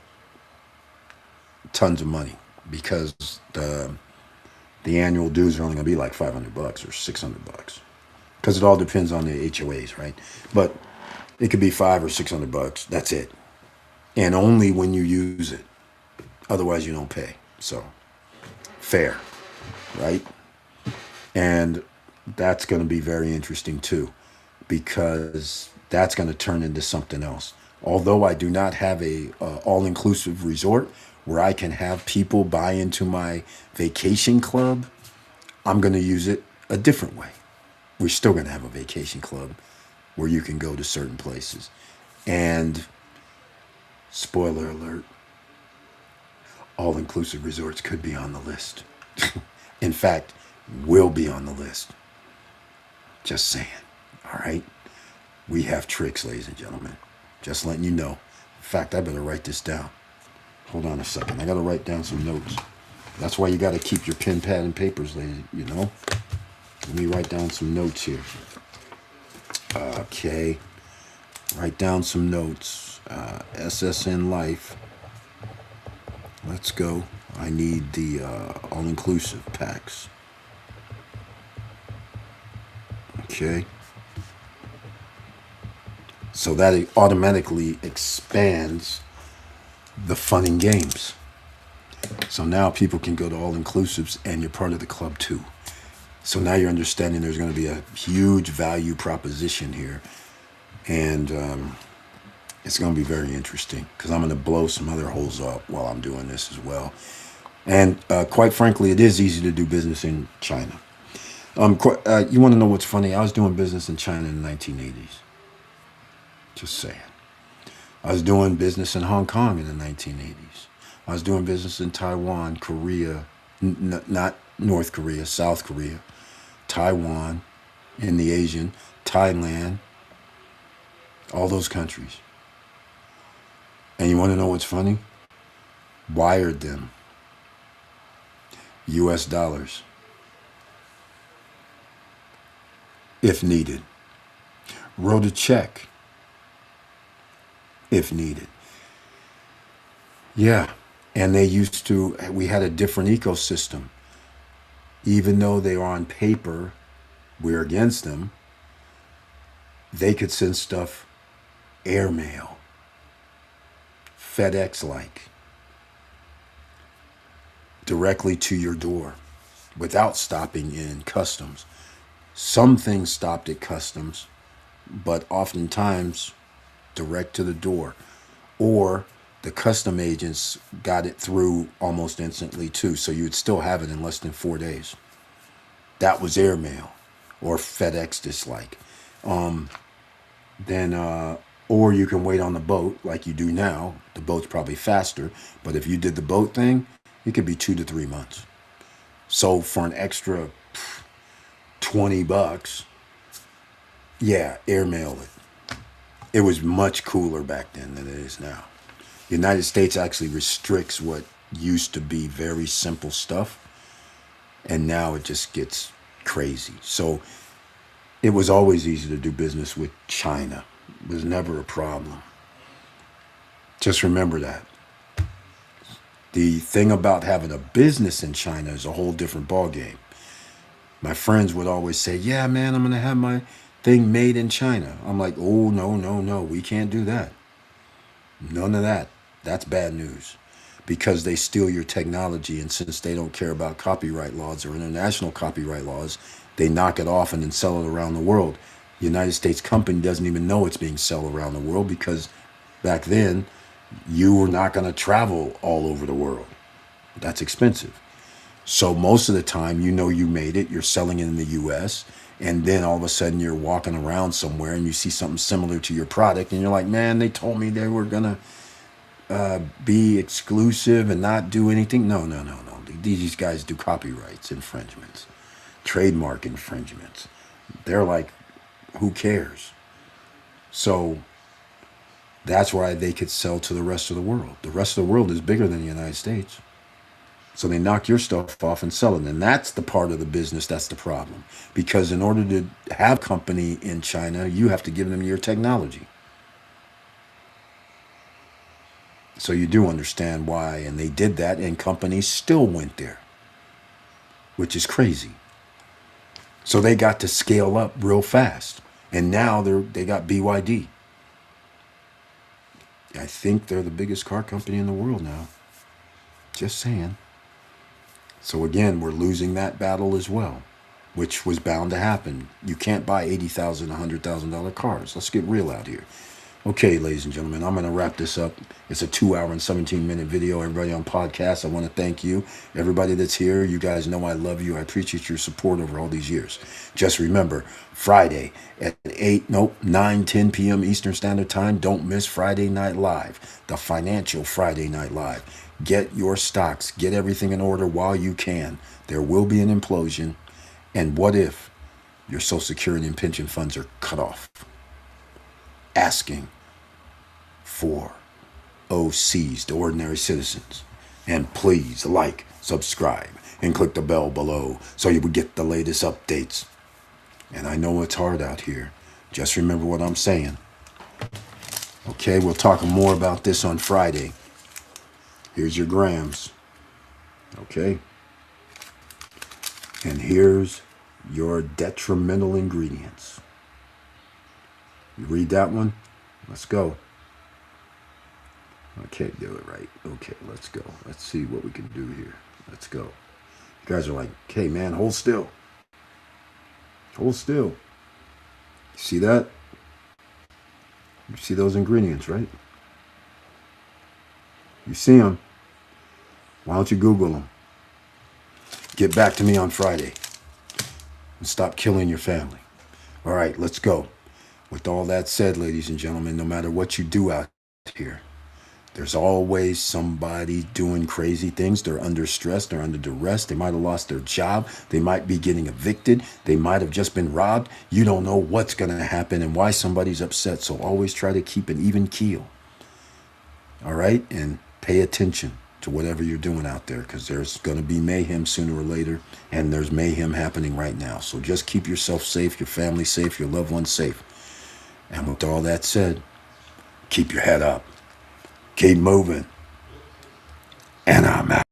tons of money, because the annual dues are only going to be like $500 or $600, because it all depends on the HOAs, right? But it could be $500 or $600. That's it, and only when you use it. Otherwise, you don't pay. So fair, right? And that's going to be very interesting too, because that's going to turn into something else. Although I do not have a all-inclusive resort where I can have people buy into my vacation club, I'm going to use it a different way. We're still going to have a vacation club where you can go to certain places. And spoiler alert, all-inclusive resorts could be on the list. In fact, will be on the list. Just saying. All right? We have tricks, ladies and gentlemen. Just letting you know. In fact, I better write this down. Hold on a second. I got to write down some notes. That's why you got to keep your pen, pad, and papers, ladies, you know? Let me write down some notes here. Okay. Write down some notes. SSN Life. Let's go. I need the all-inclusive packs. Okay. So that it automatically expands the fun and games. So now people can go to all-inclusives and you're part of the club too. So now you're understanding there's going to be a huge value proposition here. And it's going to be very interesting, because I'm going to blow some other holes up while I'm doing this as well. And quite frankly, it is easy to do business in China. You want to know what's funny? I was doing business in China in the 1980s. Just saying. I was doing business in Hong Kong in the 1980s. I was doing business in Taiwan, Korea, not North Korea, South Korea, Taiwan, in the Asian, Thailand, all those countries. And you want to know what's funny? Wired them. US dollars. If needed. Wrote a check. If needed. Yeah. And we had a different ecosystem. Even though they are on paper, we're against them, they could send stuff airmail, FedEx-like, directly to your door without stopping in customs. Some things stopped at customs, but oftentimes direct to the door. Or the custom agents got it through almost instantly too, so you'd still have it in less than 4 days. That was airmail or FedEx dislike. Or you can wait on the boat like you do now. The boat's probably faster, but if you did the boat thing, it could be 2 to 3 months. So for an extra $20, yeah, airmail it. It was much cooler back then than it is now. The United States actually restricts what used to be very simple stuff, and now it just gets crazy. So It was always easy to do business with China. It was never a problem. Just remember that. The thing about having a business in China is a whole different ballgame. My friends would always say, yeah, man, I'm going to have my thing made in China. I'm like, oh, no, no, no, we can't do that. None of that. That's bad news because they steal your technology. And since they don't care about copyright laws or international copyright laws, they knock it off and then sell it around the world. The United States company doesn't even know it's being sold around the world because back then you were not going to travel all over the world. That's expensive. So most of the time, you know you made it, you're selling it in the US, and then all of a sudden you're walking around somewhere and you see something similar to your product and you're like, man, they told me they were going to be exclusive and not do anything. No, no, no, no. These guys do copyrights infringements, trademark infringements. They're like, who cares? So that's why they could sell to the rest of the world. The rest of the world is bigger than the United States. So they knock your stuff off and sell it. And that's the part of the business that's the problem. Because in order to have company in China, you have to give them your technology. So you do understand why. And they did that and companies still went there, which is crazy. So they got to scale up real fast. And now they got BYD. I think they're the biggest car company in the world now. Just saying. So again, we're losing that battle as well, which was bound to happen. You can't buy $80,000, $100,000 cars. Let's get real out here. Okay, ladies and gentlemen, I'm going to wrap this up. It's a 2-hour and 17-minute video. Everybody on podcast, I want to thank you. Everybody that's here, you guys know I love you. I appreciate your support over all these years. Just remember, Friday at 9, 10 p.m. Eastern Standard Time. Don't miss Friday Night Live, the financial Friday Night Live. Get your stocks. Get everything in order while you can. There will be an implosion. And what if your Social Security and pension funds are cut off? Asking for OCs, the ordinary citizens. And please like, subscribe, and click the bell below so you will get the latest updates. And I know it's hard out here. Just remember what I'm saying. Okay, we'll talk more about this on Friday. Here's your grams. Okay. And here's your detrimental ingredients. You read that one? Let's go. I can't do it right. Okay, let's go. Let's see what we can do here. Let's go. You guys are like, okay, man, hold still. Hold still. You see that? You see those ingredients, right? You see them. Why don't you Google them? Get back to me on Friday. And stop killing your family. All right, let's go. With all that said, ladies and gentlemen, no matter what you do out here, there's always somebody doing crazy things. They're under stress. They're under duress. They might have lost their job. They might be getting evicted. They might have just been robbed. You don't know what's going to happen and why somebody's upset. So always try to keep an even keel. All right? And pay attention to whatever you're doing out there because there's going to be mayhem sooner or later. And there's mayhem happening right now. So just keep yourself safe, your family safe, your loved ones safe. And with all that said, keep your head up. Keep moving. And I'm out.